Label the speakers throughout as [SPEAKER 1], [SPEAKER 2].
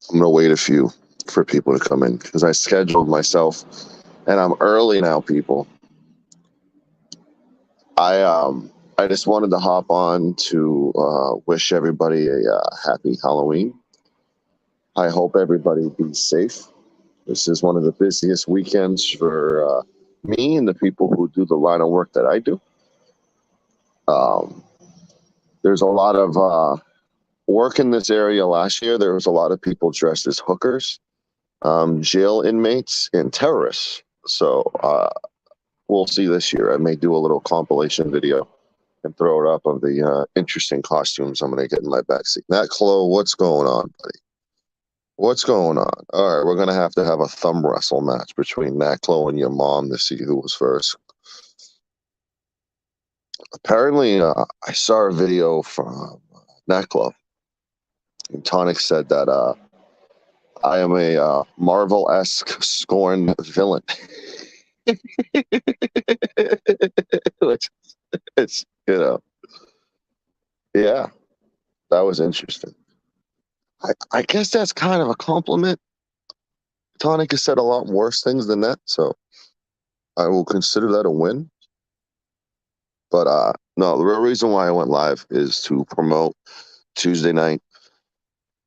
[SPEAKER 1] I'm gonna wait a few for people to come in because I scheduled myself, and I'm early now, people. I just wanted to hop on to wish everybody a happy Halloween. I hope everybody be safe. This is one of the busiest weekends for me and the people who do the line of work that I do. Um, there's a lot of work in this area last year. There was a lot of people dressed as hookers, jail inmates, and terrorists. So we'll see this year. I may do a little compilation video and throw it up of the interesting costumes I'm going to get in my backseat. Nat Chloe, what's going on, buddy? What's going on? All right, we're going to have a thumb wrestle match between Nat Chloe and your mom to see who was first. Apparently, I saw a video from Nat Chloe, and Tonic said that I am a Marvel-esque scorn villain. Which it's, yeah, that was interesting. I guess that's kind of a compliment. Tonic has said a lot worse things than that, so I will consider that a win. But no, the real reason why I went live is to promote Tuesday night.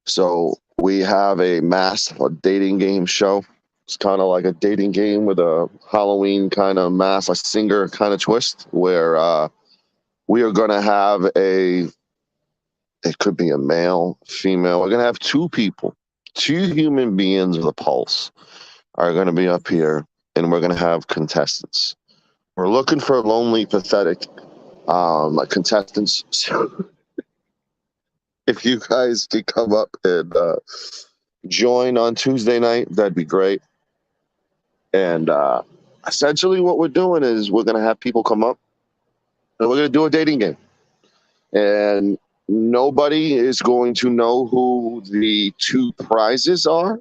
[SPEAKER 1] So we have a dating game show. It's kind of like a dating game with a Halloween kind of a singer kind of twist, where we are going to have it could be a male, female. We're going to have two people, two human beings with a pulse are going to be up here, and we're going to have contestants. We're looking for lonely, pathetic contestants. So if you guys could come up and join on Tuesday night, that'd be great. And essentially what we're doing is we're going to have people come up, and we're going to do a dating game. And nobody is going to know who the two prizes are.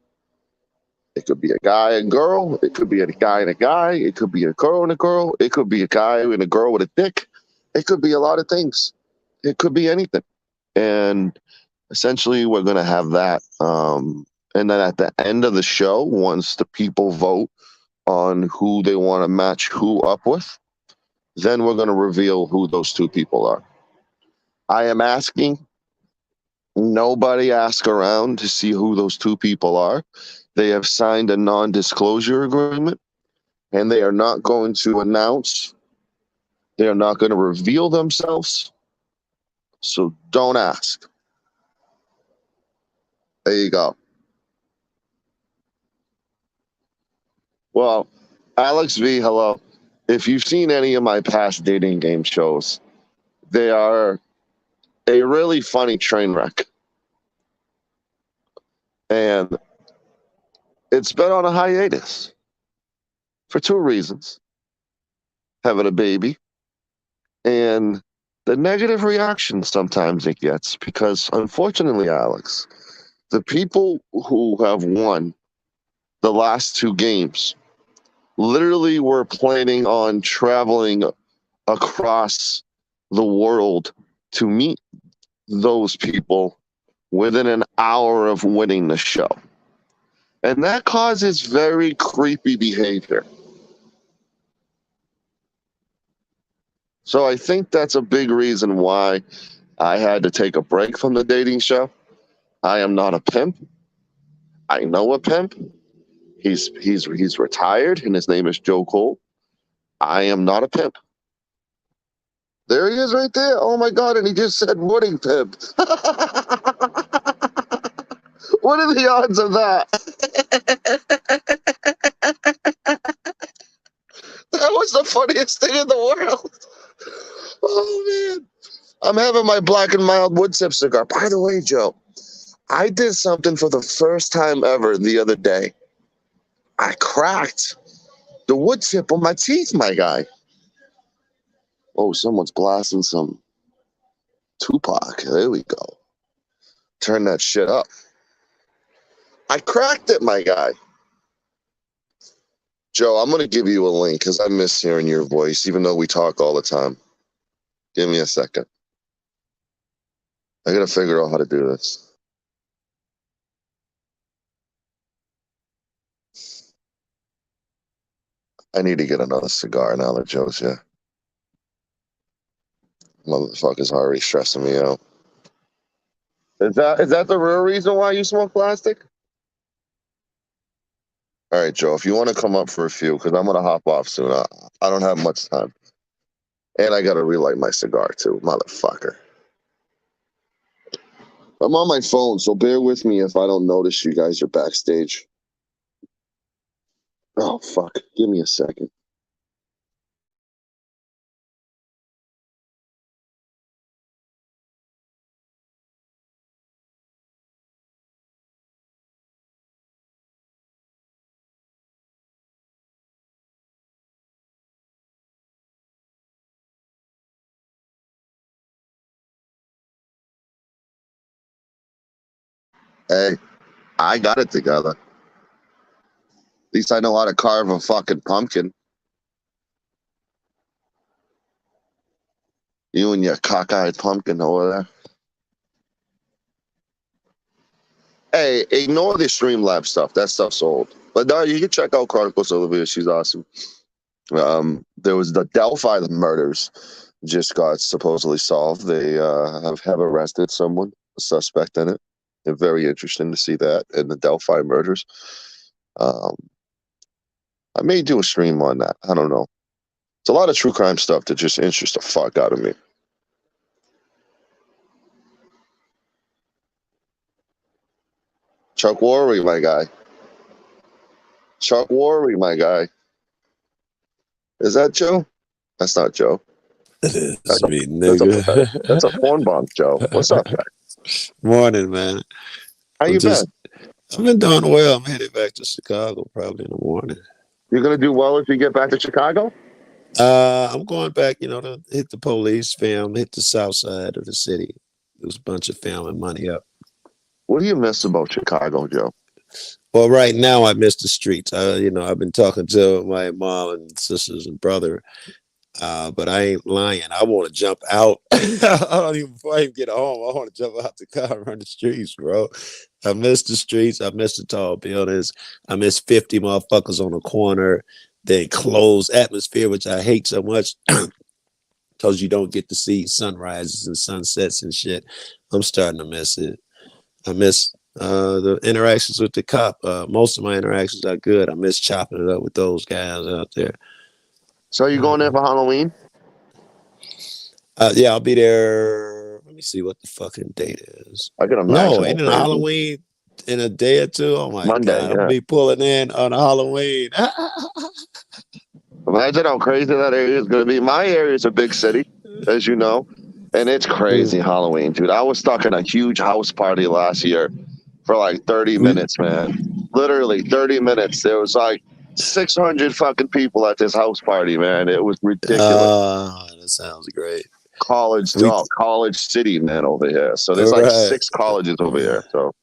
[SPEAKER 1] It could be a guy and girl. It could be a guy and a guy. It could be a girl and a girl. It could be a guy and a girl with a dick. It could be a lot of things. It could be anything. And essentially, we're going to have that. And then at the end of the show, once the people vote on who they want to match who up with, then we're going to reveal who those two people are. I am asking nobody ask around to see who those two people are. They have signed a non-disclosure agreement, and they are not going to announce. They are not going to reveal themselves. So don't ask. There you go. Well, Alex V, hello. If you've seen any of my past dating game shows, they are a really funny train wreck. And it's been on a hiatus for two reasons. Having a baby and the negative reaction sometimes it gets, because unfortunately, Alex, the people who have won the last two games literally were planning on traveling across the world to meet those people within an hour of winning the show. And that causes very creepy behavior. So I think that's a big reason why I had to take a break from the dating show. I am not a pimp. I know a pimp. He's retired, and his name is Joe Cole. I am not a pimp. There he is right there. Oh my God, and he just said wooding pimp. What are the odds of that? That was the funniest thing in the world. Oh man. I'm having my black and mild wood tip cigar. By the way, Joe, I did something for the first time ever the other day. I cracked the wood tip on my teeth, my guy. Oh, someone's blasting some Tupac. There we go. Turn that shit up. I cracked it, my guy. Joe, I'm going to give you a link because I miss hearing your voice, even though we talk all the time. Give me a second. I got to figure out how to do this. I need to get another cigar now that Joe's here. Motherfucker's already stressing me out. Is that the real reason why you smoke plastic? All right, Joe, if you want to come up for a few, because I'm going to hop off soon. I don't have much time. And I got to relight my cigar, too, motherfucker. I'm on my phone, so bear with me if I don't notice you guys are backstage. Oh, fuck. Give me a second. Hey, I got it together. At least I know how to carve a fucking pumpkin. You and your cockeyed pumpkin over there. Hey, ignore the Streamlabs stuff. That stuff's old. But no, you can check out Chronicles Olivia. She's awesome. There was the Delphi murders just got supposedly solved. They have arrested someone, a suspect in it. And very interesting to see that in the Delphi murders. I may do a stream on that. I don't know. It's a lot of true crime stuff that just interests the fuck out of me. Chuck Worry, my guy. Chuck Worry, my guy. Is that Joe? That's not Joe.
[SPEAKER 2] That's me, nigga.
[SPEAKER 1] That's a porn bomb, Joe. What's up, guys?
[SPEAKER 2] Morning, man.
[SPEAKER 1] How you been?
[SPEAKER 2] I've been doing well. I'm headed back to Chicago probably in the morning.
[SPEAKER 1] You're gonna do well if you get back to Chicago?
[SPEAKER 2] I'm going back, to hit the police, hit the south side of the city. There's a bunch of family money up.
[SPEAKER 1] What do you miss about Chicago, Joe?
[SPEAKER 2] Well, right now I miss the streets. I've been talking to my mom and sisters and brother, but I ain't lying. I want to jump out. Before I even get home, I want to jump out the car and run the streets, bro. I miss the streets. I miss the tall buildings. I miss 50 motherfuckers on the corner. The enclosed atmosphere, which I hate so much, because you don't get to see sunrises and sunsets and shit. I'm starting to miss it. I miss the interactions with the cop. Most of my interactions are good. I miss chopping it up with those guys out there.
[SPEAKER 1] So you going there for Halloween?
[SPEAKER 2] Yeah, I'll be there. Let me see what the fucking date is.
[SPEAKER 1] I can imagine.
[SPEAKER 2] No, ain't it Halloween in a day or two? Oh my
[SPEAKER 1] Monday,
[SPEAKER 2] God, I'll be pulling in on Halloween.
[SPEAKER 1] Imagine how crazy that area is going to be. My area is a big city, as you know, and it's crazy Halloween, dude. I was stuck in a huge house party last year for like 30 minutes, man. Literally 30 minutes. There was like 600 fucking people at this house party, man. It was ridiculous.
[SPEAKER 2] That sounds great.
[SPEAKER 1] College city, man, over here. So there's like 6 colleges over here. So.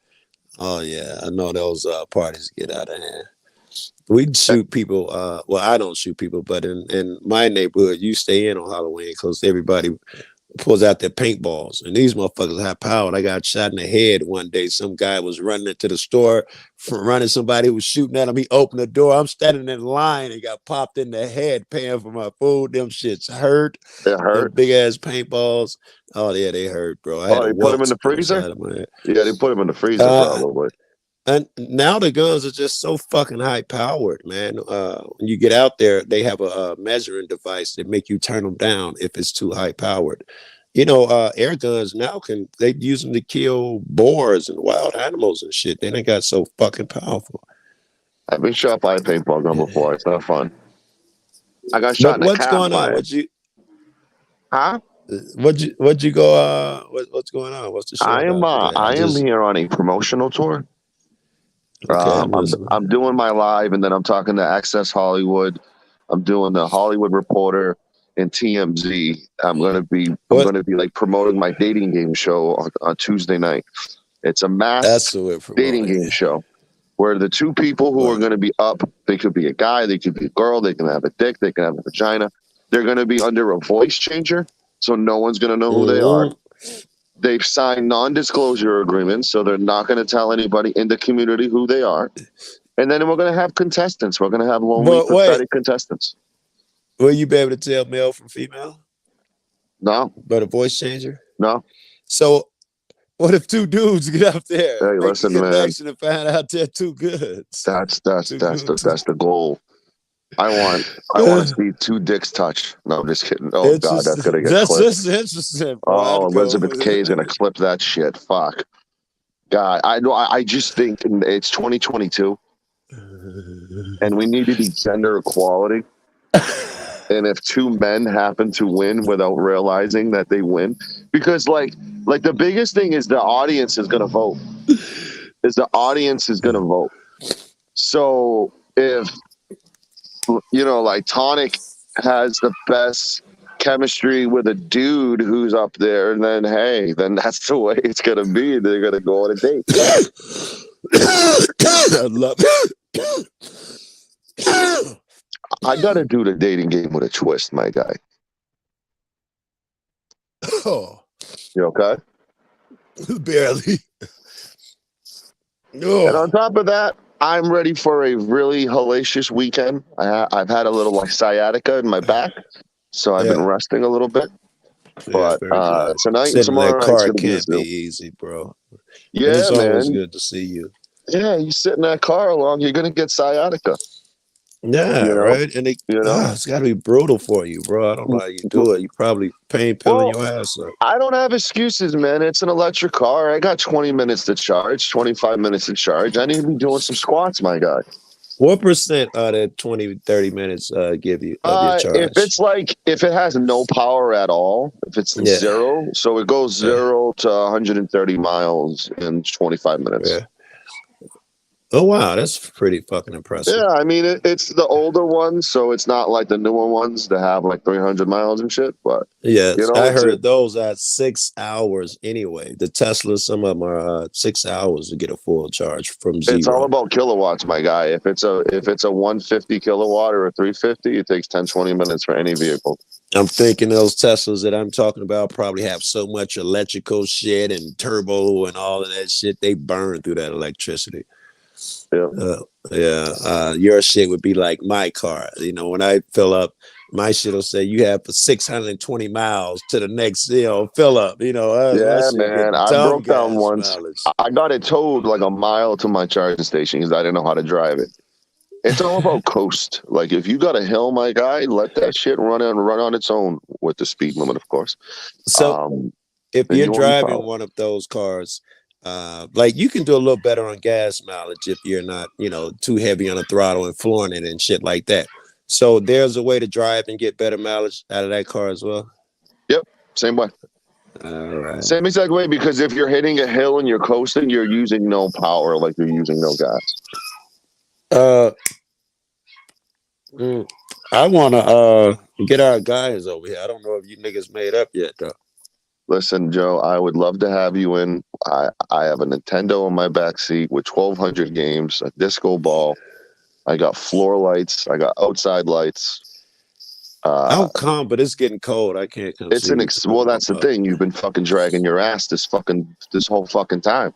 [SPEAKER 2] Oh yeah, I know those parties get out of hand. We shoot people. Well, I don't shoot people, but in my neighborhood, you stay in on Halloween because everybody pulls out their paintballs, and these motherfuckers have power. I got shot in the head one day. Some guy was running into the store, running. Somebody was shooting at him. He opened the door. I'm standing in line and got popped in the head, paying for my food. Them shits hurt.
[SPEAKER 1] It hurt.
[SPEAKER 2] Big ass paintballs. Oh yeah, they hurt, bro. I had
[SPEAKER 1] they put them in the freezer. Yeah, they put them in the freezer probably.
[SPEAKER 2] And now the guns are just so fucking high powered, man. When you get out there, they have a measuring device that make you turn them down if it's too high powered. Air guns now they use them to kill boars and wild animals and shit. They got so fucking powerful.
[SPEAKER 1] I've been shot by a paintball gun before. It's not fun. I got shot in the calf.
[SPEAKER 2] What's going on? What'd you go? What's going on? What's the show?
[SPEAKER 1] I am here on a promotional tour. Okay, I'm doing my live, and then I'm talking to Access Hollywood. I'm doing the Hollywood Reporter and TMZ. I'm gonna be like promoting my dating game show on Tuesday night. It's a mass dating game show where the two people who are going to be up, they could be a guy, they could be a girl, they can have a dick, they can have a vagina. They're going to be under a voice changer, so no one's going to know who they are. They've signed non-disclosure agreements, so they're not going to tell anybody in the community who they are. And then we're gonna have contestants. We're gonna have lonely,
[SPEAKER 2] But wait,
[SPEAKER 1] pathetic contestants.
[SPEAKER 2] will you be able to tell male from female?
[SPEAKER 1] No,
[SPEAKER 2] But a voice changer?
[SPEAKER 1] no.
[SPEAKER 2] So what if two dudes get up there,
[SPEAKER 1] Hey,
[SPEAKER 2] make the
[SPEAKER 1] listen, man.
[SPEAKER 2] connection, and find out they're two goods?
[SPEAKER 1] That's
[SPEAKER 2] Two dudes.
[SPEAKER 1] the goal. I want to see two dicks touch. No, I'm just kidding. Oh God, that's gonna get
[SPEAKER 2] That's
[SPEAKER 1] clipped.
[SPEAKER 2] just interesting, bro.
[SPEAKER 1] Oh,
[SPEAKER 2] I'd go
[SPEAKER 1] Elizabeth
[SPEAKER 2] with
[SPEAKER 1] K is gonna clip that shit. Fuck. God, I just think it's 2022, and we need to be gender equality. And if two men happen to win without realizing that they win, because like the biggest thing is the audience is gonna vote. So if like Tonic has the best chemistry with a dude who's up there, and then then that's the way it's gonna be. They're gonna go on a date.
[SPEAKER 2] I love it.
[SPEAKER 1] I gotta do the dating game with a twist, my guy.
[SPEAKER 2] Oh,
[SPEAKER 1] You okay?
[SPEAKER 2] barely.
[SPEAKER 1] And
[SPEAKER 2] Oh,
[SPEAKER 1] on top of that, I'm ready for a really hellacious weekend. I've had a little like sciatica in my back, so I've been resting a little bit. But
[SPEAKER 2] very good.
[SPEAKER 1] tonight and
[SPEAKER 2] Sitting in
[SPEAKER 1] tomorrow
[SPEAKER 2] that
[SPEAKER 1] night's
[SPEAKER 2] car
[SPEAKER 1] gonna be a
[SPEAKER 2] can't be
[SPEAKER 1] zoo.
[SPEAKER 2] easy, bro. And
[SPEAKER 1] Yeah,
[SPEAKER 2] it's always
[SPEAKER 1] man.
[SPEAKER 2] good to see you.
[SPEAKER 1] Yeah, you sit in that car long, you're gonna get sciatica.
[SPEAKER 2] Yeah,
[SPEAKER 1] You know?
[SPEAKER 2] right. And
[SPEAKER 1] You know?
[SPEAKER 2] it's got to be brutal for you, bro. I don't know how you do it. You probably pain pilling your ass up.
[SPEAKER 1] I don't have excuses, man. It's an electric car. I got 20 minutes to charge, 25 minutes to charge. I need to be doing some squats, my guy.
[SPEAKER 2] What percent of that 20, 30 minutes give you of your charge?
[SPEAKER 1] If it has no power at all, if it's zero, so it goes 0 to 130 miles in 25 minutes.
[SPEAKER 2] Yeah. Oh wow, that's pretty fucking impressive.
[SPEAKER 1] Yeah, I mean it's the older ones, so it's not like the newer ones that have like 300 miles and shit. But
[SPEAKER 2] yes, I heard those at 6 hours anyway. The Tesla, some of them are 6 hours to get a full charge from zero.
[SPEAKER 1] It's all about kilowatts, my guy. If it's a 150 kilowatt or a 350, it takes 10-20 minutes for any vehicle.
[SPEAKER 2] I'm thinking those Teslas that I'm talking about probably have so much electrical shit and turbo and all of that shit. They burn through that electricity.
[SPEAKER 1] Yeah.
[SPEAKER 2] Your shit would be like my car. When I fill up, my shit will say you have for 620 miles to the next, fill up.
[SPEAKER 1] Yeah, man. I broke down once. Mileage. I got it towed like a mile to my charging station because I didn't know how to drive it. It's all about coast. Like if you got a hill, my guy, let that shit run on its own with the speed limit, of course.
[SPEAKER 2] So if you're driving one of those cars, like you can do a little better on gas mileage if you're not, too heavy on the throttle and flooring it and shit like that. So there's a way to drive and get better mileage out of that car as well.
[SPEAKER 1] Yep, same way.
[SPEAKER 2] All right.
[SPEAKER 1] Same exact way, because if you're hitting a hill and you're coasting, you're using no power, like you're using no gas.
[SPEAKER 2] I want to get our guys over here. I don't know if you niggas made up yet, though.
[SPEAKER 1] Listen, Joe, I would love to have you in. I have a Nintendo in my backseat with 1,200 games, a disco ball. I got floor lights. I got outside lights.
[SPEAKER 2] I'll come, but it's getting cold. I can't come.
[SPEAKER 1] It's well, that's the thing. You've been fucking dragging your ass this whole fucking time.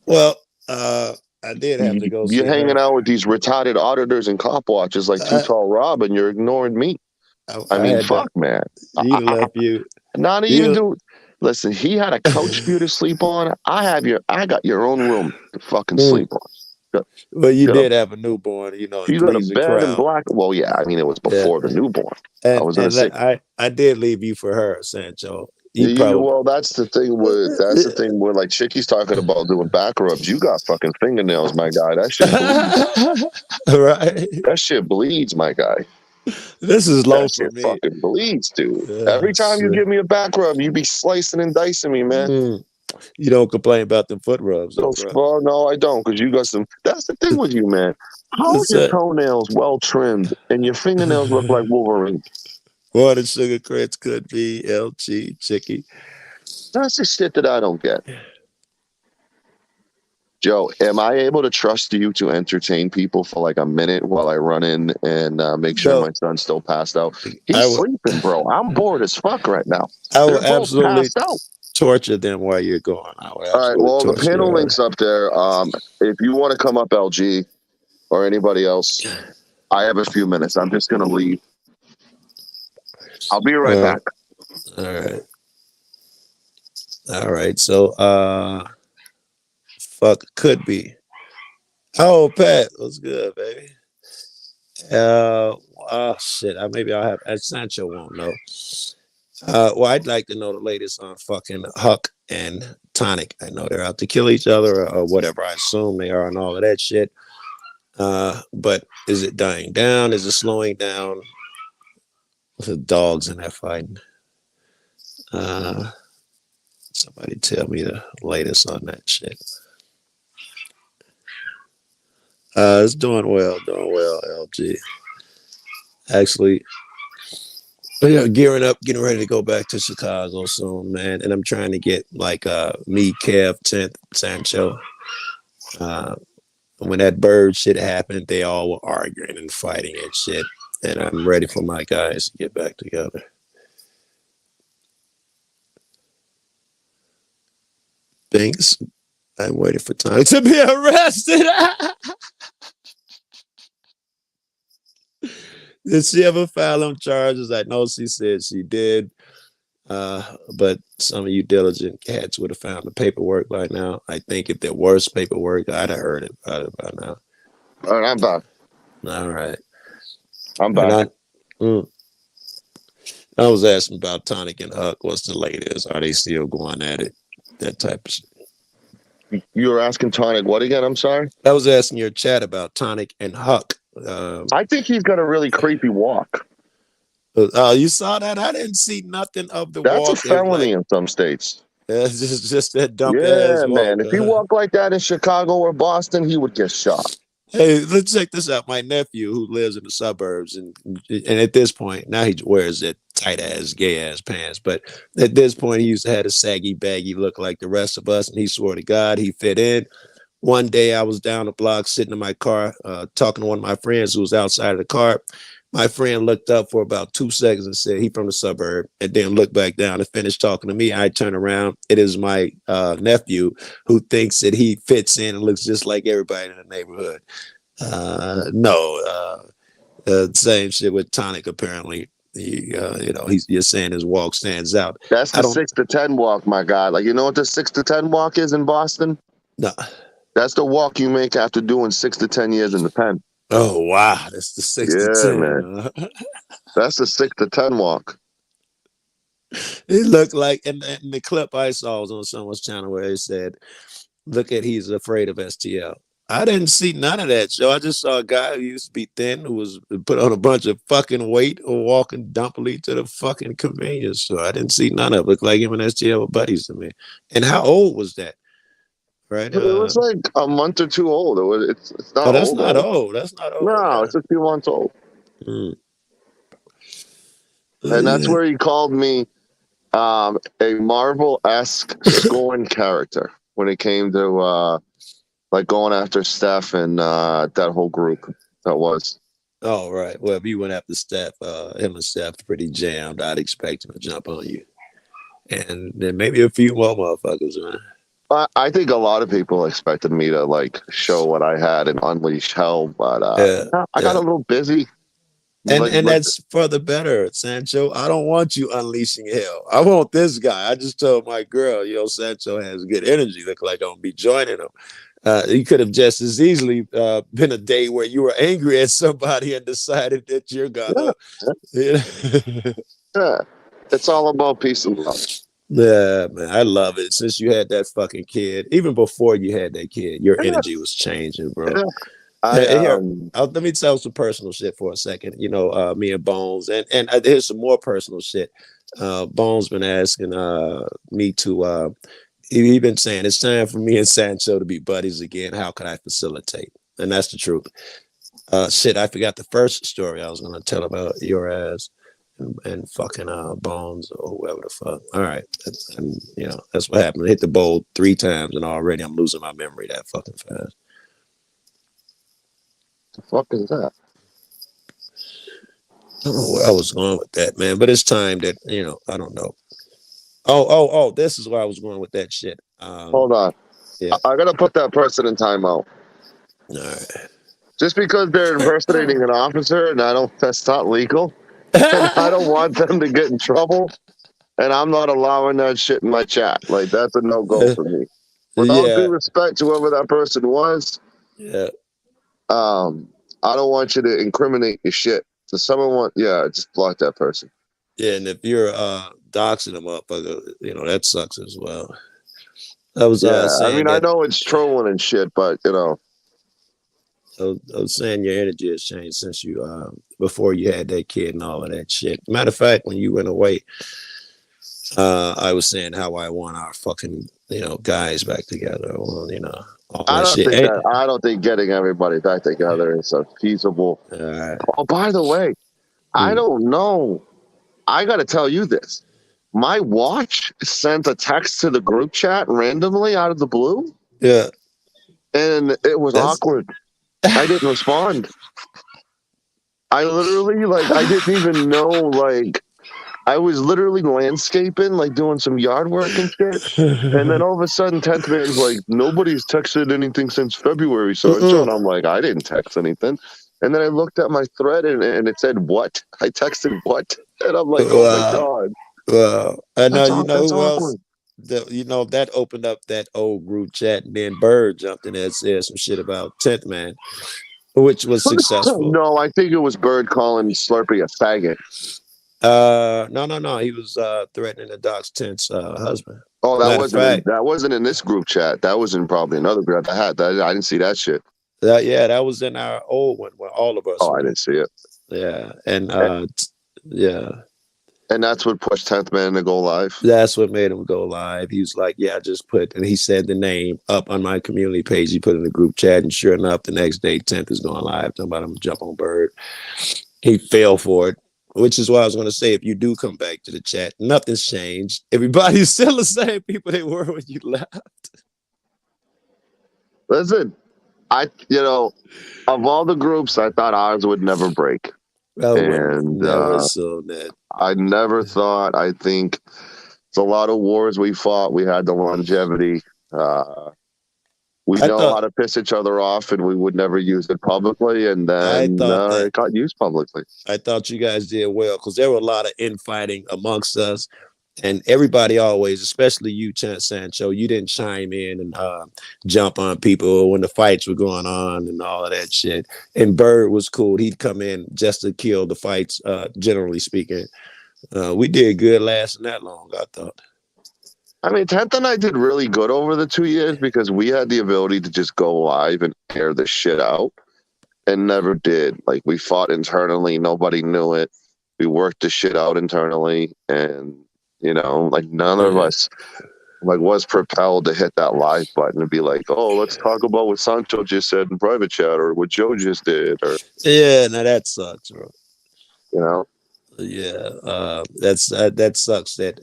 [SPEAKER 2] Well, I did have to go.
[SPEAKER 1] You're hanging out with these retarded auditors and cop watchers like Too Tall Rob, and you're ignoring me. I mean, fuck, man.
[SPEAKER 2] Left you.
[SPEAKER 1] Not even do. Listen, he had a couch for you to sleep on. I got your own room to fucking sleep on.
[SPEAKER 2] Well, you did have a newborn,
[SPEAKER 1] You got a bed in black. Well, yeah, I mean, it was before the newborn.
[SPEAKER 2] And, I was gonna say, I did leave you for her, Sancho.
[SPEAKER 1] Well, that's the thing where like Chicky's talking about doing back rubs. You got fucking fingernails, my guy. That shit bleeds.
[SPEAKER 2] Right.
[SPEAKER 1] That shit bleeds, my guy.
[SPEAKER 2] This is low for me.
[SPEAKER 1] Fucking bleeds, dude. Every time you give me a back rub, you be slicing and dicing me, man.
[SPEAKER 2] You don't complain about them foot rubs, though,
[SPEAKER 1] bro. No, I don't, because you got some. That's the thing with you, man. How are your toenails well trimmed and your fingernails look like Wolverine?
[SPEAKER 2] Boy, the sugar crits could be LG Chicky.
[SPEAKER 1] That's the shit that I don't get. Joe, am I able to trust you to entertain people for like a minute while I run in and make sure my son's still passed out? He's sleeping, bro. I'm bored as fuck right now.
[SPEAKER 2] I will absolutely torture them while you're gone.
[SPEAKER 1] All right. Well, the panel link's up there. If you want to come up, LG, or anybody else, I have a few minutes. I'm just gonna leave. I'll be right back.
[SPEAKER 2] All right. All right. So fuck could be. Oh, Pat, what's good, baby? Oh shit. Maybe I'll have Sancho won't know. Well, I'd like to know the latest on fucking Huck and Tonic. I know they're out to kill each other or whatever. I assume they are and all of that shit. But is it dying down? Is it slowing down? The dogs in that fighting. Somebody tell me the latest on that shit. It's doing well, LG. Actually, yeah, gearing up, getting ready to go back to Chicago soon, man. And I'm trying to get like me, Kev, 10th, Sancho. When that bird shit happened, they all were arguing and fighting and shit. And I'm ready for my guys to get back together. Thanks. I'm waiting for time to be arrested. Did she ever file on charges? I know she said she did. But some of you diligent cats would have found the paperwork by now. I think if there was paperwork, I'd have heard about it by now.
[SPEAKER 1] All right, I'm back.
[SPEAKER 2] All right.
[SPEAKER 1] I'm back.
[SPEAKER 2] I was asking about Tonic and Huck. What's the latest? Are they still going at it? That type of shit.
[SPEAKER 1] You were asking Tonic what again? I'm sorry.
[SPEAKER 2] I was asking your chat about Tonic and Huck.
[SPEAKER 1] I think he's got a really creepy walk.
[SPEAKER 2] You saw that? I didn't see nothing of the walk.
[SPEAKER 1] That's a felony in some states.
[SPEAKER 2] It's just that dumb ass
[SPEAKER 1] Yeah,
[SPEAKER 2] walk.
[SPEAKER 1] man. If he walked like that in Chicago or Boston, he would get shot.
[SPEAKER 2] Hey, let's check this out. My nephew, who lives in the suburbs, and at this point, now he wears that tight ass, gay ass pants. But at this point, he used to have a saggy, baggy look like the rest of us, and he swore to God he fit in. One day, I was down the block, sitting in my car, talking to one of my friends who was outside of the car. My friend looked up for about 2 seconds and said, he from the suburb, and then looked back down and finished talking to me. I turn around. It is my nephew who thinks that he fits in and looks just like everybody in the neighborhood. Same shit with Tonic, apparently. You're saying his walk stands out.
[SPEAKER 1] That's the 6 to 10 walk, my guy. Like, you know what the 6 to 10 walk is in Boston?
[SPEAKER 2] No.
[SPEAKER 1] That's the walk you make after doing 6 to 10 years in the pen.
[SPEAKER 2] Oh, wow. That's the 6 to 10.
[SPEAKER 1] Man. That's the 6 to 10 walk.
[SPEAKER 2] It looked like, in the clip I saw was on someone's channel where they said, look at, he's afraid of STL. I didn't see none of that show. I just saw a guy who used to be thin, who was put on a bunch of fucking weight or walking dumpily to the fucking convenience store. I didn't see none of it. Looked like him and STL were buddies to me. And how old was that? Right?
[SPEAKER 1] It was like a month or two old. It's not.
[SPEAKER 2] Oh, that's
[SPEAKER 1] old,
[SPEAKER 2] not old. That's not old.
[SPEAKER 1] No, it's a few months old.
[SPEAKER 2] Mm.
[SPEAKER 1] And that's where he called me a Marvel-esque scorn character when it came to like going after Steph and that whole group. That was.
[SPEAKER 2] Oh, right. Well, if you went after Steph, him and Steph pretty jammed, I'd expect him to jump on you. And then maybe a few more motherfuckers, man.
[SPEAKER 1] I think a lot of people expected me to like show what I had and unleash hell, but I got a little busy.
[SPEAKER 2] And that's for the better, Sancho. I don't want you unleashing hell. I want this guy. I just told my girl, Sancho has good energy. Look like I'm gonna be joining him. You could have just as easily been a day where you were angry at somebody and decided that you're gonna.
[SPEAKER 1] Yeah, it's all about peace and love.
[SPEAKER 2] Yeah, man, I love it. Since you had that fucking kid, even before you had that kid, your energy was changing, bro. Let me tell some personal shit for a second. Me and Bones, and here's some more personal shit. Bones been asking me to. He been saying it's time for me and Sancho to be buddies again. How can I facilitate? And that's the truth. Shit, I forgot the first story I was gonna tell about your ass. And fucking Bones or whoever the fuck. All right. And that's what happened. I hit the bowl 3 times and already I'm losing my memory that fucking fast.
[SPEAKER 1] The fuck is that?
[SPEAKER 2] I don't know where I was going with that, man. But it's time that, I don't know. Oh, this is where I was going with that shit.
[SPEAKER 1] Hold on. Yeah. I gotta put that person in timeout.
[SPEAKER 2] All right.
[SPEAKER 1] Just because they're impersonating an officer and that's not legal, and I don't want them to get in trouble, and I'm not allowing that shit in my chat. Like, that's a no-go for me. With all
[SPEAKER 2] Yeah,
[SPEAKER 1] due respect to whoever that person was,
[SPEAKER 2] yeah,
[SPEAKER 1] I don't want you to incriminate your shit. So just block that person.
[SPEAKER 2] yeah. And if you're doxing them up, that sucks as well. I was
[SPEAKER 1] Yeah, I
[SPEAKER 2] saying
[SPEAKER 1] mean, I
[SPEAKER 2] that
[SPEAKER 1] know it's trolling and shit, but
[SPEAKER 2] I was saying your energy has changed since you before you had that kid and all of that shit. Matter of fact, when you went away, I was saying how I want our fucking guys back together. Well, all that shit.
[SPEAKER 1] I don't think getting everybody back together is a feasible.
[SPEAKER 2] Uh,
[SPEAKER 1] Oh, by the way, I don't know. I got to tell you this. My watch sent a text to the group chat randomly out of the blue,
[SPEAKER 2] yeah,
[SPEAKER 1] and it was awkward. I didn't respond. I literally I didn't even know I was literally landscaping, doing some yard work and shit. And then all of a sudden, 10th man's like, nobody's texted anything since February, Sergeant. And I'm like, I didn't text anything. And then I looked at my thread and it said, what? I texted what? And I'm like, oh my God.
[SPEAKER 2] Well, I know,
[SPEAKER 1] That's
[SPEAKER 2] who else?
[SPEAKER 1] awkward.
[SPEAKER 2] That opened up that old group chat, and then Bird jumped in there and said some shit about 10th Man, which was successful.
[SPEAKER 1] No, I think it was Bird calling Slurpee a faggot.
[SPEAKER 2] No. He was threatening the Doc's 10's husband.
[SPEAKER 1] Oh, that wasn't in this group chat. That was in probably another group. I didn't see that shit.
[SPEAKER 2] That was in our old one where all of us.
[SPEAKER 1] Oh, I didn't see it.
[SPEAKER 2] Yeah, and yeah.
[SPEAKER 1] And that's what pushed 10th Man to go live.
[SPEAKER 2] That's what made him go live. He was like, yeah, and he said the name up on my community page. He put in the group chat, and sure enough, the next day, 10th is going live. Talking about him jump on Bird. He fell for it, which is why I was going to say, if you do come back to the chat, nothing's changed. Everybody's still the same people they were when you left.
[SPEAKER 1] Listen, of all the groups, I thought ours would never break.
[SPEAKER 2] I never saw that.
[SPEAKER 1] I never thought. I think it's a lot of wars we fought. We had the longevity. We know how to piss each other off, and we would never use it publicly. And then it got used publicly.
[SPEAKER 2] I thought you guys did well because there were a lot of infighting amongst us. And everybody always, especially you, Chance Sancho, you didn't chime in and jump on people when the fights were going on and all of that shit. And Bird was cool. He'd come in just to kill the fights, generally speaking. We did good lasting that long, I thought.
[SPEAKER 1] I mean, 10th and I did really good over the 2 years because we had the ability to just go live and air the shit out and never did. We fought internally. Nobody knew it. We worked the shit out internally and none of us was propelled to hit that live button and be like, oh, let's talk about what Sancho just said in private chat or what Joe just did. Or
[SPEAKER 2] now that sucks, bro. Yeah, that sucks that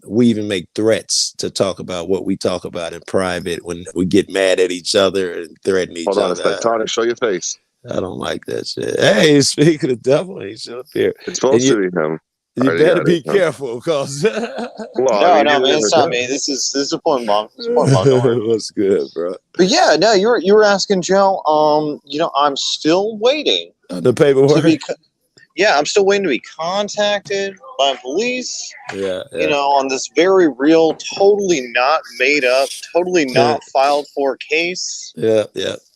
[SPEAKER 2] we even make threats to talk about what we talk about in private when we get mad at each other and threaten each other.
[SPEAKER 1] Hold on a second, Tony, show your face.
[SPEAKER 2] I don't like that shit. Hey, speaking of devil, he's up here.
[SPEAKER 1] It's supposed to be him.
[SPEAKER 2] You better be careful, cause
[SPEAKER 3] no, man, it's not me. This is a point bomb.
[SPEAKER 2] What's good, bro?
[SPEAKER 3] But yeah, no, you were asking Joe. I'm still waiting.
[SPEAKER 2] The paperwork.
[SPEAKER 3] I'm still waiting to be contacted by police.
[SPEAKER 2] Yeah.
[SPEAKER 3] On this very real, totally not made up, totally not filed for case.
[SPEAKER 2] Yeah.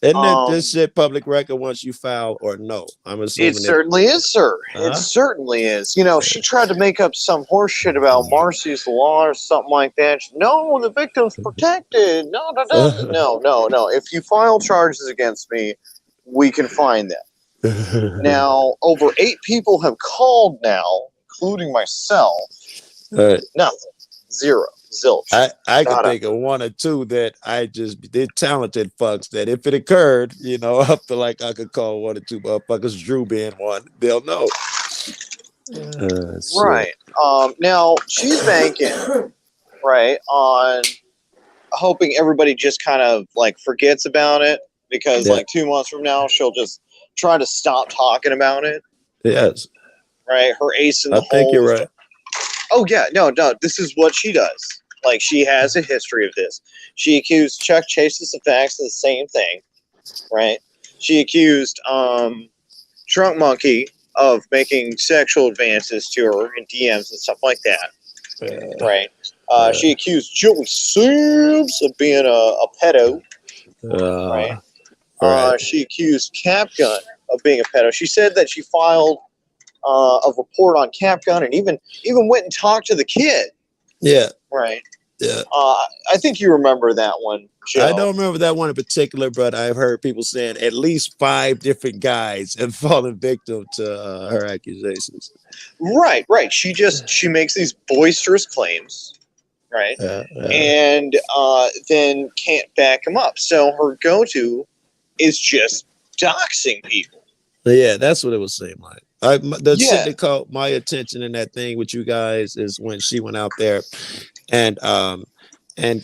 [SPEAKER 2] Isn't this shit public record once you file or no? I'm assuming
[SPEAKER 3] it certainly is, sir. It certainly is. She tried to make up some horse shit about Marcy's Law or something like that. No, the victim's protected. No. If you file charges against me, we can find them. Now, over 8 people have called now, including myself. Nothing. Zero. Zilch.
[SPEAKER 2] I can think of 1 or 2 that I just did talented fucks that if it occurred, I feel like I could call 1 or 2 motherfuckers, Drew being one, they'll know.
[SPEAKER 3] Right. Now, she's banking, right, on hoping everybody just kind of forgets about it because 2 months from now, she'll just try to stop talking about it.
[SPEAKER 2] Yes.
[SPEAKER 3] Right? Her ace in the hole.
[SPEAKER 2] I think you're right.
[SPEAKER 3] Oh, yeah. No. This is what she does. She has a history of this. She accused Chuck Chase of the facts of the same thing. Right? she accused Trunk Monkey of making sexual advances to her in DMs and stuff like that. Right. She accused Joey Sims of being a pedo. Right. She accused Capgun of being a pedo. She said that she filed a report on Capgun and even went and talked to the kid.
[SPEAKER 2] Yeah.
[SPEAKER 3] Right.
[SPEAKER 2] Yeah.
[SPEAKER 3] I think you remember that one, Joe.
[SPEAKER 2] I don't remember that one in particular, but I've heard people saying at least 5 different guys have fallen victim to her accusations.
[SPEAKER 3] Right. She makes these boisterous claims, right? And then can't back them up. So her go-to is just doxing people.
[SPEAKER 2] Yeah, that's what it was saying like. The shit that caught my attention in that thing with you guys is when she went out there and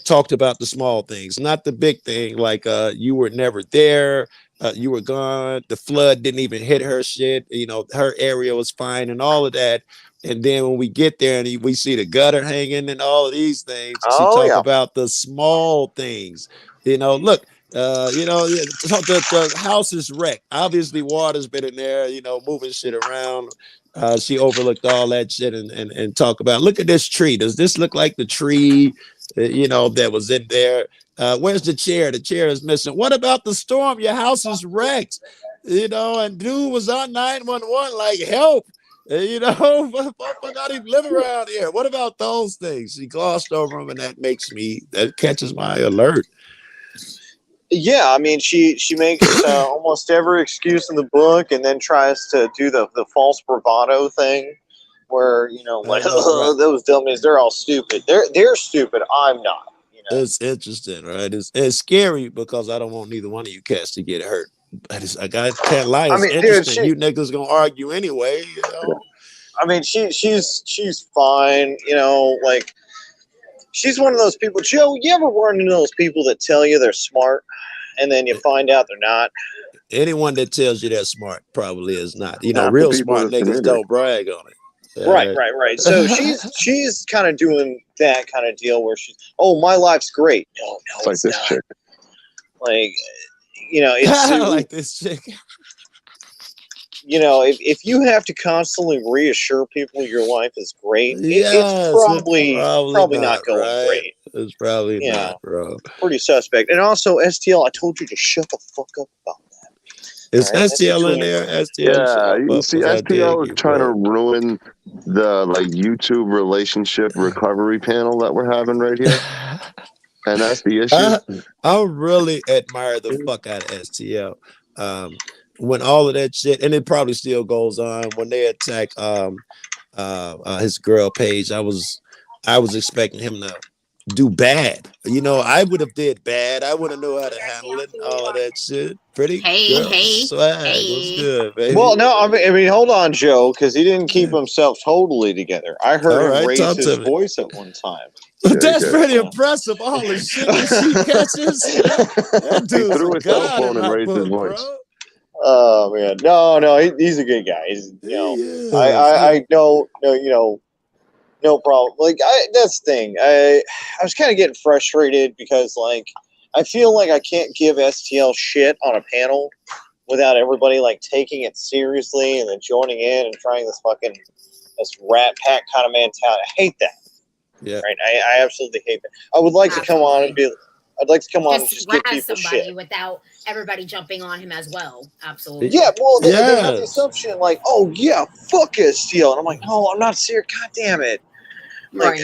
[SPEAKER 2] talked about the small things, not the big thing, like you were never there, you were gone, the flood didn't even hit her shit, you know, her area was fine and all of that. And then when we get there and we see the gutter hanging and all of these things, she talked about the small things. You know, look, the house is wrecked. Obviously, water's been in there, you know, moving shit around. She overlooked all that shit and talk about, look at this tree. Does this look like the tree, that was in there? Where's the chair? The chair is missing. What about the storm? Your house is wrecked, and dude was on 911, like, help. I not even live around here. What about those things? She glossed over them, and that catches my alert.
[SPEAKER 3] Yeah, I mean, she makes almost every excuse in the book, and then tries to do the false bravado thing, where those dummies, they're all stupid. They're stupid. I'm not.
[SPEAKER 2] It's interesting, right? It's scary because I don't want neither one of you cats to get hurt. I can't lie. It's interesting. You niggas gonna argue anyway.
[SPEAKER 3] I mean, she's fine. Like. She's one of those people. Joe, you ever run into those people that tell you they're smart and then you find out they're not?
[SPEAKER 2] Anyone that tells you they're smart probably is not. Real smart niggas don't brag on it.
[SPEAKER 3] Right. So she's kind of doing that kind of deal where she's, oh, my life's great. No,
[SPEAKER 1] it's like this
[SPEAKER 3] not.
[SPEAKER 1] chick.
[SPEAKER 3] Like, it's
[SPEAKER 2] like this chick.
[SPEAKER 3] If you have to constantly reassure people your life is great, it's probably not going great.
[SPEAKER 2] It's probably not, bro.
[SPEAKER 3] Pretty suspect. And also, STL, I told you to shut the fuck up about that.
[SPEAKER 2] Is STL in there? STL.
[SPEAKER 1] Yeah, you see, STL is trying to ruin the YouTube relationship recovery panel that we're having right here. And that's the issue.
[SPEAKER 2] I really admire the fuck out of STL. When all of that shit, and it probably still goes on, when they attack his girl Paige, I was expecting him to do bad. I would have did bad. I wouldn't know how to handle it. All of that shit. Pretty swag. What's good, baby?
[SPEAKER 3] Well, no, I mean, hold on, Joe, because he didn't keep himself totally together. I heard him raise his voice at one time.
[SPEAKER 2] That's pretty impressive. All the shit that she catches. That dude's
[SPEAKER 1] he threw his cell phone and raised his voice.
[SPEAKER 3] Bro. Oh man, no, he's a good guy. He's, I know, no problem. Like, that's the thing. I was kind of getting frustrated because, like, I feel like I can't give STL shit on a panel without everybody like taking it seriously and then joining in and trying this rat pack kind of mentality. I hate that.
[SPEAKER 2] Yeah.
[SPEAKER 3] Right. I absolutely hate that. I would like to come on and be. I'd like to come on and just give people shit
[SPEAKER 4] without everybody jumping on him as well. Absolutely.
[SPEAKER 3] Yeah, well, they have the assumption like, oh yeah, fuck STL, and I'm like, no, I'm not serious. God damn it.
[SPEAKER 4] Like,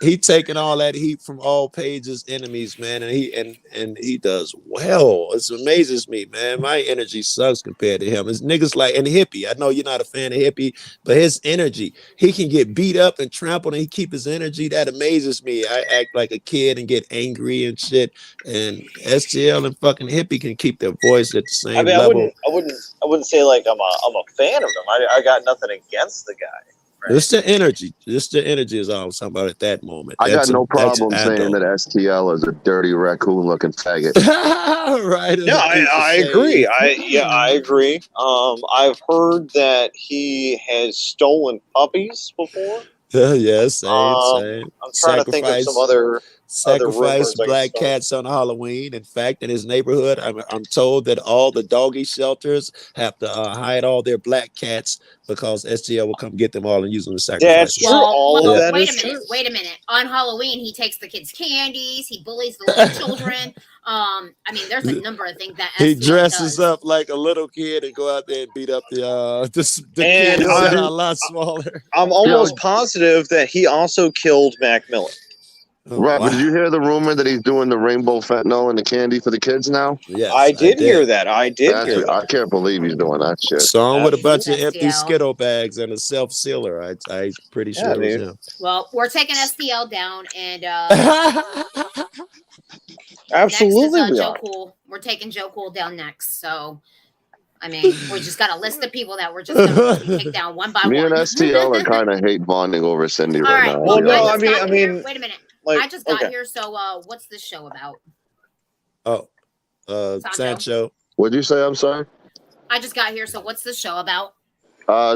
[SPEAKER 2] he taking all that heat from all Paige's enemies, man, and he does well. It amazes me, man. My energy sucks compared to him. It's niggas like, and Hippie. I know you're not a fan of Hippie, but his energy, he can get beat up and trampled, and he keep his energy. That amazes me. I act like a kid and get angry and shit, and STL and fucking Hippie can keep their voice at the same level.
[SPEAKER 3] I wouldn't say like I'm a fan of him. I got nothing against the guy. Right.
[SPEAKER 2] Just the energy. Just the energy is all I'm talking about at that moment.
[SPEAKER 1] I got no problem saying that STL is a dirty raccoon-looking faggot.
[SPEAKER 2] Right?
[SPEAKER 3] No, I agree. I agree. I've heard that he has stolen puppies before.
[SPEAKER 2] Yeah, same.
[SPEAKER 3] I'm trying to think of some other
[SPEAKER 2] sacrifice
[SPEAKER 3] rumors I
[SPEAKER 2] black
[SPEAKER 3] saw.
[SPEAKER 2] cats on Halloween. In fact, in his neighborhood, I'm told that all the doggy shelters have to hide all their black cats because STL will come get them all and use them to
[SPEAKER 3] That's
[SPEAKER 2] sacrifice.
[SPEAKER 3] true. All of that
[SPEAKER 4] wait
[SPEAKER 3] is
[SPEAKER 4] a minute.
[SPEAKER 3] true.
[SPEAKER 4] Wait a minute. On Halloween, he takes the kids' candies. He bullies the little children. I mean, there's a number of things that
[SPEAKER 2] He
[SPEAKER 4] STL
[SPEAKER 2] dresses
[SPEAKER 4] does.
[SPEAKER 2] up like a little kid and go out there and beat up the
[SPEAKER 3] And
[SPEAKER 2] kids that are a lot smaller.
[SPEAKER 3] I'm almost positive that he also killed Mac Miller.
[SPEAKER 2] Oh,
[SPEAKER 1] Rob,
[SPEAKER 2] wow.
[SPEAKER 1] did you hear the rumor that he's doing the rainbow fentanyl and the candy for the kids now?
[SPEAKER 2] Yes,
[SPEAKER 3] I did hear that. I did hear that.
[SPEAKER 1] I can't believe he's doing that shit.
[SPEAKER 2] Song with a
[SPEAKER 3] That's
[SPEAKER 2] bunch of
[SPEAKER 4] true.
[SPEAKER 2] empty
[SPEAKER 4] STL.
[SPEAKER 2] Skittle bags and a self sealer. I pretty sure
[SPEAKER 3] Yeah,
[SPEAKER 2] it was
[SPEAKER 3] dude.
[SPEAKER 2] him.
[SPEAKER 4] Well, we're taking STL down, and
[SPEAKER 3] Absolutely,
[SPEAKER 4] next is
[SPEAKER 3] we
[SPEAKER 4] Joe
[SPEAKER 3] are.
[SPEAKER 4] Cool. We're taking Joe Cool down next. So, I mean, we just got a list of people that we're just going to take down one by
[SPEAKER 1] Me
[SPEAKER 4] one.
[SPEAKER 1] and STL are kind of hate bonding over Cindy
[SPEAKER 4] All
[SPEAKER 1] right
[SPEAKER 4] right.
[SPEAKER 1] now.
[SPEAKER 3] Well,
[SPEAKER 1] to be
[SPEAKER 3] no,
[SPEAKER 1] honest.
[SPEAKER 3] I mean,
[SPEAKER 4] wait a minute.
[SPEAKER 3] like,
[SPEAKER 4] I just got
[SPEAKER 3] okay.
[SPEAKER 4] here. So, what's this show about?
[SPEAKER 2] Oh, Sancho.
[SPEAKER 1] What'd you say? I'm sorry.
[SPEAKER 4] I just got here. So, what's this show about?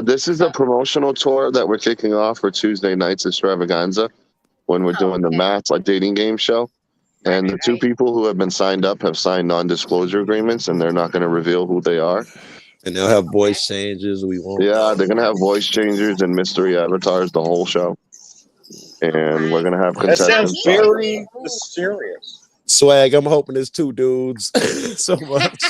[SPEAKER 1] This is a promotional tour that we're kicking off for Tuesday night's extravaganza when we're doing the
[SPEAKER 4] okay.
[SPEAKER 1] Matt's like dating game show. And the two people who have been signed up have signed non-disclosure agreements, and they're not going to reveal who they are.
[SPEAKER 2] And they'll have voice changes. We won't.
[SPEAKER 1] Yeah, they're going to have voice changers and mystery avatars the whole show. And we're going to have
[SPEAKER 3] That sounds
[SPEAKER 1] contestants.
[SPEAKER 3] very mysterious.
[SPEAKER 2] Swag. I'm hoping it's two dudes so much.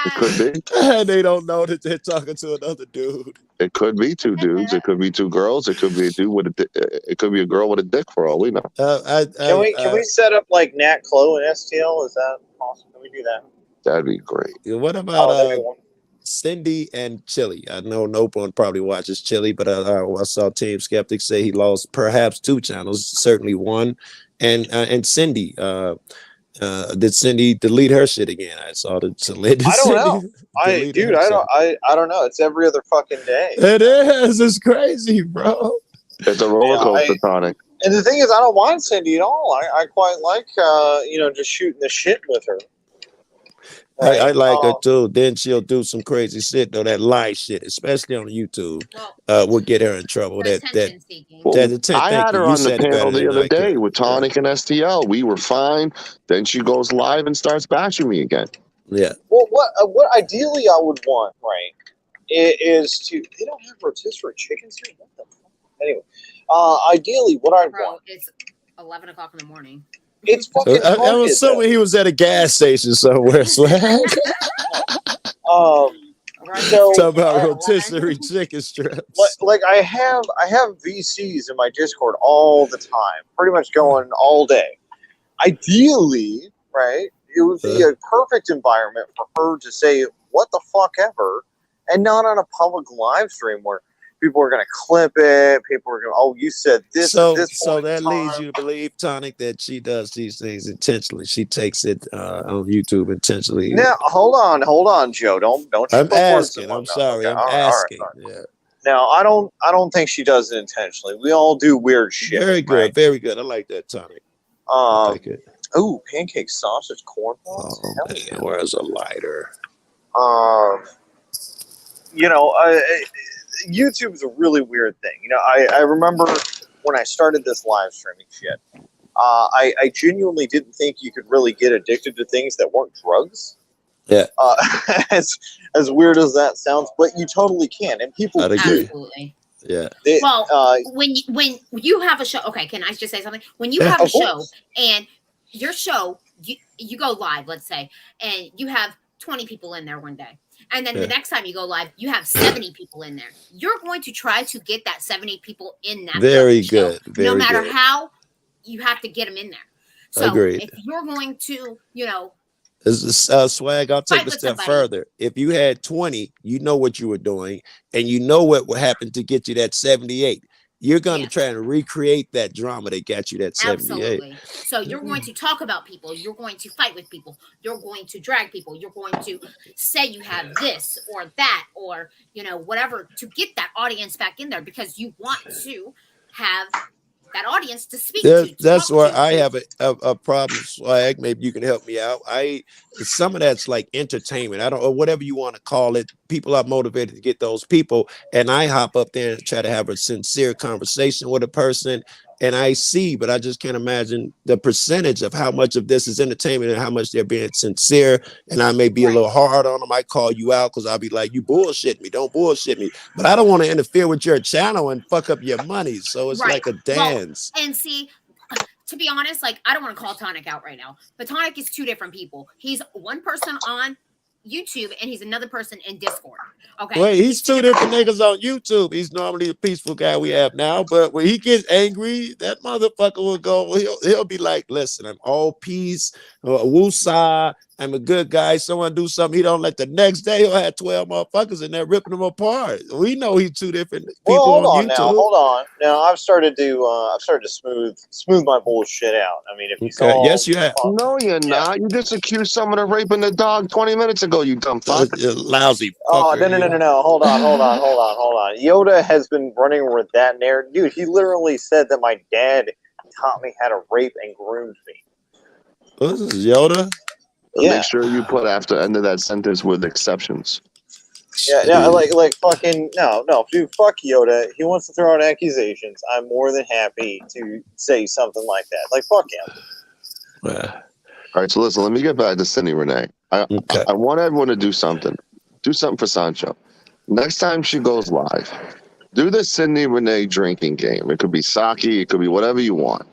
[SPEAKER 1] It could be.
[SPEAKER 2] And they don't know that they're talking to another dude.
[SPEAKER 1] It could be two dudes. It could be two girls. It could be a dude with it could be a girl with a dick for all we know.
[SPEAKER 3] Can we set up like Nat Chloe and STL? Is that possible? Can we do that?
[SPEAKER 1] That'd be great.
[SPEAKER 2] What about
[SPEAKER 3] that'd be one.
[SPEAKER 2] Cindy and Chili? I know no one probably watches Chili, but I saw Team Skeptic say he lost perhaps 2 channels, certainly one. And Cindy, did Cindy delete her shit again? I saw that.
[SPEAKER 3] I don't know. I don't know. It's every other fucking day.
[SPEAKER 2] It is. It's crazy, bro.
[SPEAKER 1] It's a roller coaster, Tonic.
[SPEAKER 3] And the thing is, I don't mind Cindy at all. I quite like just shooting the shit with her. Right?
[SPEAKER 2] I like her too. Then she'll do some crazy shit though. That lie shit, especially on YouTube, will get her in trouble. That
[SPEAKER 1] I had her on the panel the other day with Tonic and STL. We were fine. Then she goes live and starts bashing me again.
[SPEAKER 2] Yeah.
[SPEAKER 3] Well, what ideally I would want, right, is to. They don't have rotisserie chickens here. What the fuck? Anyway, ideally, what I'd want.
[SPEAKER 4] It's 11 o'clock in the morning.
[SPEAKER 3] It's fucking.
[SPEAKER 2] I'm assuming he was at a gas station somewhere. Swag.
[SPEAKER 3] So
[SPEAKER 2] talk about rotisserie chicken strips.
[SPEAKER 3] Like I have VCs in my Discord all the time, pretty much going all day. Ideally, right, it would be a perfect environment for her to say what the fuck ever, and not on a public live stream where people are going to clip it. People are going, oh, you said this.
[SPEAKER 2] So
[SPEAKER 3] so
[SPEAKER 2] that leads you to believe, Tonic, that she does these things intentionally. She takes it on YouTube intentionally.
[SPEAKER 3] Now, hold on, Joe. Don't.
[SPEAKER 2] I'm asking. I'm sorry. I'm asking.
[SPEAKER 3] All right.
[SPEAKER 2] Yeah.
[SPEAKER 3] Now, I don't think she does it intentionally. We all do weird shit.
[SPEAKER 2] Very good. Right? Very good. I like that, Tonic. I like it.
[SPEAKER 3] Ooh, pancake sausage, corn balls.
[SPEAKER 2] Oh, man, where's a lighter?
[SPEAKER 3] YouTube is a really weird thing. I remember when I started this live streaming shit, I genuinely didn't think you could really get addicted to things that weren't drugs.
[SPEAKER 2] Yeah.
[SPEAKER 3] As weird as that sounds, but you totally can, and people
[SPEAKER 2] I'd agree.
[SPEAKER 4] Absolutely.
[SPEAKER 2] Yeah.
[SPEAKER 4] When you have a show, okay, can I just say something? When you have a show and your show, you go live, let's say, and you have 20 people in there one day. And then the next time you go live, you have 70 people in there. You're going to try to get that 70 people in that
[SPEAKER 2] very
[SPEAKER 4] show.
[SPEAKER 2] good. Very
[SPEAKER 4] no matter
[SPEAKER 2] good.
[SPEAKER 4] how, you have to get them in there. So
[SPEAKER 2] agreed.
[SPEAKER 4] If you're going to,
[SPEAKER 2] Swag, I'll take a step further. If you had 20, you know what you were doing, and you know what would happen to get you that 78. You're going to try and recreate that drama that got you that 78.
[SPEAKER 4] Absolutely. So you're going to talk about people. You're going to fight with people. You're going to drag people. You're going to say you have this or that or, whatever to get that audience back in there because you want to have that audience to speak to.
[SPEAKER 2] That's where I have a problem, Swag. Maybe you can help me out. Some of that's like entertainment. I don't know, whatever you want to call it. people are motivated to get those people. And I hop up there and try to have a sincere conversation with a person. And I see, but I just can't imagine the percentage of how much of this is entertainment and how much they're being sincere. And I may be a little hard on them. I call you out because I'll be like, you bullshit me. Don't bullshit me. But I don't want to interfere with your channel and fuck up your money. So it's like a dance.
[SPEAKER 4] Well, and see, to be honest, like, I don't want to call Tonic out right now, but Tonic is two different people. He's one person on YouTube and he's another person in Discord. Okay.
[SPEAKER 2] Wait, he's two different niggas on YouTube. He's normally a peaceful guy we have now, but when he gets angry, that motherfucker will go. He'll be like, "Listen, I'm all peace, woosah. I'm a good guy. Someone do something, he don't let the next day he'll have 12 motherfuckers and they're ripping them apart." We know he's two different people on YouTube.
[SPEAKER 3] Hold on. Now I've started to smooth my bullshit out. I mean, if you saw,
[SPEAKER 2] yes, you have.
[SPEAKER 1] No, you're not. You just accused someone of raping the dog 20 minutes ago, you dumb fuck.
[SPEAKER 2] Lousy.
[SPEAKER 3] Oh,
[SPEAKER 2] fucker,
[SPEAKER 3] no. Hold on. Yoda has been running with that narrative. Dude, he literally said that my dad taught me how to rape and groomed me.
[SPEAKER 2] This is Yoda.
[SPEAKER 3] Yeah.
[SPEAKER 1] Make sure you put after the end of that sentence with exceptions.
[SPEAKER 3] Yeah, like fucking no, dude, fuck Yoda. He wants to throw out accusations. I'm more than happy to say something like that. Like, fuck him.
[SPEAKER 2] Yeah.
[SPEAKER 1] All right, so listen, let me get back to Cindy Renee. I want everyone to do something. Do something for Sancho. Next time she goes live, do the Cindy Renee drinking game. It could be sake, it could be whatever you want.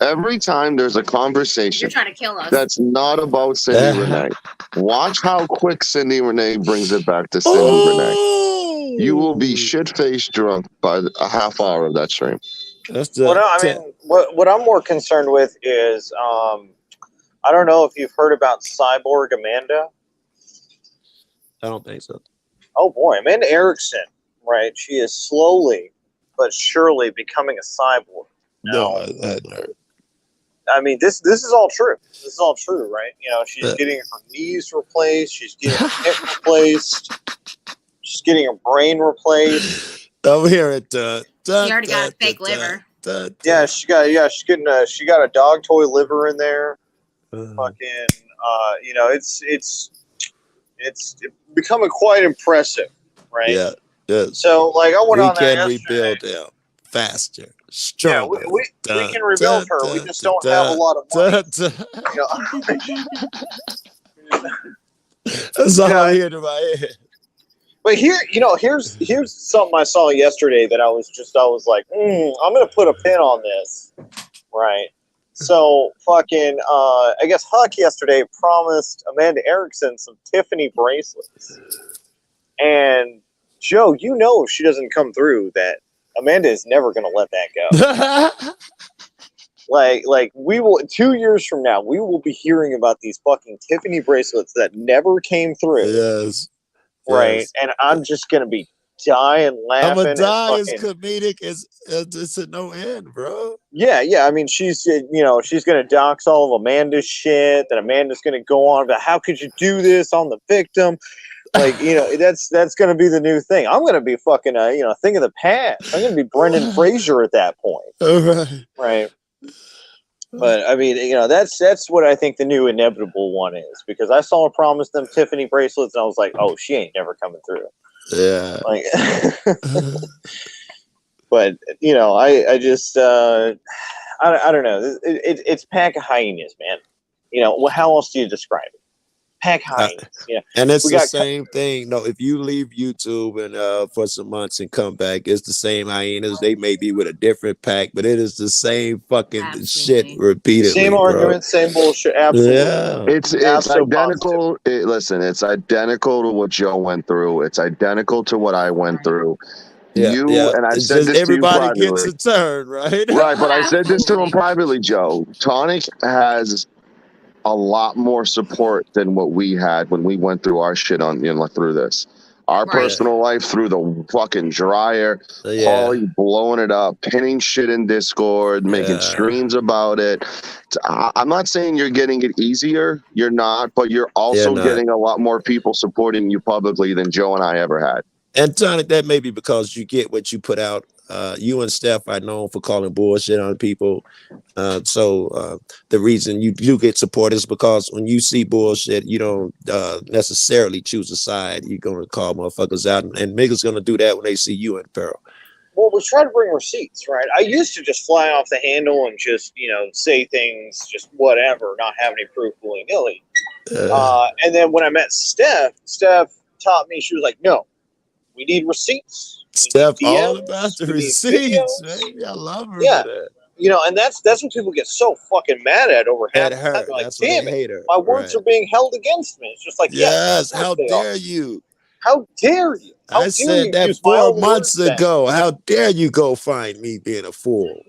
[SPEAKER 1] Every time there's a conversation
[SPEAKER 4] You're trying to kill us.
[SPEAKER 1] that's not about Cindy Renee, watch how quick Cindy Renee brings it back to Cindy Renee. You will be shit-faced drunk by a half hour of that stream.
[SPEAKER 3] What I'm more concerned with is I don't know if you've heard about Cyborg Amanda.
[SPEAKER 2] I don't think so.
[SPEAKER 3] Oh boy, Amanda Erickson, right? She is slowly but surely becoming a cyborg.
[SPEAKER 2] No,
[SPEAKER 3] I mean, this is all true. This is all true, right? You know, she's getting her knees replaced. She's getting her hip replaced. She's getting her brain replaced.
[SPEAKER 2] Over here at
[SPEAKER 4] She already got a fake liver.
[SPEAKER 3] Yeah, she got a dog toy liver in there. Fucking, you know, it's becoming quite impressive, right?
[SPEAKER 2] Yeah.
[SPEAKER 3] So, like, I went on that
[SPEAKER 2] We
[SPEAKER 3] yesterday.
[SPEAKER 2] can rebuild them faster, stronger.
[SPEAKER 3] Yeah, we can rebuild her. We just don't have a lot of money.
[SPEAKER 2] That's all I hear in my head.
[SPEAKER 3] But here's something I saw yesterday that I was like, I'm gonna put a pin on this, right? So fucking, I guess Huck yesterday promised Amanda Erickson some Tiffany bracelets, and Joe, you know, if she doesn't come through, that Amanda is never gonna let that go. Like we will 2 years from now, we will be hearing about these fucking Tiffany bracelets that never came through.
[SPEAKER 2] Yes.
[SPEAKER 3] Right,
[SPEAKER 2] yes.
[SPEAKER 3] and I'm just gonna be dying laughing.
[SPEAKER 2] I'm gonna die.
[SPEAKER 3] Fucking,
[SPEAKER 2] it's comedic. It's at no end, bro.
[SPEAKER 3] Yeah. I mean, she's gonna dox all of Amanda's shit. Then Amanda's gonna go on about how could you do this on the victim. Like, you know, that's gonna be the new thing. I'm gonna be fucking a thing of the past. I'm gonna be Brendan Fraser at that point.
[SPEAKER 2] All right.
[SPEAKER 3] Right. But I mean, you know, that's what I think the new inevitable one is, because I saw her promise them Tiffany bracelets and I was like, oh, she ain't never coming through.
[SPEAKER 2] Yeah.
[SPEAKER 3] Like, but you know, I just I don't know. It's pack of hyenas, man. You know, how else do you describe it? Pack hyenas. Yeah.
[SPEAKER 2] And it's the same thing. No, if you leave YouTube and for some months and come back, it's the same hyenas. They may be with a different pack, but it is the same fucking shit repeatedly.
[SPEAKER 3] Same argument, same bullshit. Absolutely.
[SPEAKER 2] Yeah.
[SPEAKER 1] It's identical. Listen, it's identical to what Joe went through. It's identical to what I went through. And I said this
[SPEAKER 2] everybody
[SPEAKER 1] to you
[SPEAKER 2] gets a turn, right?
[SPEAKER 1] Right, but I said this to him privately, Joe. Tonic has a lot more support than what we had when we went through our shit through this. Our personal life through the fucking dryer, Paulie blowing it up, pinning shit in Discord, making streams about it. I'm not saying you're getting it easier. You're not, but you're also getting a lot more people supporting you publicly than Joe and I ever had.
[SPEAKER 2] And Tonic, that may be because you get what you put out you and Steph are known for calling bullshit on people. So the reason you do get support is because when you see bullshit, you don't necessarily choose a side. You're gonna call motherfuckers out, and niggas gonna do that when they see you in peril.
[SPEAKER 3] Well, we try to bring receipts, right? I used to just fly off the handle and just, say things, just whatever, not have any proof willy-nilly. And then when I met Steph taught me, she was like, no, we need receipts.
[SPEAKER 2] Steph,
[SPEAKER 3] we need DMs,
[SPEAKER 2] all about the
[SPEAKER 3] we need
[SPEAKER 2] receipts,
[SPEAKER 3] videos.
[SPEAKER 2] man. I love her
[SPEAKER 3] Yeah.
[SPEAKER 2] for that.
[SPEAKER 3] And that's what people get so fucking mad at over
[SPEAKER 2] At
[SPEAKER 3] half.
[SPEAKER 2] her,
[SPEAKER 3] Like,
[SPEAKER 2] that's why
[SPEAKER 3] damn
[SPEAKER 2] they
[SPEAKER 3] it,
[SPEAKER 2] hate her.
[SPEAKER 3] my words are being held against me. It's just like,
[SPEAKER 2] yes.
[SPEAKER 3] of
[SPEAKER 2] How
[SPEAKER 3] course they
[SPEAKER 2] dare
[SPEAKER 3] are.
[SPEAKER 2] you?
[SPEAKER 3] How dare you? How
[SPEAKER 2] I
[SPEAKER 3] dare
[SPEAKER 2] said
[SPEAKER 3] you
[SPEAKER 2] that
[SPEAKER 3] use my
[SPEAKER 2] 4
[SPEAKER 3] own
[SPEAKER 2] months
[SPEAKER 3] words then?
[SPEAKER 2] ago. How dare you go find me being a fool?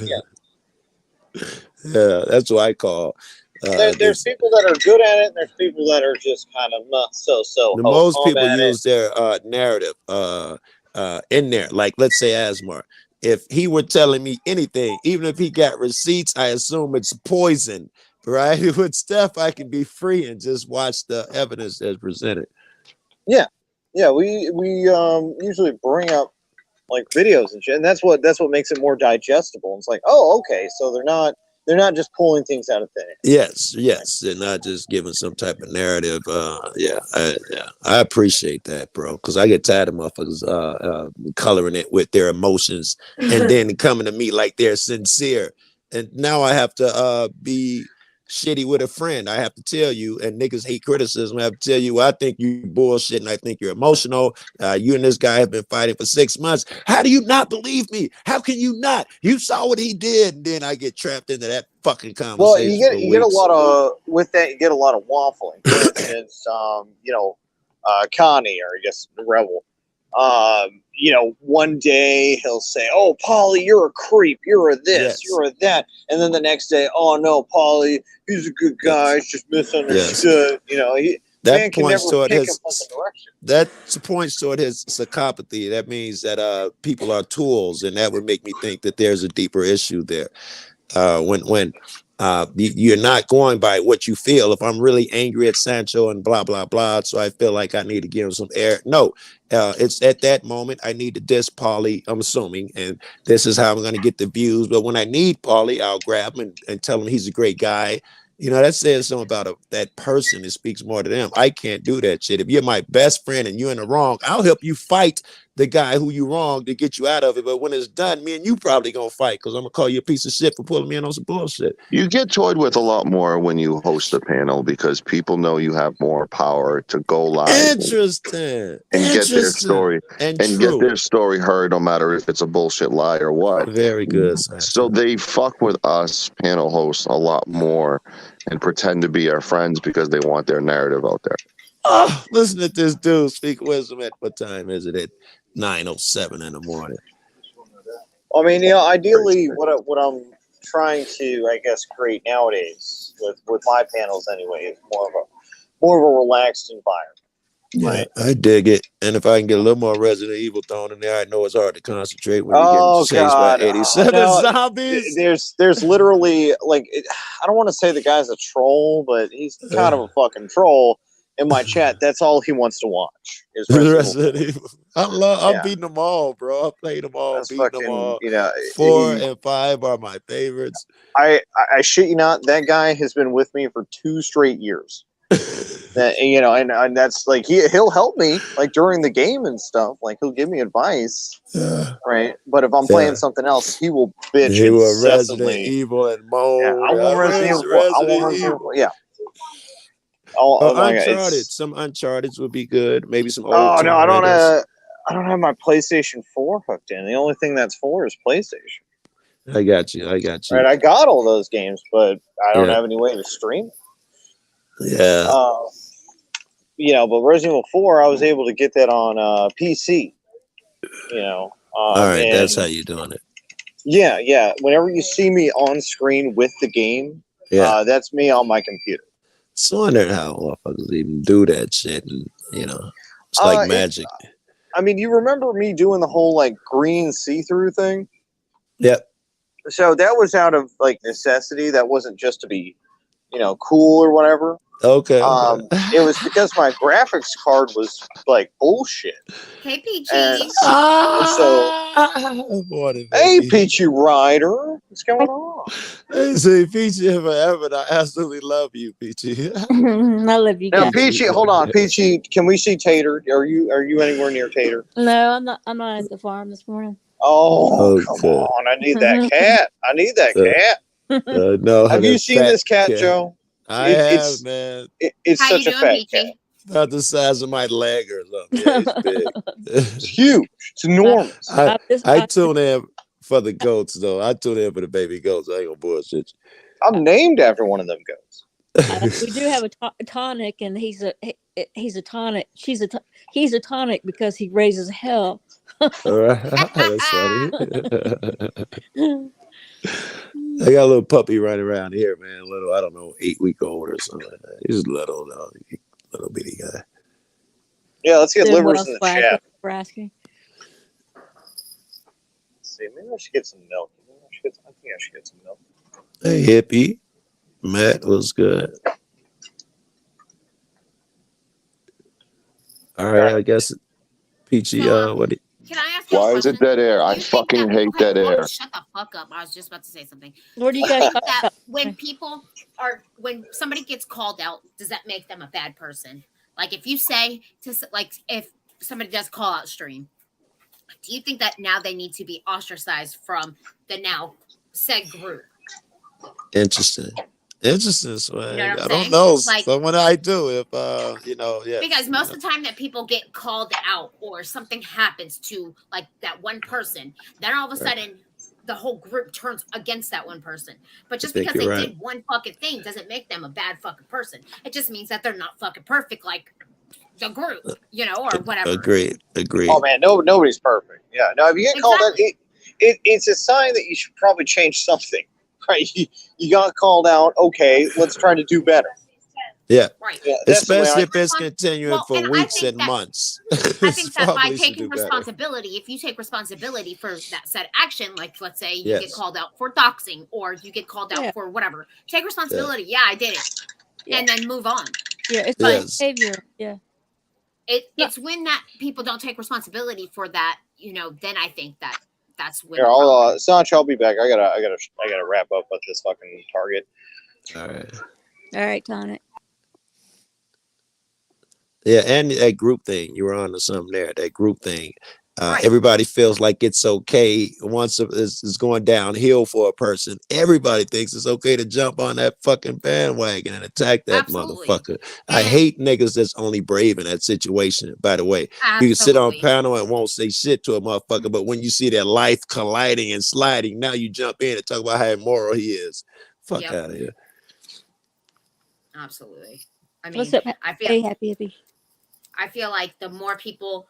[SPEAKER 3] Yeah.
[SPEAKER 2] Yeah, that's what I call.
[SPEAKER 3] There's people that are good at it, and there's people that are just kind of so.
[SPEAKER 2] Most people
[SPEAKER 3] at
[SPEAKER 2] use their narrative in there. Like, let's say Asmar. If he were telling me anything, even if he got receipts, I assume it's poison, right? With Steph, I can be free and just watch the evidence that's presented.
[SPEAKER 3] Yeah, we usually bring up like videos and shit, and that's what makes it more digestible. It's like, oh, okay, so they're not just pulling things out of thin air.
[SPEAKER 2] Yes, they're not just giving some type of narrative. I appreciate that, bro, because I get tired of motherfuckers coloring it with their emotions and then coming to me like they're sincere. And now I have to be shitty with a friend. I have to tell you, and niggas hate criticism. I have to tell you, I think you bullshit and I think you're emotional. You and this guy have been fighting for 6 months. How do you not believe me? How can you not? You saw what he did, and then I get trapped into that fucking conversation.
[SPEAKER 3] Well, you get a lot of with that. You get a lot of waffling. For instance, Connie, or I guess Rebel. One day he'll say, "Oh, Paulie, you're a creep. You're a this.
[SPEAKER 2] Yes.
[SPEAKER 3] You're a that," and then the next day, "Oh no, Paulie, he's a good guy. It's just misunderstood."
[SPEAKER 2] That points toward his.
[SPEAKER 3] Direction.
[SPEAKER 2] That points toward his psychopathy. That means that people are tools, and that would make me think that there's a deeper issue there. When you're not going by what you feel. If I'm really angry at Sancho and blah blah blah, so I feel like I need to give him some air. No, it's at that moment I need to diss Paulie. I'm assuming, and this is how I'm going to get the views. But when I need Paulie, I'll grab him and tell him he's a great guy. That says something about that person. It speaks more to them. I can't do that shit. If you're my best friend and you're in the wrong, I'll help you fight the guy who you wronged to get you out of it. But when it's done, me and you probably gonna fight because I'm gonna call you a piece of shit for pulling me in on some bullshit.
[SPEAKER 1] You get toyed with a lot more when you host a panel because people know you have more power to go live.
[SPEAKER 2] Interesting.
[SPEAKER 1] And get their story
[SPEAKER 2] and
[SPEAKER 1] get their story heard, no matter if it's a bullshit lie or what.
[SPEAKER 2] Very good.
[SPEAKER 1] So they fuck with us panel hosts a lot more and pretend to be our friends because they want their narrative out there.
[SPEAKER 2] Oh, listen to this dude speak wisdom. At what time is it? At 9:07 in the morning.
[SPEAKER 3] I mean, ideally, what I'm trying to, I guess, create nowadays with my panels anyway is more of a relaxed environment.
[SPEAKER 2] Yeah, I dig it. And if I can get a little more Resident Evil thrown in there, I know it's hard to concentrate when you're getting chased by 87 zombies.
[SPEAKER 3] There's literally, like, I don't want to say the guy's a troll, but he's kind of a fucking troll. In my chat, that's all he wants to watch is Resident Evil.
[SPEAKER 2] I'm beating them all, bro. I played them all, beating them all. 4 and 5 are my favorites.
[SPEAKER 3] I shit you not, that guy has been with me for 2 straight years. And that's like he'll help me like during the game and stuff. Like he'll give me advice, right? But if I'm playing something else, he will bitch.
[SPEAKER 2] He will Resident Evil and moan.
[SPEAKER 3] Yeah, I want Resident Evil. Yeah.
[SPEAKER 2] Uncharted. Some Uncharted would be good. Maybe some old.
[SPEAKER 3] Oh no, I don't have my PlayStation 4 hooked in. The only thing that's for is PlayStation.
[SPEAKER 2] I got you.
[SPEAKER 3] Right, I got all those games, but I don't have any way to stream.
[SPEAKER 2] Yeah.
[SPEAKER 3] But Resident Evil 4, I was able to get that on PC.
[SPEAKER 2] All right, that's how you're doing it.
[SPEAKER 3] Yeah. Whenever you see me on screen with the game, that's me on my computer.
[SPEAKER 2] So I wondering how motherfuckers even do that shit, and it's like magic.
[SPEAKER 3] I mean, you remember me doing the whole like green see-through thing?
[SPEAKER 2] Yep.
[SPEAKER 3] So that was out of like necessity. That wasn't just to be, cool or whatever.
[SPEAKER 2] Okay.
[SPEAKER 3] It was because my graphics card was like bullshit.
[SPEAKER 4] Hey, Peachy.
[SPEAKER 3] And
[SPEAKER 2] Morning,
[SPEAKER 3] hey,
[SPEAKER 2] baby.
[SPEAKER 3] Peachy Rider, what's going on?
[SPEAKER 2] Hey, say Peachy forever. I absolutely love you, Peachy.
[SPEAKER 5] I love you
[SPEAKER 3] Now,
[SPEAKER 5] guys.
[SPEAKER 3] Peachy, hold on, Peachy. Can we see Tater? Are you anywhere near Tater?
[SPEAKER 5] No, I'm not at the farm this morning.
[SPEAKER 3] Oh, come
[SPEAKER 2] Okay.
[SPEAKER 3] on! I need that cat. I need that cat.
[SPEAKER 2] No,
[SPEAKER 3] Have you
[SPEAKER 2] that
[SPEAKER 3] seen
[SPEAKER 2] fat
[SPEAKER 3] this cat, Joe?
[SPEAKER 2] I
[SPEAKER 3] It-
[SPEAKER 2] have,
[SPEAKER 3] it's-
[SPEAKER 2] man.
[SPEAKER 3] It's
[SPEAKER 4] How
[SPEAKER 3] such
[SPEAKER 4] you
[SPEAKER 3] a
[SPEAKER 4] doing,
[SPEAKER 3] fat
[SPEAKER 4] Peachy?
[SPEAKER 3] cat.
[SPEAKER 2] About the size of my leg or something. Yeah, he's big.
[SPEAKER 3] It's huge. It's enormous.
[SPEAKER 2] I tune in for the goats, though. I tune in for the baby goats. I ain't gonna bullshit
[SPEAKER 3] I'm named after one of them goats.
[SPEAKER 5] we do have a tonic, and he's a tonic. He's a tonic because he raises hell.
[SPEAKER 2] All right. That's funny. I got a little puppy running around here, man. Little, I don't know, 8-week-old or something like that. He's little, though. Little bitty guy.
[SPEAKER 3] Yeah, let's get
[SPEAKER 5] Then what
[SPEAKER 3] livers
[SPEAKER 5] else,
[SPEAKER 3] in the
[SPEAKER 5] Swag?
[SPEAKER 3] chat.
[SPEAKER 5] Thank you for asking.
[SPEAKER 3] Let's see, maybe I should get some milk. I think I should get some milk.
[SPEAKER 2] Hey, hippie. Matt was good. All right, I guess Peachy, what
[SPEAKER 4] Can I ask you
[SPEAKER 1] Why
[SPEAKER 4] a
[SPEAKER 1] is it
[SPEAKER 4] question?
[SPEAKER 1] dead air? I
[SPEAKER 4] Do you think
[SPEAKER 1] fucking
[SPEAKER 4] that-
[SPEAKER 1] hate
[SPEAKER 4] okay,
[SPEAKER 1] dead
[SPEAKER 4] hold on,
[SPEAKER 1] air.
[SPEAKER 4] Shut the fuck up. I was just about to say something.
[SPEAKER 5] What do you
[SPEAKER 4] Do you
[SPEAKER 5] guys
[SPEAKER 4] think
[SPEAKER 5] talk
[SPEAKER 4] that
[SPEAKER 5] about?
[SPEAKER 4] when people when somebody gets called out, does that make them a bad person? Like if you say if somebody does call out stream, do you think that now they need to be ostracized from the now said group?
[SPEAKER 2] interesting. Interesting, Swag.
[SPEAKER 4] You know what I'm
[SPEAKER 2] I don't
[SPEAKER 4] saying?
[SPEAKER 2] know.
[SPEAKER 4] Like-
[SPEAKER 2] Someone I do if yeah.
[SPEAKER 4] Because most of the time that people get called out or something happens to like that one person, then all of a sudden the whole group turns against that one person. But just
[SPEAKER 2] think
[SPEAKER 4] because they
[SPEAKER 2] you're right.
[SPEAKER 4] did one fucking thing doesn't make them a bad fucking person. It just means that they're not fucking perfect like the group, or whatever.
[SPEAKER 2] Agreed.
[SPEAKER 3] Oh man, nobody's perfect. Yeah, no. If you get called out, it's a sign that you should probably change something. Right? You got called out. Okay, let's try to do better.
[SPEAKER 2] Yeah.
[SPEAKER 4] Right.
[SPEAKER 3] Yeah, that's the way
[SPEAKER 2] Especially
[SPEAKER 3] I-
[SPEAKER 2] if it's continuing
[SPEAKER 4] Well,
[SPEAKER 2] for
[SPEAKER 4] and I
[SPEAKER 2] weeks
[SPEAKER 4] think
[SPEAKER 2] and
[SPEAKER 4] that-
[SPEAKER 2] months.
[SPEAKER 4] I think that by
[SPEAKER 2] Probably should
[SPEAKER 4] taking
[SPEAKER 2] do better.
[SPEAKER 4] responsibility, if you take responsibility for that said action, like let's say you
[SPEAKER 2] Yes.
[SPEAKER 4] get called out for doxing or you get called out
[SPEAKER 5] Yeah.
[SPEAKER 4] for whatever, take responsibility. Yeah, I did it,
[SPEAKER 5] Yeah.
[SPEAKER 4] and then move on.
[SPEAKER 5] Yeah, it's
[SPEAKER 2] Yes.
[SPEAKER 5] behavior. Yeah.
[SPEAKER 4] It's when that people don't take responsibility for that, then I think that's when.
[SPEAKER 3] Here, I'll Sanch, I'll be back. I gotta wrap up with this fucking Target.
[SPEAKER 2] All right.
[SPEAKER 5] All right, tonic.
[SPEAKER 2] Yeah, and that group thing, you were on to something there. That group thing,
[SPEAKER 4] Right.
[SPEAKER 2] everybody feels like it's okay once it's going downhill for a person. Everybody thinks it's okay to jump on that fucking bandwagon and attack that
[SPEAKER 4] Absolutely.
[SPEAKER 2] motherfucker. I
[SPEAKER 4] And-
[SPEAKER 2] hate niggas that's only brave in that situation. By the way, you can sit on
[SPEAKER 4] Absolutely.
[SPEAKER 2] panel and won't say shit to a motherfucker, but when you see their life colliding and sliding, now you jump in and talk about how immoral he is. Fuck
[SPEAKER 4] Yep.
[SPEAKER 2] out of here.
[SPEAKER 4] Absolutely. I mean,
[SPEAKER 5] What's up?
[SPEAKER 4] I feel
[SPEAKER 5] Hey, happy hippie.
[SPEAKER 4] I feel like the more people,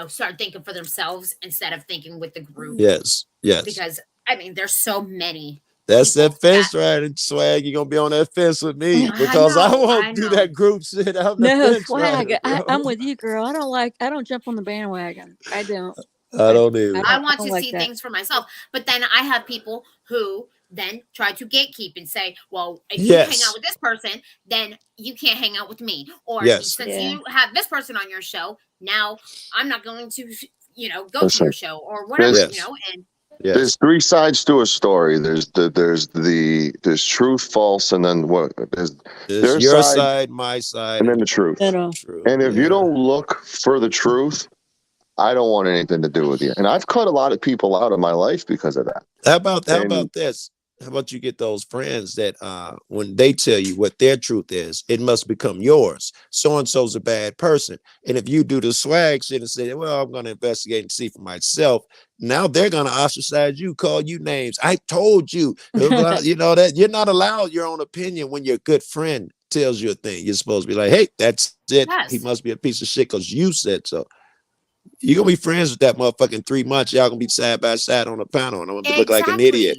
[SPEAKER 4] start thinking for themselves instead of thinking with the group.
[SPEAKER 2] Yes, yes.
[SPEAKER 4] Because I mean, there's so many.
[SPEAKER 2] That's that
[SPEAKER 4] people
[SPEAKER 2] fence riding Swag. You're gonna be on that fence with me
[SPEAKER 5] I
[SPEAKER 2] because I,
[SPEAKER 4] know,
[SPEAKER 2] won't
[SPEAKER 4] I
[SPEAKER 2] do
[SPEAKER 4] know.
[SPEAKER 2] that group shit. I'm the
[SPEAKER 5] No,
[SPEAKER 2] fence
[SPEAKER 5] Swag.
[SPEAKER 2] rider, bro.
[SPEAKER 5] I'm with you, girl. I don't jump on the bandwagon. I don't.
[SPEAKER 2] I don't either.
[SPEAKER 5] I
[SPEAKER 4] I
[SPEAKER 5] don't-
[SPEAKER 4] want
[SPEAKER 5] don't
[SPEAKER 4] to
[SPEAKER 5] like
[SPEAKER 4] see
[SPEAKER 5] that.
[SPEAKER 4] things for myself. But then I have people who then try to gatekeep and say, well, if you
[SPEAKER 2] Yes.
[SPEAKER 4] hang out with this person, then you can't hang out with me. Or
[SPEAKER 2] Yes.
[SPEAKER 4] since
[SPEAKER 5] Yeah.
[SPEAKER 4] you have this person on your show, now I'm not going to, go to
[SPEAKER 1] Listen,
[SPEAKER 4] your show or whatever,
[SPEAKER 2] Yes.
[SPEAKER 4] and
[SPEAKER 2] Yes.
[SPEAKER 1] There's three sides to a story. There's truth, false, and then what? There's their
[SPEAKER 2] It's your
[SPEAKER 1] side,
[SPEAKER 2] side, my side,
[SPEAKER 1] and then the truth.
[SPEAKER 2] true.
[SPEAKER 1] And if
[SPEAKER 2] Yeah.
[SPEAKER 1] you don't look for the truth, I don't want anything to do with you. And I've cut a lot of people out of my life because of that.
[SPEAKER 2] How about
[SPEAKER 1] And-
[SPEAKER 2] this? How about you get those friends that when they tell you what their truth is, it must become yours. So and so's a bad person. And if you do the swag shit and say, well, I'm gonna investigate and see for myself, now they're gonna ostracize you, call you names. I told you, that you're not allowed your own opinion when your good friend tells you a thing. You're supposed to be like, hey, that's it.
[SPEAKER 4] Yes.
[SPEAKER 2] He must be a piece of shit because you said so. You're gonna be friends with that motherfucker in 3 months. Y'all gonna be side by side on a panel, and I'm gonna look like an idiot.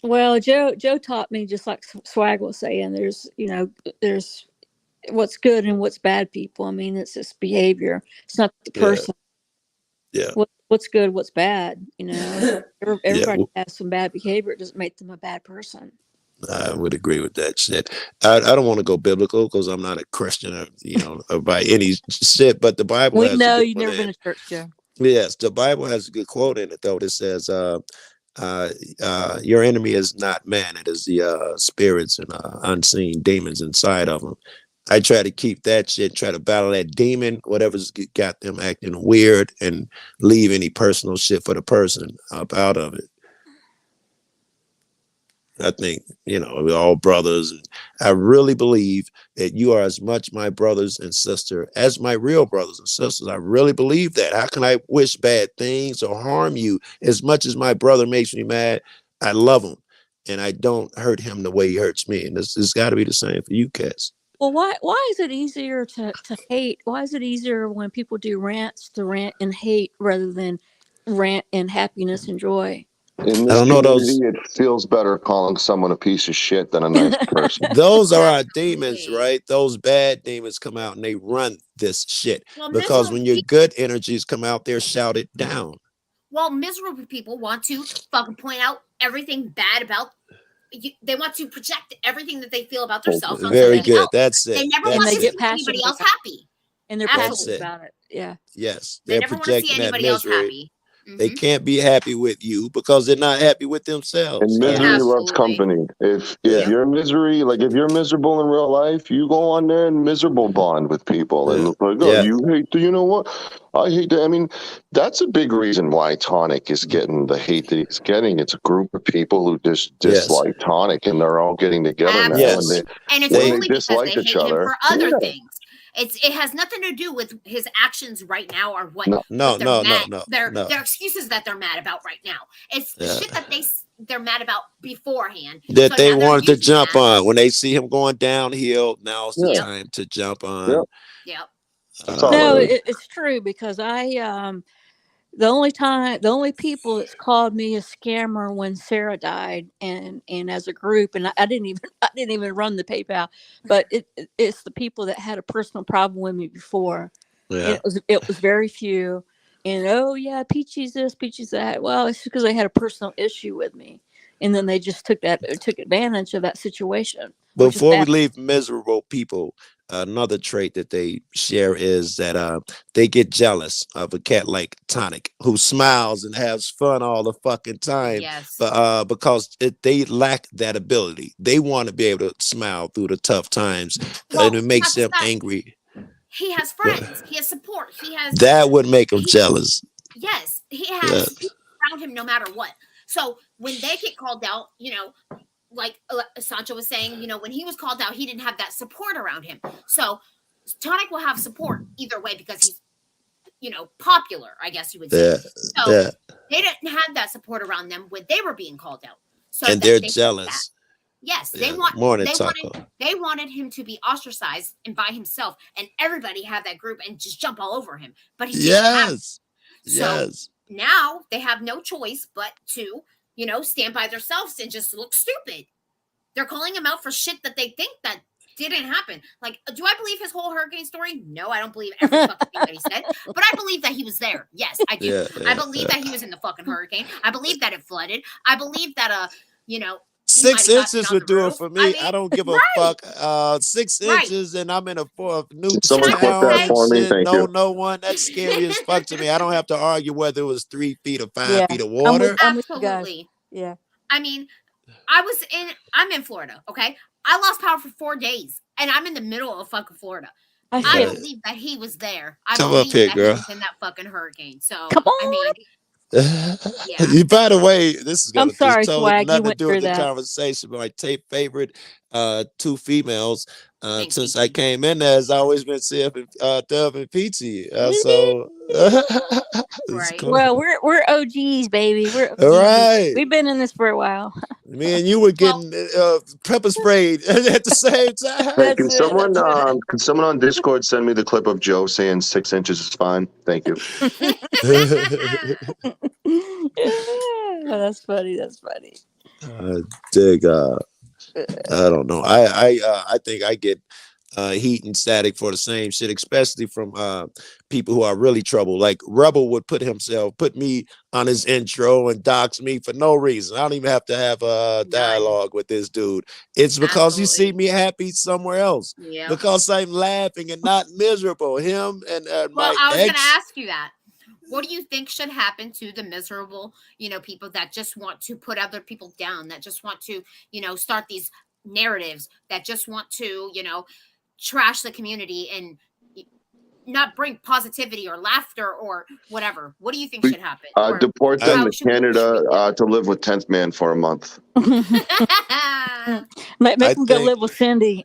[SPEAKER 5] Well, Joe taught me, just like Swag was saying, there's what's good and what's bad people. I mean, it's just behavior. It's not the
[SPEAKER 2] Yeah.
[SPEAKER 5] person.
[SPEAKER 2] Yeah.
[SPEAKER 5] What's good, what's bad. Everybody
[SPEAKER 2] well-
[SPEAKER 5] has some bad behavior. It doesn't make them a bad person.
[SPEAKER 2] I would agree with that shit. I don't want to go biblical because I'm not a Christian, or by any shit. But the Bible
[SPEAKER 5] We
[SPEAKER 2] has a
[SPEAKER 5] know
[SPEAKER 2] good
[SPEAKER 5] you've
[SPEAKER 2] one
[SPEAKER 5] never been
[SPEAKER 2] in.
[SPEAKER 5] to church, Joe.
[SPEAKER 2] Yes, the Bible has a good quote in it though that says, "Your enemy is not man; it is the spirits and unseen demons inside of them." I try to keep that shit, try to battle that demon, whatever's got them acting weird, and leave any personal shit for the person up out of it. I think, we're all brothers. And I really believe that you are as much my brothers and sister as my real brothers and sisters. I really believe that. How can I wish bad things or harm you? As much as my brother makes me mad, I love him. And I don't hurt him the way he hurts me. And it's got to be the same for you cats.
[SPEAKER 5] Well, why is it easier to hate? Why is it easier when people do rants to rant and hate rather than rant in happiness and joy?
[SPEAKER 1] In
[SPEAKER 2] I
[SPEAKER 1] this
[SPEAKER 2] don't know
[SPEAKER 1] community,
[SPEAKER 2] those.
[SPEAKER 1] it feels better calling someone a piece of shit than a nice person.
[SPEAKER 2] Those are our demons,
[SPEAKER 4] Absolutely.
[SPEAKER 2] right? Those bad demons come out and they run this shit.
[SPEAKER 4] Well,
[SPEAKER 2] Because when your
[SPEAKER 4] miserable
[SPEAKER 2] good energies come out, they're shouted down.
[SPEAKER 4] miserable people want to fucking point out everything bad about you. They want to project everything that they feel about themselves on
[SPEAKER 2] Very
[SPEAKER 4] somebody
[SPEAKER 2] good.
[SPEAKER 4] else.
[SPEAKER 2] That's it.
[SPEAKER 4] They never
[SPEAKER 2] That's
[SPEAKER 4] want
[SPEAKER 5] they
[SPEAKER 4] to
[SPEAKER 2] it.
[SPEAKER 5] get
[SPEAKER 4] see
[SPEAKER 5] passionate
[SPEAKER 4] anybody else
[SPEAKER 5] about
[SPEAKER 4] happy.
[SPEAKER 5] And they're
[SPEAKER 2] That's
[SPEAKER 5] passionate
[SPEAKER 2] it.
[SPEAKER 5] about it. Yeah.
[SPEAKER 2] Yes,
[SPEAKER 4] They
[SPEAKER 2] they're
[SPEAKER 4] never want to see
[SPEAKER 2] projecting that
[SPEAKER 4] anybody else
[SPEAKER 2] misery.
[SPEAKER 4] happy.
[SPEAKER 2] They can't be happy with you because they're not happy with themselves.
[SPEAKER 1] And misery loves
[SPEAKER 4] Absolutely.
[SPEAKER 1] company. If
[SPEAKER 2] Yeah.
[SPEAKER 1] you're misery, like if you're miserable in real life, you go on there and miserable bond with people and
[SPEAKER 2] Yeah.
[SPEAKER 1] look like, oh,
[SPEAKER 2] Yeah.
[SPEAKER 1] you hate. You know what? I hate that. I mean, that's a big reason why Tonic is getting the hate that he's getting. It's a group of people who just
[SPEAKER 2] Yes.
[SPEAKER 1] dislike Tonic, and they're all getting together now.
[SPEAKER 2] Yes.
[SPEAKER 4] And it's
[SPEAKER 1] when
[SPEAKER 4] only because they
[SPEAKER 1] dislike
[SPEAKER 4] hate
[SPEAKER 1] each
[SPEAKER 4] him
[SPEAKER 1] other.
[SPEAKER 4] for other
[SPEAKER 1] Yeah.
[SPEAKER 4] things. It has nothing to do with his actions right now or what.
[SPEAKER 1] No.
[SPEAKER 4] what they're mad.
[SPEAKER 2] No.
[SPEAKER 4] Their excuses that they're mad about right now. It's the shit that they're mad about beforehand.
[SPEAKER 2] That
[SPEAKER 4] So
[SPEAKER 2] they
[SPEAKER 4] now they're
[SPEAKER 2] wanted to
[SPEAKER 4] using
[SPEAKER 2] jump
[SPEAKER 4] that.
[SPEAKER 2] on when they see him going downhill. Now it's the
[SPEAKER 1] Yeah.
[SPEAKER 2] time to jump on.
[SPEAKER 1] Yep.
[SPEAKER 4] Yep.
[SPEAKER 1] That's all
[SPEAKER 5] No,
[SPEAKER 1] it is.
[SPEAKER 5] it's true because the only people that's called me a scammer when Sarah died and as a group, and I didn't even run the PayPal, but it's the people that had a personal problem with me before.
[SPEAKER 2] Yeah.
[SPEAKER 5] And it was very few. And oh yeah, Peachy's this, Peachy's that. Well, it's because they had a personal issue with me, and then they just took advantage of that situation. which is
[SPEAKER 2] Before we
[SPEAKER 5] bad.
[SPEAKER 2] leave miserable people, another trait that they share is that they get jealous of a cat like Tonic, who smiles and has fun all the fucking time.
[SPEAKER 4] Yes.
[SPEAKER 2] But because they lack that ability, they want to be able to smile through the tough times,
[SPEAKER 4] Well,
[SPEAKER 2] and it makes
[SPEAKER 4] not
[SPEAKER 2] them
[SPEAKER 4] just that.
[SPEAKER 2] angry.
[SPEAKER 4] He has friends. He has support. He has
[SPEAKER 2] That would make them jealous.
[SPEAKER 4] Yes, he has people around him no matter what. So when they get called out, like Sancho was saying, when he was called out, he didn't have that support around him. So Tonic will have support either way because he's, popular, I guess you would say.
[SPEAKER 2] Yeah.
[SPEAKER 4] So
[SPEAKER 2] Yeah.
[SPEAKER 4] they didn't have that support around them when they were being called out. So
[SPEAKER 2] And
[SPEAKER 4] that
[SPEAKER 2] they're
[SPEAKER 4] they felt
[SPEAKER 2] jealous.
[SPEAKER 4] that. Yes,
[SPEAKER 2] Yeah,
[SPEAKER 4] they
[SPEAKER 2] more than Taco.
[SPEAKER 4] wanted him to be ostracized and by himself, and everybody have that group and just jump all over him. But he didn't have it.
[SPEAKER 2] Yes.
[SPEAKER 4] So
[SPEAKER 2] Yes.
[SPEAKER 4] now they have no choice but to, stand by themselves and just look stupid. They're calling him out for shit that they think that didn't happen. Like, do I believe his whole hurricane story? No, I don't believe every fucking thing that he said. But I believe that he was there. Yes, I do.
[SPEAKER 2] Yeah,
[SPEAKER 4] I believe that he was in the fucking hurricane. I believe that it flooded. I believe that
[SPEAKER 2] 6
[SPEAKER 4] might have gotten
[SPEAKER 2] inches
[SPEAKER 4] on
[SPEAKER 2] would
[SPEAKER 4] the
[SPEAKER 2] do it
[SPEAKER 4] roof.
[SPEAKER 2] for me. I don't give a fuck. 6
[SPEAKER 4] Right.
[SPEAKER 2] inches and I'm in a new
[SPEAKER 1] Can someone
[SPEAKER 4] Can I
[SPEAKER 1] clip
[SPEAKER 2] town
[SPEAKER 1] that
[SPEAKER 2] and
[SPEAKER 1] for me?
[SPEAKER 2] shit.
[SPEAKER 1] Thank you.
[SPEAKER 2] No one. That's scary as fuck to me. I don't have to argue whether it was 3 feet or 5
[SPEAKER 5] Yeah,
[SPEAKER 2] feet of
[SPEAKER 5] I'm
[SPEAKER 2] water.
[SPEAKER 5] with you guys.
[SPEAKER 4] Absolutely.
[SPEAKER 5] Yeah.
[SPEAKER 4] I mean, I'm in Florida, okay? I lost power for 4 days, and I'm in the middle of fucking Florida. I
[SPEAKER 2] Yeah.
[SPEAKER 4] believe that he was there. I
[SPEAKER 2] Come up
[SPEAKER 4] believe
[SPEAKER 2] here,
[SPEAKER 4] that
[SPEAKER 2] girl.
[SPEAKER 4] he was in that fucking hurricane. So,
[SPEAKER 5] Come
[SPEAKER 4] I mean,
[SPEAKER 2] By the way, this is
[SPEAKER 5] I'm
[SPEAKER 2] gonna
[SPEAKER 5] sorry,
[SPEAKER 2] totally
[SPEAKER 5] Swag. You
[SPEAKER 2] nothing to
[SPEAKER 5] went
[SPEAKER 2] do with
[SPEAKER 5] through
[SPEAKER 2] the
[SPEAKER 5] that.
[SPEAKER 2] conversation. But my favorite two females
[SPEAKER 4] Thanks,
[SPEAKER 2] since
[SPEAKER 4] Peachy.
[SPEAKER 2] I came in there has always been Sif and Dove and Peachy. So it's
[SPEAKER 4] Right.
[SPEAKER 2] cool.
[SPEAKER 5] Well, we're OGs, baby. We're OGs.
[SPEAKER 2] Right.
[SPEAKER 5] We've been in this for a while.
[SPEAKER 2] Me and you were getting pepper sprayed at the same time.
[SPEAKER 1] Hey,
[SPEAKER 5] That's it.
[SPEAKER 1] can someone on Discord send me the clip of Joe saying 6 inches is fine? Thank you.
[SPEAKER 5] Yeah, that's funny. That's funny.
[SPEAKER 2] Dig. I don't know. I think I get heat and static for the same shit, especially from people who are really trouble. Like Rebel would put me on his intro and dox me for no reason. I don't even have to have a dialogue with this dude. It's because he see me happy somewhere else.
[SPEAKER 4] Yeah.
[SPEAKER 2] Because I'm laughing and not miserable. Him and
[SPEAKER 4] Well,
[SPEAKER 2] my
[SPEAKER 4] I was going to
[SPEAKER 2] ex.
[SPEAKER 4] ask you that. What do you think should happen to the miserable, people that just want to put other people down, that just want to, start these narratives, that just want to, trash the community and not bring positivity or laughter or whatever? What do you think should happen? Or
[SPEAKER 1] Deport them
[SPEAKER 4] how
[SPEAKER 1] to
[SPEAKER 4] should we-
[SPEAKER 1] Canada to live with 10th Man for a month.
[SPEAKER 5] Make
[SPEAKER 2] I
[SPEAKER 5] them go
[SPEAKER 2] think-
[SPEAKER 5] live with Cindy.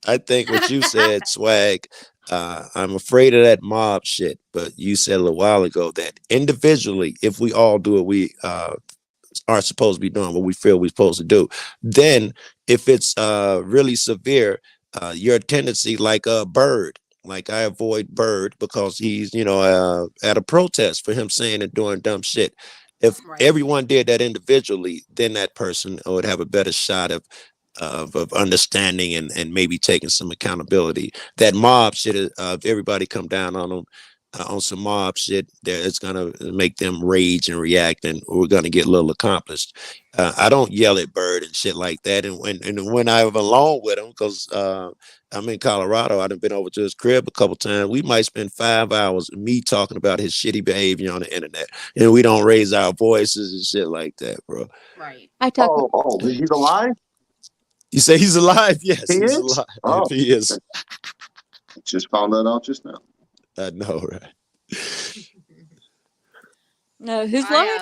[SPEAKER 2] I think what you said, Swag, I'm afraid of that mob shit. But you said a little while ago that individually, if we all do what we are supposed to be doing, what we feel we're supposed to do, then if it's really severe, your tendency, like a Bird, like I avoid Bird because he's, at a protest for him saying and doing dumb shit. If everyone did that individually, then that person would have a better shot of understanding and maybe taking some accountability. That mob shit, if everybody come down on them on some mob shit, it's gonna make them rage and react, and we're gonna get little accomplished. I don't yell at Bird and shit like that, and when I'm alone with him, because I'm in Colorado, I've been over to his crib a couple times. We might spend 5 hours me talking about his shitty behavior on the internet, and we don't raise our voices and shit like that, bro.
[SPEAKER 4] Right.
[SPEAKER 5] I talk.
[SPEAKER 1] He's alive?
[SPEAKER 2] You say he's alive? Yes,
[SPEAKER 1] He
[SPEAKER 2] he's
[SPEAKER 1] is?
[SPEAKER 2] alive.
[SPEAKER 1] Oh.
[SPEAKER 2] He is.
[SPEAKER 1] Just found that out just now.
[SPEAKER 2] I know, right?
[SPEAKER 5] No, who's live?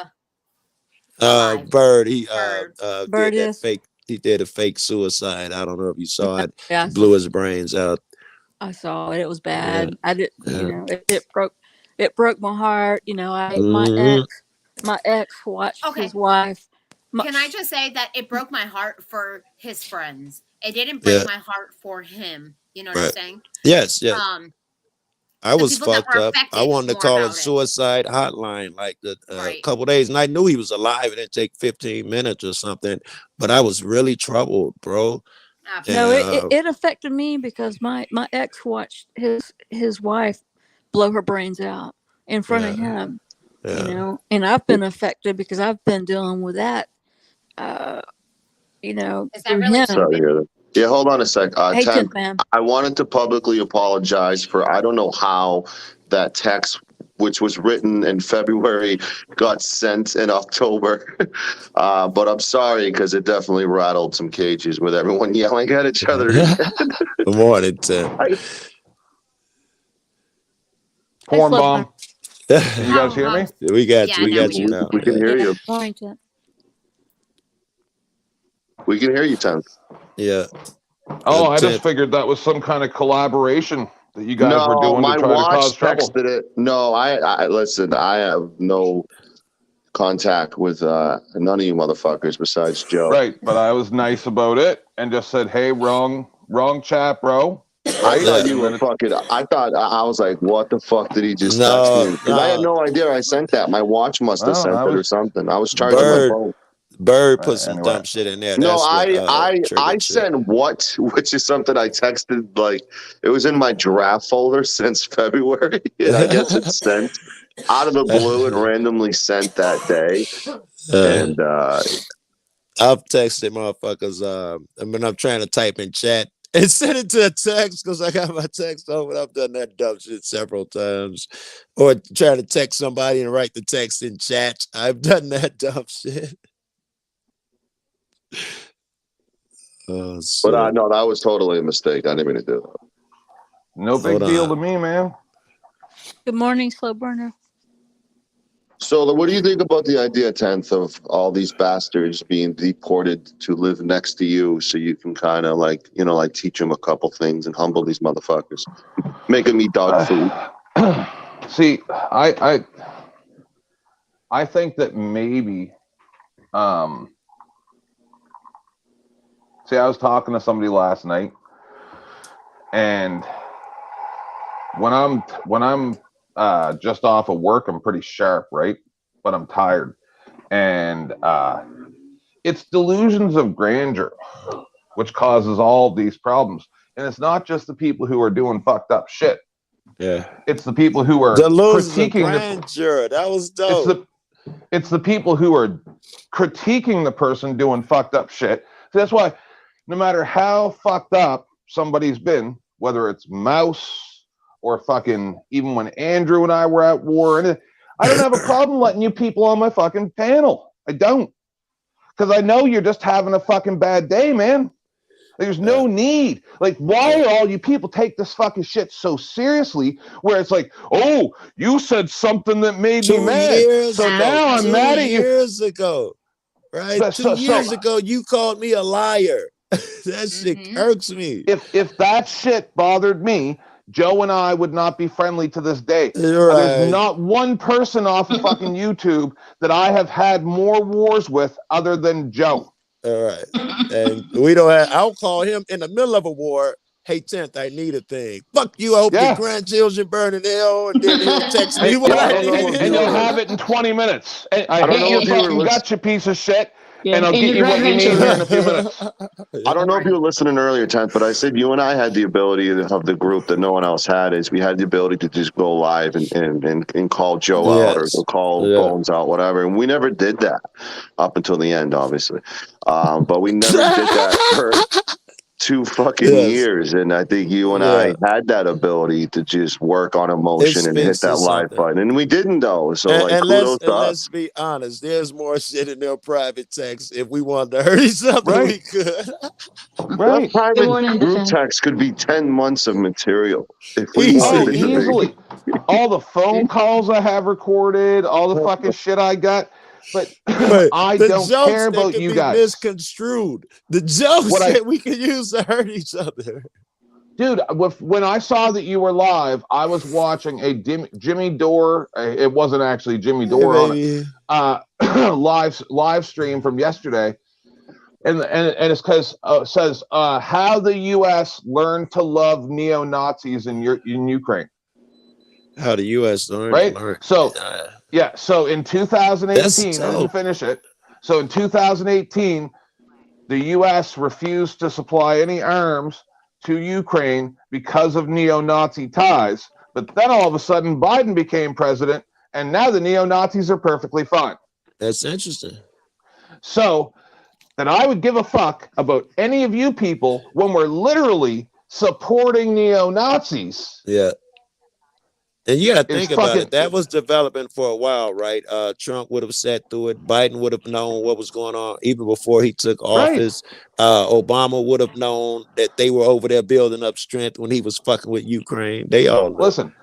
[SPEAKER 4] Alive.
[SPEAKER 2] Bird. He
[SPEAKER 4] Bird.
[SPEAKER 5] Bird
[SPEAKER 2] did that
[SPEAKER 5] is.
[SPEAKER 2] fake. He did a fake suicide. I don't know if you saw it.
[SPEAKER 5] Yeah,
[SPEAKER 2] Blew his brains out.
[SPEAKER 5] I saw it. It was bad. I did.
[SPEAKER 2] Yeah.
[SPEAKER 5] It broke my heart.
[SPEAKER 2] Mhm.
[SPEAKER 5] My ex watched
[SPEAKER 4] Okay.
[SPEAKER 5] his wife.
[SPEAKER 4] Can I just say that it broke my heart for his friends? It didn't break my heart for him. You know what I'm saying?
[SPEAKER 2] Yes. I
[SPEAKER 4] the
[SPEAKER 2] was
[SPEAKER 4] people that
[SPEAKER 2] fucked
[SPEAKER 4] were
[SPEAKER 2] up. I
[SPEAKER 4] affected
[SPEAKER 2] wanted to
[SPEAKER 4] more
[SPEAKER 2] call it
[SPEAKER 4] about it.
[SPEAKER 2] suicide hotline like a
[SPEAKER 4] Right.
[SPEAKER 2] couple days, and I knew he was alive. It didn't take 15 minutes or something, but I was really troubled, bro.
[SPEAKER 4] Absolutely.
[SPEAKER 5] No, it affected me because my ex watched his wife blow her brains out in front of him.
[SPEAKER 2] Yeah.
[SPEAKER 5] And I've been affected because I've been dealing with that.
[SPEAKER 4] Is that
[SPEAKER 5] through
[SPEAKER 4] really
[SPEAKER 5] him.
[SPEAKER 1] Sorry to hear that. Yeah, hold on a sec.
[SPEAKER 5] Hey,
[SPEAKER 1] Ten,
[SPEAKER 5] Tenth Man.
[SPEAKER 1] I wanted to publicly apologize for I don't know how that text, which was written in February, got sent in October. But I'm sorry because it definitely rattled some cages with everyone yelling at each other.
[SPEAKER 2] Good morning, Tim.
[SPEAKER 6] Porn
[SPEAKER 5] Slow
[SPEAKER 6] bomb. Can you guys hear me?
[SPEAKER 2] We got
[SPEAKER 4] Yeah,
[SPEAKER 2] you. We
[SPEAKER 4] now
[SPEAKER 2] got
[SPEAKER 4] we
[SPEAKER 2] you
[SPEAKER 4] do.
[SPEAKER 2] now.
[SPEAKER 1] We can hear you.
[SPEAKER 5] Morning, Tenth.
[SPEAKER 1] We can hear you, Ten.
[SPEAKER 2] Yeah.
[SPEAKER 6] Oh, I
[SPEAKER 2] Tim.
[SPEAKER 6] just figured that was some kind of collaboration that you guys were doing
[SPEAKER 1] my
[SPEAKER 6] to try to
[SPEAKER 1] watch
[SPEAKER 6] cause trouble.
[SPEAKER 1] texted it. No, I listen. I have no contact with none of you motherfuckers besides Joe.
[SPEAKER 6] Right, but I was nice about it and just said, "Hey, wrong chat, bro."
[SPEAKER 1] I thought you
[SPEAKER 6] And
[SPEAKER 1] were
[SPEAKER 6] then
[SPEAKER 1] fucking. I was like, "What the fuck did he just
[SPEAKER 2] No,
[SPEAKER 1] text me?" Because I had
[SPEAKER 2] no.
[SPEAKER 1] no idea I sent that. My watch must have
[SPEAKER 6] Well,
[SPEAKER 1] sent
[SPEAKER 6] I
[SPEAKER 1] it or
[SPEAKER 6] was-
[SPEAKER 1] something. I was charging
[SPEAKER 2] Bird.
[SPEAKER 1] my phone.
[SPEAKER 2] Bird put some
[SPEAKER 6] Anyway.
[SPEAKER 2] dumb shit in there.
[SPEAKER 1] No,
[SPEAKER 2] That's what,
[SPEAKER 1] I
[SPEAKER 2] triggered shit.
[SPEAKER 1] sent what, which is something I texted. Like it was in my draft folder since February, and I guess it sent out of the blue and randomly sent that day. And
[SPEAKER 2] I've texted motherfuckers. I'm trying to type in chat and send it to a text because I got my text on. I've done that dumb shit several times. Or trying to text somebody and write the text in chat. I've done that dumb shit.
[SPEAKER 1] but no, that was totally a mistake. I didn't mean to do that.
[SPEAKER 6] no big
[SPEAKER 2] Hold
[SPEAKER 6] deal
[SPEAKER 2] on.
[SPEAKER 6] to me, man.
[SPEAKER 5] Good morning, Slow Burner.
[SPEAKER 1] So, what do you think about the idea, 10th, of all these bastards being deported to live next to you, so you can kind of like teach them a couple things and humble these motherfuckers, make them eat dog food?
[SPEAKER 6] See, I think that maybe. See, I was talking to somebody last night, and when I'm just off of work, I'm pretty sharp, right? But I'm tired, and it's delusions of grandeur, which causes all these problems. And it's not just the people who are doing fucked up shit.
[SPEAKER 2] Yeah.
[SPEAKER 6] It's the people who are
[SPEAKER 2] The losers of
[SPEAKER 6] critiquing
[SPEAKER 2] grandeur. That was dope.
[SPEAKER 6] It's the people who are critiquing the person doing fucked up shit. So that's why no matter how fucked up somebody's been, whether it's Mouse or fucking even when Andrew and I were at war, and I don't have a problem letting you people on my fucking panel. I don't. Because I know you're just having a fucking bad day, man. There's no need. Like, why do all you people take this fucking shit so seriously? Where it's like, oh, you said something that made me mad, so now I'm mad at you.
[SPEAKER 2] 2 years ago, right? 2 years ago, you called me a liar. That shit irks me.
[SPEAKER 6] If that shit bothered me, Joe and I would not be friendly to this day.
[SPEAKER 2] Right.
[SPEAKER 6] There's not one person off of fucking YouTube that I have had more wars with other than Joe.
[SPEAKER 2] All right. And we don't have, I'll call him in the middle of a war. Hey, 10th, I need a thing. Fuck you. I hope your grandchildren burn in hell. And then he'll text me what I need.
[SPEAKER 6] And you'll have it in 20 minutes. And I hate you fucking got you piece of shit. Yeah, and I'll get you what you need here in a few minutes.
[SPEAKER 1] I don't know if you were listening earlier, 10th, but I said you and I had the ability of the group that no one else had. Is we had the ability to just go live and call Joe out or call Bones out, whatever. And we never did that up until the end, obviously. But we never did that for 2 fucking years. And I think you and I had that ability to just work on emotion and hit that live button. And we didn't, though. So,
[SPEAKER 2] let's be honest. There's more shit in their private text. If we wanted to hurt each other, we could.
[SPEAKER 1] Right. Private group text could be 10 months of material. If we wanted
[SPEAKER 6] easily. All the phone calls I have recorded, all the fucking shit I got. But I don't care about you guys.
[SPEAKER 2] Misconstrued. The jokes that we could use to hurt each other.
[SPEAKER 6] Dude, when I saw that you were live, I was watching a Jimmy Dore. It wasn't actually Jimmy Dore on it. Live stream from yesterday, and it's because it says how the U.S. learned to love neo-Nazis in Ukraine.
[SPEAKER 2] How the U.S. learned,
[SPEAKER 6] right? So. Yeah, so in 2018, to finish it. So in 2018, the U.S. refused to supply any arms to Ukraine because of neo-Nazi ties. But then all of a sudden, Biden became president, and now the neo-Nazis are perfectly fine.
[SPEAKER 2] That's interesting.
[SPEAKER 6] So then I would give a fuck about any of you people when we're literally supporting neo-Nazis.
[SPEAKER 2] Yeah. And you got to think about it. That was developing for a while, right? Trump would have sat through it. Biden would have known what was going on even before he took office. Obama would have known that they were over there building up strength when he was fucking with Ukraine. They all know.
[SPEAKER 6] Listen.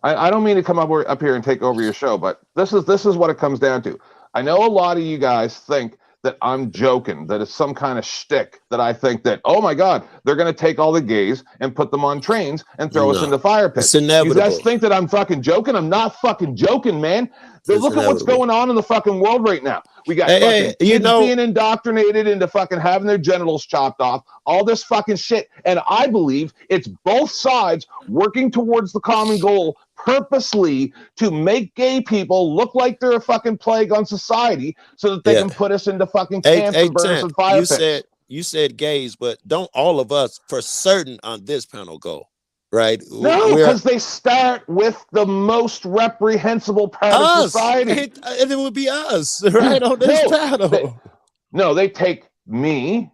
[SPEAKER 6] I don't mean to come up here and take over your show, but this is what it comes down to. I know a lot of you guys think that I'm joking, that it's some kind of shtick, that I think that, oh my God, they're going to take all the gays and put them on trains and throw us into fire pits.
[SPEAKER 2] It's inevitable.
[SPEAKER 6] You guys think that I'm fucking joking? I'm not fucking joking, man. Look at what's going on in the fucking world right now. We got kids being indoctrinated into fucking having their genitals chopped off, all this fucking shit. And I believe it's both sides working towards the common goal purposely to make gay people look like they're a fucking plague on society so that they can put us into fucking camps and burn us in fire pits.
[SPEAKER 2] You said gays, but don't all of us for certain on this panel go? Right?
[SPEAKER 6] No, because they start with the most reprehensible part of society.
[SPEAKER 2] And it would be us, right, on this panel.
[SPEAKER 6] They take me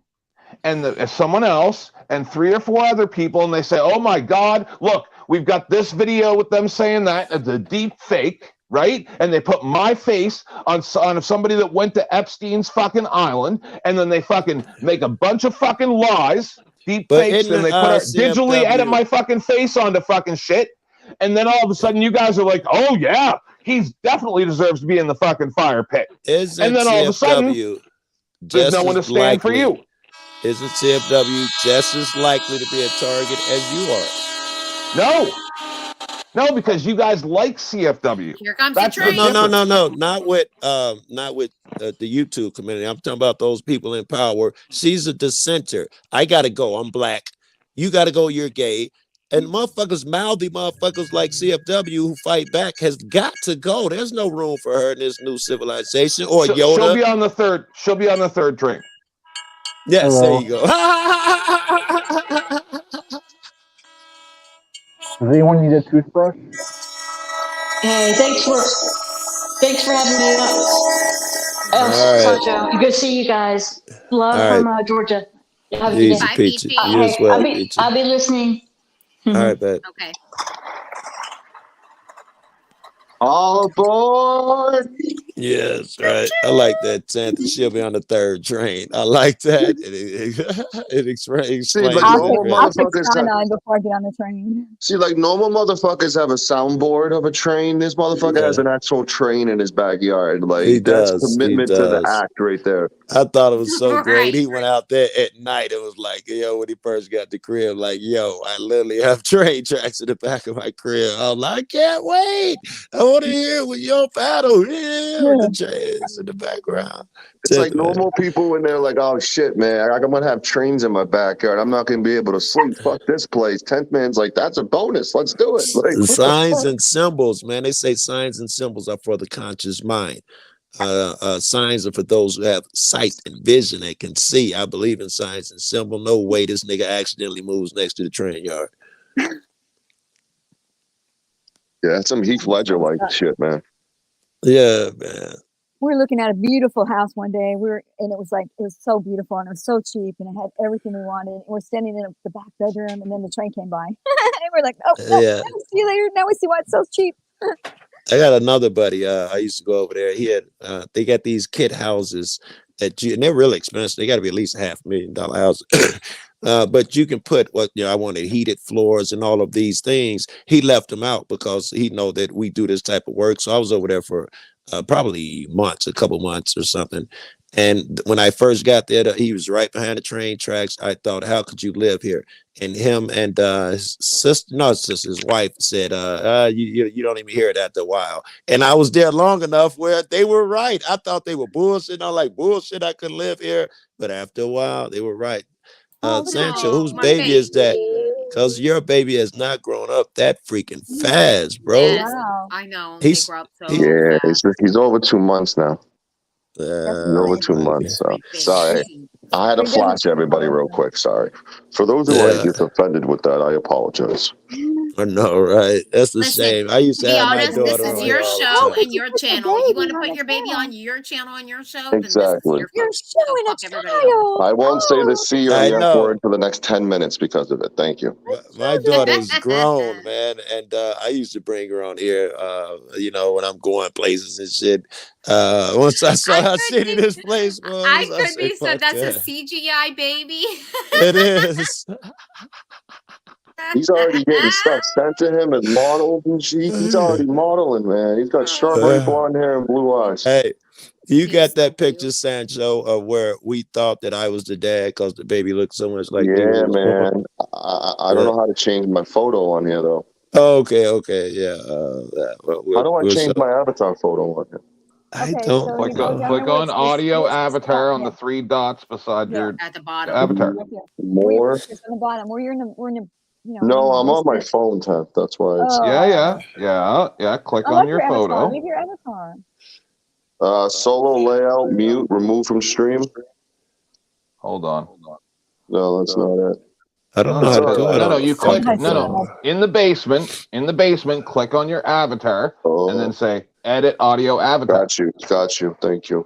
[SPEAKER 6] and someone else and 3 or 4 other people, and they say, oh my God, look, we've got this video with them saying that, the deep fake, right? And they put my face on somebody that went to Epstein's fucking island, and then they fucking make a bunch of fucking lies, deep fakes, and they digitally edit my fucking face onto fucking shit. And then all of a sudden you guys are like, oh yeah, he's definitely deserves to be in the fucking fire pit. And then all of a sudden, there's no one to stand for you.
[SPEAKER 2] Isn't CFW just as likely to be a target as you are?
[SPEAKER 6] No, because you guys like CFW.
[SPEAKER 4] Here comes the train.
[SPEAKER 2] No, not with the YouTube community. I'm talking about those people in power. She's a dissenter. I gotta go. I'm black. You gotta go. You're gay. And motherfuckers, mouthy motherfuckers like CFW who fight back has got to go. There's no room for her in this new civilization. Or Yoda.
[SPEAKER 6] She'll be on the third. She'll be on the third train.
[SPEAKER 2] Yes, there you go.
[SPEAKER 7] Does anyone need a toothbrush?
[SPEAKER 8] Hey, thanks for having me on.
[SPEAKER 2] All right.
[SPEAKER 8] Sancho, good to see you guys. Love
[SPEAKER 2] All right.
[SPEAKER 8] from Georgia. Have a good
[SPEAKER 2] Easy,
[SPEAKER 8] day.
[SPEAKER 4] Bye,
[SPEAKER 2] Peachy.
[SPEAKER 4] Peachy.
[SPEAKER 2] You as
[SPEAKER 8] Hey,
[SPEAKER 2] well, Peachy.
[SPEAKER 8] I'll be listening.
[SPEAKER 2] All right, bet.
[SPEAKER 4] Okay.
[SPEAKER 1] All aboard!
[SPEAKER 2] Yes, right. I like that, Santa. She'll be on the third train. I like that. It explains
[SPEAKER 1] See, like
[SPEAKER 2] it
[SPEAKER 1] normal
[SPEAKER 2] great.
[SPEAKER 9] I'll take
[SPEAKER 1] motherfuckers.
[SPEAKER 9] cyanide before I get on the train.
[SPEAKER 1] See, like normal motherfuckers have a soundboard of a train. This motherfucker has
[SPEAKER 2] Yeah.
[SPEAKER 1] an actual train in his backyard.
[SPEAKER 2] He
[SPEAKER 1] Like that's
[SPEAKER 2] does. He
[SPEAKER 1] commitment to the
[SPEAKER 2] does.
[SPEAKER 1] act right there.
[SPEAKER 2] I thought it was so great.
[SPEAKER 4] Right.
[SPEAKER 2] He went out there at night. It was like, yo, when he first got the crib, like, yo, I literally have train tracks in the back of my crib. I'm like, I can't wait. I want to hear with your paddle. Yeah, with the trains in the background.
[SPEAKER 1] It's like normal people when they're like, oh shit, man, I'm gonna have trains in my backyard. I'm not gonna be able to sleep. Fuck this place. 10th man's like, that's a bonus. Let's do it. Like, what the
[SPEAKER 2] Signs
[SPEAKER 1] fuck?
[SPEAKER 2] and symbols, man. They say signs and symbols are for the conscious mind. Signs are for those who have sight and vision and can see. I believe in signs and symbols. No way this nigga accidentally moves next to the train yard.
[SPEAKER 1] Yeah, that's some Heath Ledger like shit, man.
[SPEAKER 2] Yeah, man.
[SPEAKER 9] We were looking at a beautiful house one day. And it was so beautiful and it was so cheap and it had everything we wanted. And we're standing in the back bedroom and then the train came by. And we're like, oh, no,
[SPEAKER 2] Yeah.
[SPEAKER 9] no, see you later. Now we see why it's so cheap.
[SPEAKER 2] I got another buddy. I used to go over there. He had they got these kit houses and they're really expensive. They got to be at least $500,000 houses. But you can put I wanted heated floors and all of these things. He left them out because he know that we do this type of work. So I was over there for probably a couple months or something. And when I first got there, he was right behind the train tracks. I thought, how could you live here? And him and his his wife said, you don't even hear it after a while. And I was there long enough where they were right. I thought they were bullshit. I'm like, bullshit, I could live here. But after a while, they were right. Sancho, whose
[SPEAKER 4] my
[SPEAKER 2] baby is that?
[SPEAKER 4] baby.
[SPEAKER 2] Because your baby has not grown up that freaking fast, bro.
[SPEAKER 4] Yes,
[SPEAKER 9] Wow.
[SPEAKER 4] I know.
[SPEAKER 2] He's-
[SPEAKER 4] They grow up so
[SPEAKER 1] Yeah,
[SPEAKER 4] fast.
[SPEAKER 1] he's over 2 months now. He's over 2
[SPEAKER 2] okay.
[SPEAKER 1] months. So
[SPEAKER 4] Big baby.
[SPEAKER 1] sorry. I had to flash everybody real quick. Sorry. For those who
[SPEAKER 2] Yeah.
[SPEAKER 1] are just offended with that, I apologize.
[SPEAKER 2] I know, right? That's the
[SPEAKER 4] Listen,
[SPEAKER 2] shame. I used
[SPEAKER 4] To
[SPEAKER 2] to
[SPEAKER 4] be
[SPEAKER 2] have my
[SPEAKER 4] honest, this
[SPEAKER 2] daughter
[SPEAKER 4] is
[SPEAKER 2] on
[SPEAKER 4] your
[SPEAKER 2] here all the
[SPEAKER 4] show
[SPEAKER 2] time.
[SPEAKER 4] and your
[SPEAKER 9] Put the
[SPEAKER 4] channel. You want
[SPEAKER 9] baby
[SPEAKER 4] to
[SPEAKER 9] on
[SPEAKER 4] put
[SPEAKER 9] the
[SPEAKER 4] your baby
[SPEAKER 9] channel.
[SPEAKER 4] on your channel, then this is
[SPEAKER 1] Exactly.
[SPEAKER 4] your
[SPEAKER 9] You're
[SPEAKER 4] first. So
[SPEAKER 9] showing a
[SPEAKER 4] fuck everybody else.
[SPEAKER 9] child.
[SPEAKER 1] I won't say the C or
[SPEAKER 2] I
[SPEAKER 1] the F
[SPEAKER 2] know.
[SPEAKER 1] word for the next 10 minutes because of it. Thank you.
[SPEAKER 2] My daughter's grown, man, and I used to bring her on here, when I'm going places and shit. Once I saw
[SPEAKER 4] I
[SPEAKER 2] how
[SPEAKER 4] could
[SPEAKER 2] shitty
[SPEAKER 4] be-
[SPEAKER 2] this place was,
[SPEAKER 4] I could
[SPEAKER 2] said,
[SPEAKER 4] be so
[SPEAKER 2] "Fuck
[SPEAKER 4] that's a
[SPEAKER 2] that."
[SPEAKER 4] CGI baby.
[SPEAKER 2] It is.
[SPEAKER 1] He's already getting stuff sent to him as models and shit. He's already modeling, man. He's got strawberry blonde hair and blue eyes.
[SPEAKER 2] Hey, you
[SPEAKER 4] He's
[SPEAKER 2] got
[SPEAKER 4] so
[SPEAKER 2] that
[SPEAKER 4] cute.
[SPEAKER 2] picture, Sancho, of where we thought that I was the dad because the baby looked so much like me. when
[SPEAKER 1] Yeah,
[SPEAKER 2] it was born?
[SPEAKER 1] man. I don't know how to change my photo on here, though.
[SPEAKER 2] Okay, yeah.
[SPEAKER 1] How do I change my avatar photo on here?
[SPEAKER 2] I
[SPEAKER 9] Okay,
[SPEAKER 2] don't
[SPEAKER 9] so
[SPEAKER 6] Click
[SPEAKER 9] you
[SPEAKER 6] on,
[SPEAKER 9] go
[SPEAKER 6] click
[SPEAKER 9] down
[SPEAKER 6] on
[SPEAKER 9] there,
[SPEAKER 6] audio
[SPEAKER 9] which
[SPEAKER 6] avatar on
[SPEAKER 9] yeah.
[SPEAKER 6] the 3 dots beside
[SPEAKER 9] Yeah.
[SPEAKER 6] your
[SPEAKER 4] At the bottom.
[SPEAKER 6] avatar.
[SPEAKER 9] Right here.
[SPEAKER 1] More?
[SPEAKER 9] It's on the bottom. We're in the
[SPEAKER 1] No, I'm on my phone tab. That's why it's
[SPEAKER 6] Yeah. Click
[SPEAKER 9] I
[SPEAKER 6] on
[SPEAKER 9] like
[SPEAKER 6] your
[SPEAKER 9] avatar.
[SPEAKER 6] photo.
[SPEAKER 9] Leave your avatar.
[SPEAKER 1] solo layout, mute, remove from stream.
[SPEAKER 6] Hold on.
[SPEAKER 1] No, that's not it.
[SPEAKER 2] I don't know how to do it.
[SPEAKER 6] No,
[SPEAKER 2] on
[SPEAKER 6] you
[SPEAKER 2] the
[SPEAKER 6] click.
[SPEAKER 2] fucking
[SPEAKER 6] No.
[SPEAKER 2] phone.
[SPEAKER 6] In the basement, click on your avatar and then say edit audio avatar.
[SPEAKER 1] Got you. Thank you.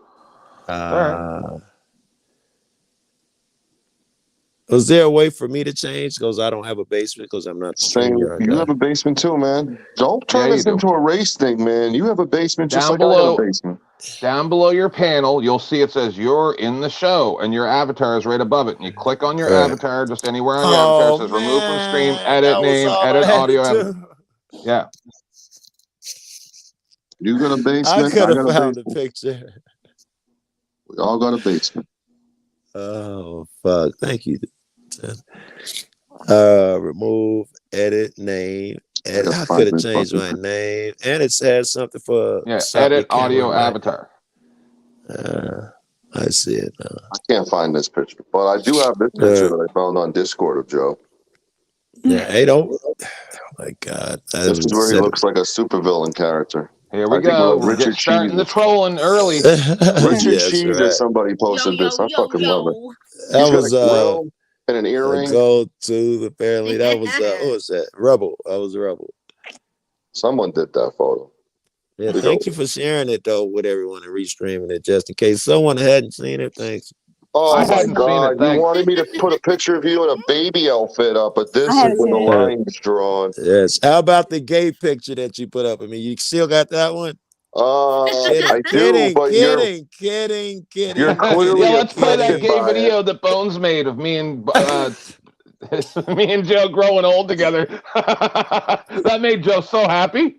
[SPEAKER 2] Was there a way for me to change? Because I don't have a basement because I'm not the
[SPEAKER 1] Same.
[SPEAKER 2] StreamYard
[SPEAKER 1] You
[SPEAKER 2] guy.
[SPEAKER 1] have a basement too, man. Don't turn
[SPEAKER 6] Yeah,
[SPEAKER 1] this
[SPEAKER 6] you do.
[SPEAKER 1] into a race thing, man. You have a basement just
[SPEAKER 6] Down
[SPEAKER 1] like I
[SPEAKER 6] below.
[SPEAKER 1] have a basement.
[SPEAKER 6] Down below your panel, you'll see it says you're in the show and your avatar is right above it. And you click on your
[SPEAKER 2] Right.
[SPEAKER 6] avatar, just anywhere on your avatar, it says remove from stream,
[SPEAKER 2] man,
[SPEAKER 6] edit
[SPEAKER 2] that was
[SPEAKER 6] name,
[SPEAKER 2] all I
[SPEAKER 6] edit
[SPEAKER 2] had
[SPEAKER 6] audio
[SPEAKER 2] to
[SPEAKER 6] avatar.
[SPEAKER 2] do.
[SPEAKER 6] Yeah.
[SPEAKER 1] You got a
[SPEAKER 2] I
[SPEAKER 1] basement.
[SPEAKER 2] could
[SPEAKER 1] I
[SPEAKER 2] have
[SPEAKER 1] got a
[SPEAKER 2] found the
[SPEAKER 1] basement.
[SPEAKER 2] picture.
[SPEAKER 1] We all got a basement.
[SPEAKER 2] Oh fuck! Thank you. Remove, edit, name. Edit. I could have changed my name, and it says something for
[SPEAKER 6] Edit audio avatar.
[SPEAKER 2] I see it now.
[SPEAKER 1] I can't find this picture, but I do have this picture that I found on Discord of Joe.
[SPEAKER 2] Yeah, they don't. Oh my god!
[SPEAKER 1] This is where he looks like a supervillain character.
[SPEAKER 6] Here we
[SPEAKER 1] I think
[SPEAKER 6] go.
[SPEAKER 1] Richard
[SPEAKER 6] Get starting
[SPEAKER 1] Cheese.
[SPEAKER 6] the trolling early.
[SPEAKER 1] Richard
[SPEAKER 2] Yes,
[SPEAKER 1] Cheese
[SPEAKER 2] right.
[SPEAKER 1] or somebody posted this. I fucking love it.
[SPEAKER 2] That
[SPEAKER 1] He's got
[SPEAKER 2] was
[SPEAKER 1] a grill. And an earring.
[SPEAKER 2] Gold tooth. Apparently, that was what was that? Rebel. I was Rebel.
[SPEAKER 1] Someone did that photo.
[SPEAKER 2] Yeah, thank you for sharing it though with everyone and restreaming it just in case someone hadn't seen it. Thanks.
[SPEAKER 1] Oh
[SPEAKER 6] I
[SPEAKER 1] my
[SPEAKER 6] hadn't seen
[SPEAKER 1] God!
[SPEAKER 6] it,
[SPEAKER 1] You
[SPEAKER 6] thanks.
[SPEAKER 1] wanted me to put a picture of you in a baby outfit up, but this
[SPEAKER 9] I
[SPEAKER 1] is
[SPEAKER 9] haven't
[SPEAKER 1] when the
[SPEAKER 9] seen it.
[SPEAKER 1] line is drawn.
[SPEAKER 2] Yes. How about the gay picture that you put up? I mean, you still got that one?
[SPEAKER 1] I do, but
[SPEAKER 2] kidding.
[SPEAKER 1] You're clearly
[SPEAKER 6] Yeah, let's play that
[SPEAKER 1] attracted
[SPEAKER 6] gay
[SPEAKER 1] by it.
[SPEAKER 6] video that Bones made of me and me and Joe growing old together. That made Joe so happy.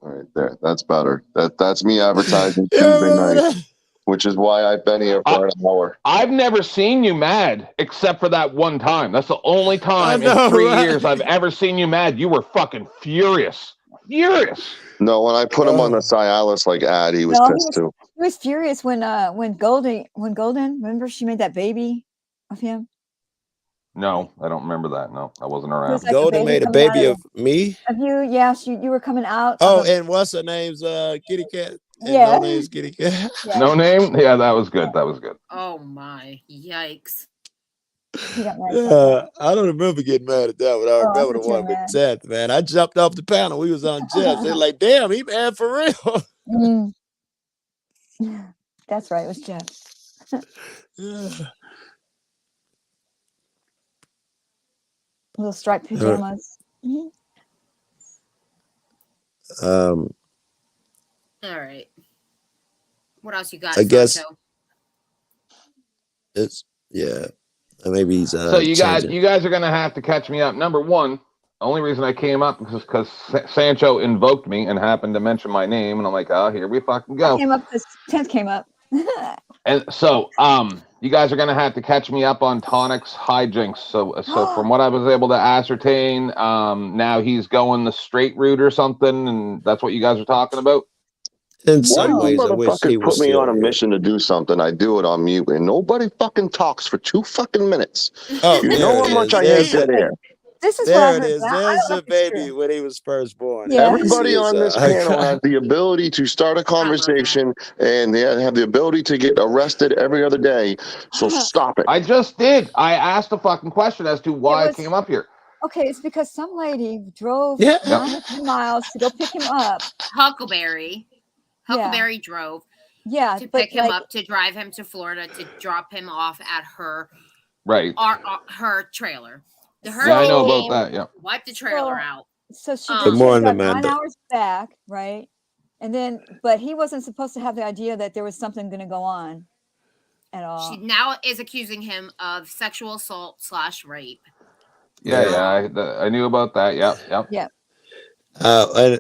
[SPEAKER 1] All right, there. That's better. That's me advertising
[SPEAKER 2] Yeah,
[SPEAKER 1] Tuesday
[SPEAKER 2] remember
[SPEAKER 1] night,
[SPEAKER 2] that?
[SPEAKER 1] which is why I've been here for an hour.
[SPEAKER 6] I've never seen you mad except for that one time. That's the only time
[SPEAKER 2] know,
[SPEAKER 6] in 3
[SPEAKER 2] right?
[SPEAKER 6] years I've ever seen you mad. You were fucking furious. Furious.
[SPEAKER 1] No, when I put him on the Cialis like ad, he was
[SPEAKER 9] No,
[SPEAKER 1] pissed too.
[SPEAKER 9] He was furious when Golden, remember she made that baby of him?
[SPEAKER 6] No, I don't remember that. No, I wasn't
[SPEAKER 9] It was
[SPEAKER 6] around.
[SPEAKER 9] like
[SPEAKER 2] Golden made a
[SPEAKER 9] coming out
[SPEAKER 2] baby of me.
[SPEAKER 9] of you. Yeah, you were coming out.
[SPEAKER 2] Oh,
[SPEAKER 9] of a-
[SPEAKER 2] and what's her name's Kitty Cat? And
[SPEAKER 9] Yeah.
[SPEAKER 2] No name's Kitty Cat.
[SPEAKER 9] yeah,
[SPEAKER 6] No name? Yeah, that was good. That was good.
[SPEAKER 4] Oh my, yikes!
[SPEAKER 9] he got mad about that.
[SPEAKER 2] I don't remember getting mad at that one. I
[SPEAKER 9] Oh, I
[SPEAKER 2] remember the
[SPEAKER 9] thought you were
[SPEAKER 2] one with
[SPEAKER 9] mad.
[SPEAKER 2] Seth, man. I jumped off the panel. We was on Jets. They're like, damn, he mad for real.
[SPEAKER 9] Mm. That's right. It was Jeff. Little striped pajamas. Mhm.
[SPEAKER 2] um,
[SPEAKER 4] All right. What else you got?
[SPEAKER 2] I guess-
[SPEAKER 4] Sancho?
[SPEAKER 2] it's yeah. Maybe he's
[SPEAKER 6] So you
[SPEAKER 2] changing.
[SPEAKER 6] guys are gonna have to catch me up. Number one, only reason I came up is because Sancho invoked me and happened to mention my name, and I'm like, oh, here we fucking go.
[SPEAKER 9] Came up. This 10th came up.
[SPEAKER 6] And so, you guys are gonna have to catch me up on Tonic's hijinks. So from what I was able to ascertain, now he's going the straight route or something, and that's what you guys are talking about.
[SPEAKER 2] In
[SPEAKER 1] Why
[SPEAKER 2] some
[SPEAKER 1] do
[SPEAKER 2] ways, I wish
[SPEAKER 1] motherfuckers
[SPEAKER 2] he was
[SPEAKER 1] put me on a
[SPEAKER 2] still-
[SPEAKER 1] mission to do something? I do it on mute, and nobody fucking talks for 2 fucking minutes.
[SPEAKER 2] Oh,
[SPEAKER 1] You
[SPEAKER 2] there
[SPEAKER 1] know
[SPEAKER 2] it
[SPEAKER 1] how much
[SPEAKER 2] is.
[SPEAKER 1] I
[SPEAKER 2] There's
[SPEAKER 1] hate that air.
[SPEAKER 9] This is what I
[SPEAKER 2] There it
[SPEAKER 9] heard.
[SPEAKER 2] is.
[SPEAKER 9] I don't
[SPEAKER 2] There's
[SPEAKER 9] know
[SPEAKER 2] the
[SPEAKER 9] if it's
[SPEAKER 2] baby
[SPEAKER 9] true.
[SPEAKER 2] when he was first born.
[SPEAKER 9] Yeah.
[SPEAKER 1] Everybody
[SPEAKER 2] Yes,
[SPEAKER 1] on this panel has the ability to start a conversation, and they have the ability to get arrested every other day. So stop it.
[SPEAKER 6] I just did. I asked a fucking question as to why I
[SPEAKER 9] was-
[SPEAKER 6] came up here.
[SPEAKER 9] Okay, it's because some lady drove
[SPEAKER 2] Yeah.
[SPEAKER 9] 100 miles to go pick him up.
[SPEAKER 4] Huckleberry.
[SPEAKER 9] Yeah.
[SPEAKER 4] Huckleberry drove
[SPEAKER 9] Yeah,
[SPEAKER 4] to
[SPEAKER 9] but
[SPEAKER 4] pick him
[SPEAKER 9] like,
[SPEAKER 4] up, to drive him to Florida, to drop him off at her
[SPEAKER 6] Right.
[SPEAKER 4] her trailer. The
[SPEAKER 6] Yeah, I know
[SPEAKER 4] hurricane
[SPEAKER 6] about that. Yeah.
[SPEAKER 4] wiped the trailer
[SPEAKER 9] So-
[SPEAKER 4] out.
[SPEAKER 9] so she,
[SPEAKER 4] Good
[SPEAKER 9] she
[SPEAKER 2] morning,
[SPEAKER 9] got 9
[SPEAKER 2] Amanda.
[SPEAKER 9] hours back, right? And then, but he wasn't supposed to have the idea that there was something going to go on at all.
[SPEAKER 4] She now is accusing him of sexual assault / rape.
[SPEAKER 6] Yeah. I knew about that. Yep.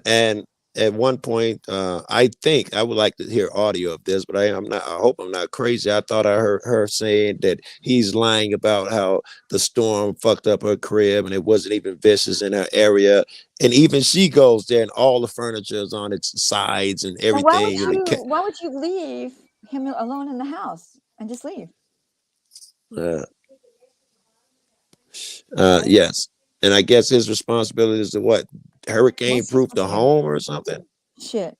[SPEAKER 2] And at one point, I think I would like to hear audio of this, but I'm not. I hope I'm not crazy. I thought I heard her saying that he's lying about how the storm fucked up her crib and it wasn't even vicious in her area, and even she goes there and all the furniture is on its sides and
[SPEAKER 9] So why
[SPEAKER 2] everything.
[SPEAKER 9] why would you leave him alone in the house and just leave?
[SPEAKER 2] Yes, and I guess his responsibility is to what, hurricane-proof the home or something.
[SPEAKER 9] Shit.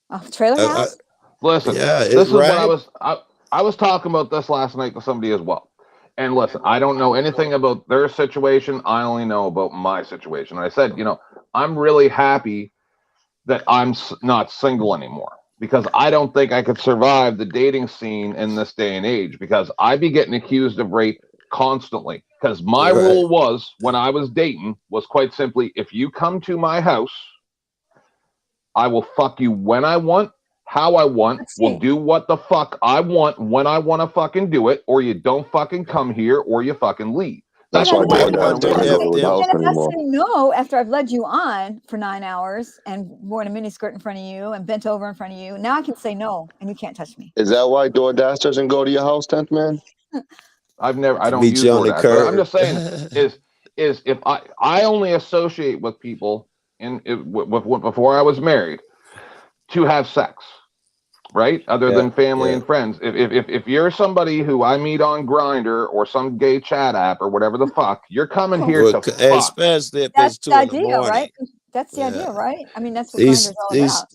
[SPEAKER 9] A trailer house?
[SPEAKER 6] Listen,
[SPEAKER 2] Yeah,
[SPEAKER 6] this
[SPEAKER 2] it's
[SPEAKER 6] is what
[SPEAKER 2] right.
[SPEAKER 6] I was talking about this last night with somebody as well. And listen, I don't know anything about their situation. I only know about my situation. I said, I'm really happy that I'm not single anymore, because I don't think I could survive the dating scene in this day and age, because I'd be getting accused of rape constantly. Because my
[SPEAKER 2] Right.
[SPEAKER 6] rule was, when I was dating, was quite simply, if you come to my house, I will fuck you when I want, how I want,
[SPEAKER 9] Let's
[SPEAKER 6] will
[SPEAKER 9] see.
[SPEAKER 6] do what the fuck I want when I want to fucking do it, or you don't fucking come here, or you fucking leave.
[SPEAKER 1] That's
[SPEAKER 9] Yeah,
[SPEAKER 1] why
[SPEAKER 9] but
[SPEAKER 1] DoorDash
[SPEAKER 2] wonder
[SPEAKER 1] doesn't
[SPEAKER 2] if
[SPEAKER 1] go to the
[SPEAKER 2] them-
[SPEAKER 1] house
[SPEAKER 9] And if I
[SPEAKER 1] anymore.
[SPEAKER 9] say no after I've led you on for 9 hours and worn a mini skirt in front of you and bent over in front of you, now I can say no and you can't touch me.
[SPEAKER 1] Is that why DoorDash doesn't go to your house, 10th man?
[SPEAKER 6] I don't
[SPEAKER 2] Meet
[SPEAKER 6] use
[SPEAKER 2] you on the
[SPEAKER 6] DoorDash. But I'm
[SPEAKER 2] curb.
[SPEAKER 6] just saying is if I only associate with people before I was married to have sex, right? Other than family and friends. If you're somebody who I meet on Grindr or some gay chat app or whatever the fuck, you're coming here
[SPEAKER 2] Well,
[SPEAKER 6] to fuck.
[SPEAKER 2] especially if
[SPEAKER 9] That's
[SPEAKER 2] it's
[SPEAKER 9] the
[SPEAKER 2] 2 in the
[SPEAKER 9] idea,
[SPEAKER 2] morning.
[SPEAKER 9] right? That's the
[SPEAKER 2] Yeah.
[SPEAKER 9] idea, right? I mean, that's what
[SPEAKER 2] These
[SPEAKER 9] Grindr's all
[SPEAKER 2] these
[SPEAKER 9] about.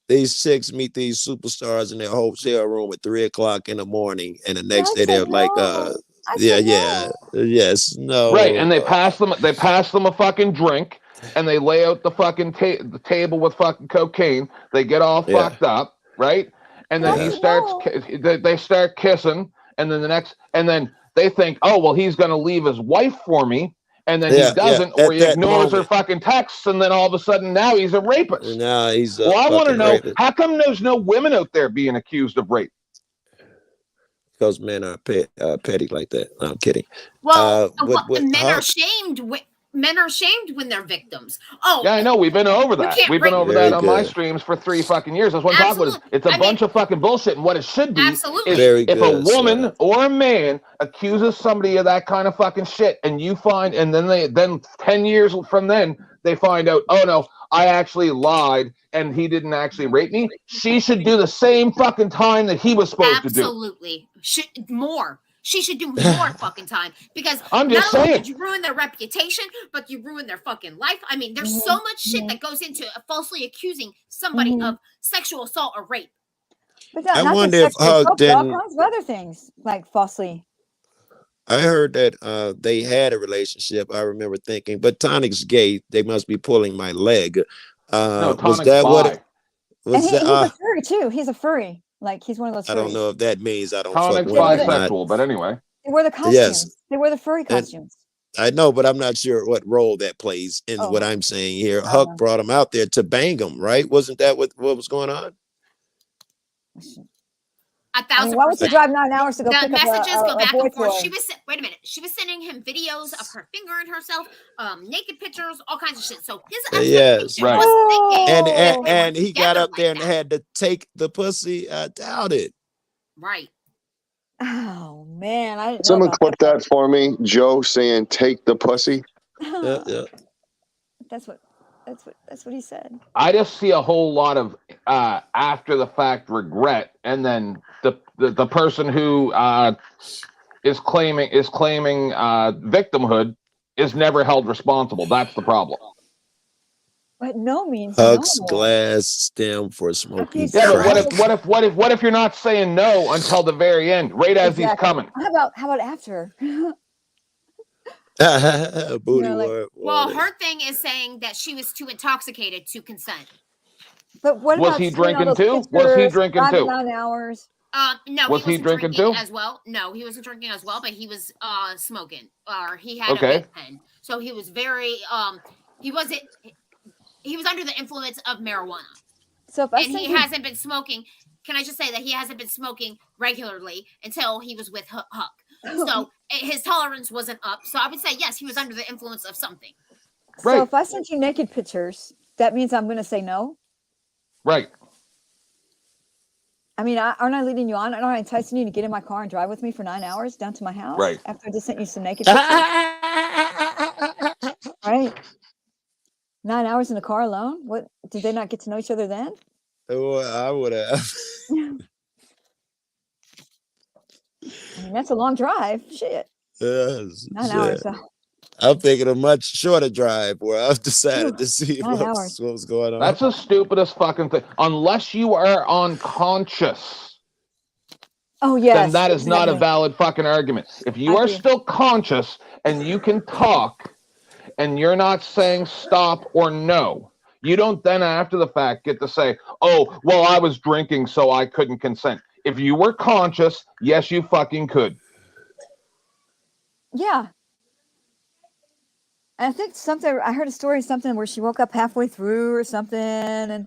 [SPEAKER 2] these chicks meet these superstars in their hotel room at 3 o'clock in the morning, and the next
[SPEAKER 9] I
[SPEAKER 2] day they're
[SPEAKER 9] said
[SPEAKER 2] like,
[SPEAKER 9] no. I
[SPEAKER 2] yeah,
[SPEAKER 9] said
[SPEAKER 2] yeah,
[SPEAKER 9] no.
[SPEAKER 2] yes, no.
[SPEAKER 6] Right, and they pass them a fucking drink, and they lay out the fucking the table with fucking cocaine. They get all
[SPEAKER 2] Yeah.
[SPEAKER 6] fucked up, right? And then
[SPEAKER 9] I
[SPEAKER 6] he
[SPEAKER 9] said
[SPEAKER 6] starts,
[SPEAKER 9] no.
[SPEAKER 6] they start kissing, and then they think, oh well, he's gonna leave his wife for me, and then
[SPEAKER 2] Yeah,
[SPEAKER 6] he doesn't,
[SPEAKER 2] yeah.
[SPEAKER 6] or
[SPEAKER 2] At
[SPEAKER 6] he
[SPEAKER 2] that
[SPEAKER 6] ignores her
[SPEAKER 2] moment,
[SPEAKER 6] fucking texts, and then all of a sudden now he's a rapist.
[SPEAKER 2] now he's a
[SPEAKER 6] Well, I want to
[SPEAKER 2] fucking
[SPEAKER 6] know,
[SPEAKER 2] rapist
[SPEAKER 6] how come there's no women out there being accused of rape?
[SPEAKER 2] because men are petty like that. No, I'm kidding.
[SPEAKER 4] Well,
[SPEAKER 2] With
[SPEAKER 4] men are
[SPEAKER 2] Huck,
[SPEAKER 4] shamed. Men are shamed when they're victims. Oh,
[SPEAKER 6] Yeah, I know. We've been over
[SPEAKER 4] we
[SPEAKER 6] that.
[SPEAKER 4] can't
[SPEAKER 6] We've been
[SPEAKER 4] bring.
[SPEAKER 6] over
[SPEAKER 2] very
[SPEAKER 6] that on my
[SPEAKER 2] good,
[SPEAKER 6] streams for 3 fucking years. That's what I'm talking about.
[SPEAKER 4] Absolutely.
[SPEAKER 6] It's a
[SPEAKER 4] I mean,
[SPEAKER 6] bunch of fucking bullshit. And what it should be is
[SPEAKER 4] absolutely.
[SPEAKER 2] very
[SPEAKER 6] if a
[SPEAKER 2] good,
[SPEAKER 6] woman
[SPEAKER 2] sir.
[SPEAKER 6] or a man accuses somebody of that kind of fucking shit, and you find, and then 10 years from then they find out, oh no, I actually lied and he didn't actually rape me. She should do the same fucking time that he was supposed to do.
[SPEAKER 4] Absolutely. More. She should do more fucking time because
[SPEAKER 6] I'm
[SPEAKER 4] not
[SPEAKER 6] just
[SPEAKER 4] only
[SPEAKER 6] saying.
[SPEAKER 4] did you ruin their reputation, but you ruined their fucking life. I mean, there's so much shit that goes into falsely accusing somebody of sexual assault or rape.
[SPEAKER 9] But
[SPEAKER 2] I
[SPEAKER 9] not
[SPEAKER 2] wonder
[SPEAKER 9] just
[SPEAKER 2] if
[SPEAKER 9] sexual
[SPEAKER 2] Huck
[SPEAKER 9] assault, all
[SPEAKER 2] didn't.
[SPEAKER 9] kinds of other things like falsely.
[SPEAKER 2] I heard that they had a relationship. I remember thinking, but Tonic's gay. They must be pulling my leg.
[SPEAKER 6] No,
[SPEAKER 2] Was
[SPEAKER 6] Tonic's
[SPEAKER 2] that what
[SPEAKER 6] bi.
[SPEAKER 2] it
[SPEAKER 9] And
[SPEAKER 2] was?
[SPEAKER 9] he's a
[SPEAKER 2] That
[SPEAKER 9] furry too. He's a furry. Like he's one of those
[SPEAKER 2] I don't
[SPEAKER 9] furries.
[SPEAKER 2] know if that means I don't fuck
[SPEAKER 6] Tonic's
[SPEAKER 2] women or not.
[SPEAKER 6] bisexual, but anyway.
[SPEAKER 9] They wear the costumes.
[SPEAKER 2] Yes,
[SPEAKER 9] They wear the furry
[SPEAKER 2] and
[SPEAKER 9] costumes.
[SPEAKER 2] I know, but I'm not sure what role that plays in what
[SPEAKER 9] Oh,
[SPEAKER 2] I'm saying here.
[SPEAKER 9] I don't
[SPEAKER 2] Huck
[SPEAKER 9] know.
[SPEAKER 2] brought him out there to bang him, right? Wasn't that what was going on?
[SPEAKER 9] I mean, why would you
[SPEAKER 4] 1,000%.
[SPEAKER 9] drive 9 hours to go
[SPEAKER 4] The
[SPEAKER 9] pick up
[SPEAKER 4] messages go
[SPEAKER 9] a
[SPEAKER 4] back
[SPEAKER 9] boy
[SPEAKER 4] and forth.
[SPEAKER 9] toy?
[SPEAKER 4] Wait a minute. She was sending him videos of her fingering herself, naked pictures, all kinds of shit. So his
[SPEAKER 2] Yes,
[SPEAKER 4] expectation
[SPEAKER 6] Right.
[SPEAKER 4] was thinking
[SPEAKER 2] and
[SPEAKER 4] that
[SPEAKER 2] and,
[SPEAKER 9] Oh,
[SPEAKER 4] they were
[SPEAKER 2] and he got
[SPEAKER 4] together
[SPEAKER 2] up there
[SPEAKER 4] like
[SPEAKER 2] and
[SPEAKER 4] that.
[SPEAKER 2] had to take the pussy. I doubt it.
[SPEAKER 4] Right.
[SPEAKER 9] oh man, I didn't know
[SPEAKER 1] Someone
[SPEAKER 9] about
[SPEAKER 1] clip that for me. Joe saying, "Take the pussy."
[SPEAKER 2] Yeah, yeah.
[SPEAKER 9] That's what he said.
[SPEAKER 6] I just see a whole lot of after the fact regret, and then the person who is claiming victimhood is never held responsible. That's the problem.
[SPEAKER 9] But no means
[SPEAKER 2] Huck's
[SPEAKER 9] no.
[SPEAKER 2] glass stem for smoking
[SPEAKER 9] you
[SPEAKER 6] Yeah,
[SPEAKER 9] said
[SPEAKER 6] but
[SPEAKER 2] crack.
[SPEAKER 6] what if you're not saying no until the very end, right as he's
[SPEAKER 9] Exactly.
[SPEAKER 6] coming?
[SPEAKER 9] How about after?
[SPEAKER 2] Booty
[SPEAKER 9] like-
[SPEAKER 2] word.
[SPEAKER 4] Well, her thing is saying that she was too intoxicated to consent.
[SPEAKER 9] But what
[SPEAKER 6] Was
[SPEAKER 9] about
[SPEAKER 6] he
[SPEAKER 9] seeing all
[SPEAKER 6] drinking
[SPEAKER 9] those
[SPEAKER 6] too? Was he
[SPEAKER 9] pictures,
[SPEAKER 6] drinking
[SPEAKER 9] driving
[SPEAKER 6] too?
[SPEAKER 9] 9 hours?
[SPEAKER 4] No,
[SPEAKER 6] Was
[SPEAKER 4] he
[SPEAKER 6] he
[SPEAKER 4] wasn't
[SPEAKER 6] drinking
[SPEAKER 4] drinking
[SPEAKER 6] too?
[SPEAKER 4] as well. No, he wasn't drinking as well, but he was smoking, or he had a
[SPEAKER 6] Okay.
[SPEAKER 4] vape pen. So he was very he was under the influence of marijuana,
[SPEAKER 9] So if I
[SPEAKER 4] and
[SPEAKER 9] send
[SPEAKER 4] he
[SPEAKER 9] you,
[SPEAKER 4] hasn't been smoking. Can I just say that he hasn't been smoking regularly until he was with Huck? So his tolerance wasn't up. So I would say yes, he was under the influence of something.
[SPEAKER 9] so
[SPEAKER 6] Right.
[SPEAKER 9] if I send you naked pictures, that means I'm going to say no.
[SPEAKER 6] Right.
[SPEAKER 9] I mean, aren't I leading you on? Aren't I enticing you to get in my car and drive with me for 9 hours down to my house?
[SPEAKER 6] Right.
[SPEAKER 9] After I just sent you some naked pictures, right? 9 hours in the car alone? What did they not get to know each other then?
[SPEAKER 2] Well, I would have.
[SPEAKER 9] I mean, that's a long drive. Shit,
[SPEAKER 2] Yes,
[SPEAKER 9] 9
[SPEAKER 2] shit.
[SPEAKER 9] hours.
[SPEAKER 2] I'm thinking a much shorter drive where I've decided to see
[SPEAKER 9] 9 hours.
[SPEAKER 2] what was going on.
[SPEAKER 6] That's the stupidest fucking thing. Unless you are unconscious,
[SPEAKER 9] Oh yes.
[SPEAKER 6] then that is not a
[SPEAKER 9] exactly.
[SPEAKER 6] valid fucking argument. If you
[SPEAKER 9] I
[SPEAKER 6] are
[SPEAKER 9] agree.
[SPEAKER 6] still conscious and you can talk and you're not saying stop or no, you don't then after the fact get to say, oh, well, I was drinking, so I couldn't consent. If you were conscious, yes, you fucking could.
[SPEAKER 9] Yeah. And I think I heard a story, something where she woke up halfway through or something. And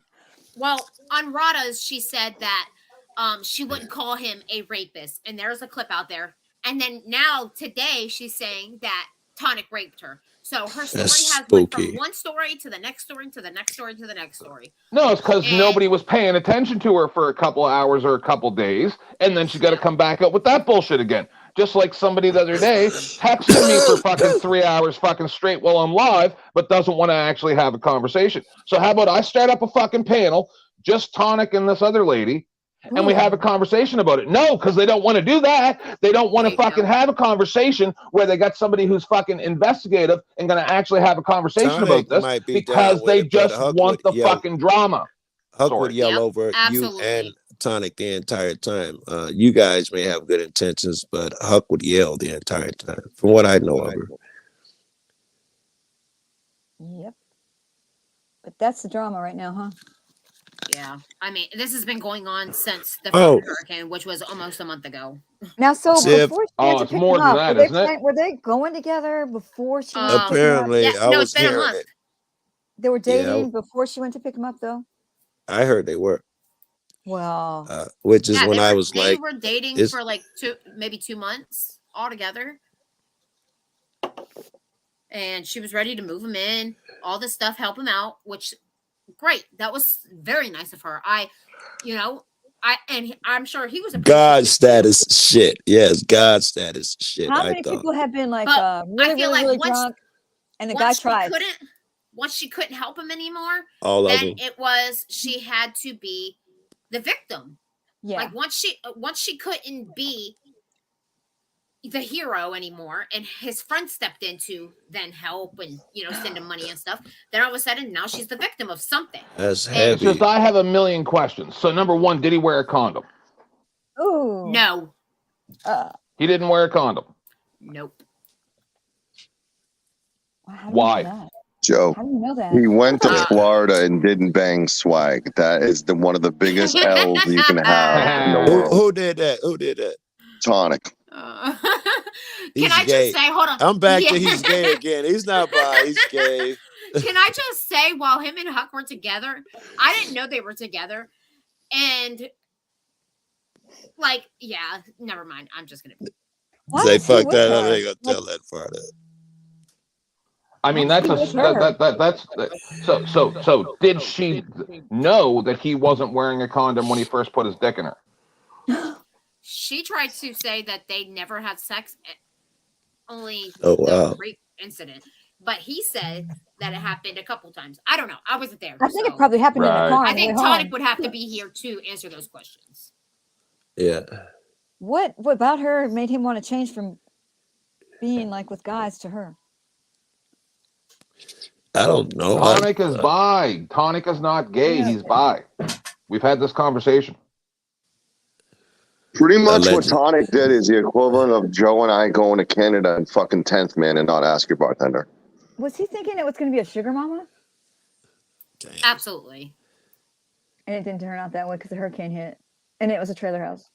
[SPEAKER 4] Well, on Rada's, she said that she wouldn't call him a rapist, and there's a clip out there. And then now today, she's saying that Tonic raped her. So her story
[SPEAKER 2] That's
[SPEAKER 4] has went from
[SPEAKER 2] spooky.
[SPEAKER 4] one story to the next story to the next story to the next story.
[SPEAKER 6] No, it's because
[SPEAKER 4] And-
[SPEAKER 6] nobody was paying attention to her for a couple of hours or a couple days, and then she got to come back up with that bullshit again. Just like somebody the other day texted me for fucking 3 hours fucking straight while I'm live, but doesn't want to actually have a conversation. So how about I start up a fucking panel, just Tonic and this other lady, and we have a conversation about it? No, because they don't want to do that. They don't want to
[SPEAKER 4] They
[SPEAKER 6] fucking
[SPEAKER 4] don't.
[SPEAKER 6] have a conversation where they got somebody who's fucking investigative and going to actually have a conversation
[SPEAKER 2] Tonic
[SPEAKER 6] about this
[SPEAKER 2] might be
[SPEAKER 6] because
[SPEAKER 2] down with
[SPEAKER 6] they
[SPEAKER 2] it, but
[SPEAKER 6] just
[SPEAKER 2] Huck
[SPEAKER 6] want the
[SPEAKER 2] would yell.
[SPEAKER 6] fucking drama.
[SPEAKER 2] Huck
[SPEAKER 6] Sorry.
[SPEAKER 2] would yell
[SPEAKER 4] Yep,
[SPEAKER 2] over you and
[SPEAKER 4] absolutely.
[SPEAKER 2] Tonic the entire time. You guys may have good intentions, but Huck would yell the entire time, from what I know of her.
[SPEAKER 9] Yep. But that's the drama right now, huh?
[SPEAKER 4] Yeah, I mean, this has been going on since the
[SPEAKER 2] Oh.
[SPEAKER 4] fucking hurricane, which was almost a month ago.
[SPEAKER 9] Now, so
[SPEAKER 2] Ziv.
[SPEAKER 9] before she
[SPEAKER 6] Oh,
[SPEAKER 9] went to
[SPEAKER 6] it's
[SPEAKER 9] pick
[SPEAKER 6] more
[SPEAKER 9] him
[SPEAKER 6] than
[SPEAKER 9] up,
[SPEAKER 6] that,
[SPEAKER 9] were they
[SPEAKER 6] isn't it?
[SPEAKER 9] were they going together before she went to pick him up?
[SPEAKER 2] Apparently,
[SPEAKER 4] Yeah,
[SPEAKER 2] I
[SPEAKER 4] no,
[SPEAKER 2] was
[SPEAKER 4] it's been a
[SPEAKER 2] hearing
[SPEAKER 4] month.
[SPEAKER 2] it.
[SPEAKER 9] They were
[SPEAKER 2] Yeah,
[SPEAKER 9] dating before she went to pick him up, though.
[SPEAKER 2] I heard they were,
[SPEAKER 9] Well,
[SPEAKER 2] which is
[SPEAKER 4] Yeah,
[SPEAKER 2] when
[SPEAKER 4] they
[SPEAKER 2] I
[SPEAKER 4] were
[SPEAKER 2] was
[SPEAKER 4] they
[SPEAKER 2] like,
[SPEAKER 4] were dating
[SPEAKER 2] it's
[SPEAKER 4] for like maybe 2 months altogether, and she was ready to move him in, all this stuff, help him out, which great. That was very nice of her. I'm sure he was
[SPEAKER 2] God
[SPEAKER 4] appreciative too.
[SPEAKER 2] status shit. Yes, God status shit.
[SPEAKER 9] how
[SPEAKER 2] I
[SPEAKER 9] many
[SPEAKER 2] thought
[SPEAKER 9] people have been like
[SPEAKER 4] But I
[SPEAKER 9] really,
[SPEAKER 4] feel
[SPEAKER 9] really,
[SPEAKER 4] like
[SPEAKER 9] really
[SPEAKER 4] once
[SPEAKER 9] drunk, and the guy tried?
[SPEAKER 4] once she couldn't help him anymore,
[SPEAKER 2] all of
[SPEAKER 4] then
[SPEAKER 2] them.
[SPEAKER 4] it was she had to be the victim.
[SPEAKER 9] Yeah.
[SPEAKER 4] Like once she couldn't be the hero anymore, and his friend stepped in to then help and send him money and stuff, then all of a sudden now she's the victim of something.
[SPEAKER 2] That's
[SPEAKER 6] It's
[SPEAKER 2] heavy.
[SPEAKER 6] just I have a million questions. So number one, did he wear a condom?
[SPEAKER 9] Ooh.
[SPEAKER 4] No.
[SPEAKER 6] He didn't wear a condom.
[SPEAKER 4] Nope.
[SPEAKER 9] How do you know
[SPEAKER 6] Why?
[SPEAKER 9] that?
[SPEAKER 1] Joe,
[SPEAKER 9] How do you know that?
[SPEAKER 1] he went to
[SPEAKER 4] Uh,
[SPEAKER 1] Florida and didn't bang swag. That is one of the biggest L's you can have in the world.
[SPEAKER 2] Who did that? Who did that?
[SPEAKER 1] Tonic.
[SPEAKER 4] Can
[SPEAKER 2] He's
[SPEAKER 4] I
[SPEAKER 2] gay.
[SPEAKER 4] just say, hold on.
[SPEAKER 2] I'm back
[SPEAKER 4] Yeah.
[SPEAKER 2] to he's gay again. He's not bi. He's gay.
[SPEAKER 4] Can I just say, while him and Huck were together, I didn't know they were together. And, like, yeah, never mind. I'm just going to.
[SPEAKER 9] Why
[SPEAKER 2] Say
[SPEAKER 9] was he
[SPEAKER 2] fuck
[SPEAKER 9] with
[SPEAKER 2] that.
[SPEAKER 9] her?
[SPEAKER 2] I ain't gonna
[SPEAKER 9] Like,
[SPEAKER 2] tell that part.
[SPEAKER 6] I mean,
[SPEAKER 9] Why
[SPEAKER 6] that's
[SPEAKER 9] was he with her?
[SPEAKER 6] so did she know that he wasn't wearing a condom when he first put his dick in her?
[SPEAKER 4] She tried to say that they never had sex, only
[SPEAKER 2] Oh,
[SPEAKER 4] the
[SPEAKER 2] wow.
[SPEAKER 4] rape incident. But he said that it happened a couple times. I don't know. I wasn't there.
[SPEAKER 9] I think
[SPEAKER 4] so
[SPEAKER 9] it probably happened in the
[SPEAKER 6] Right.
[SPEAKER 9] car.
[SPEAKER 4] I
[SPEAKER 9] on the way
[SPEAKER 4] think Tonic
[SPEAKER 9] home.
[SPEAKER 4] would have to be here to answer those questions.
[SPEAKER 2] Yeah.
[SPEAKER 9] What about her made him want to change from being like with guys to her?
[SPEAKER 2] I don't know.
[SPEAKER 6] Tonic is bi. Tonic is not gay.
[SPEAKER 9] Yeah.
[SPEAKER 6] He's bi. We've had this conversation.
[SPEAKER 1] Pretty much what
[SPEAKER 2] Alleged.
[SPEAKER 1] Tonic did is the equivalent of Joe and I going to Canada and fucking 10th man and not ask your bartender.
[SPEAKER 9] Was he thinking it was going to be a sugar mama?
[SPEAKER 4] Absolutely.
[SPEAKER 9] And it didn't turn out that way because the hurricane hit, and it was a trailer house.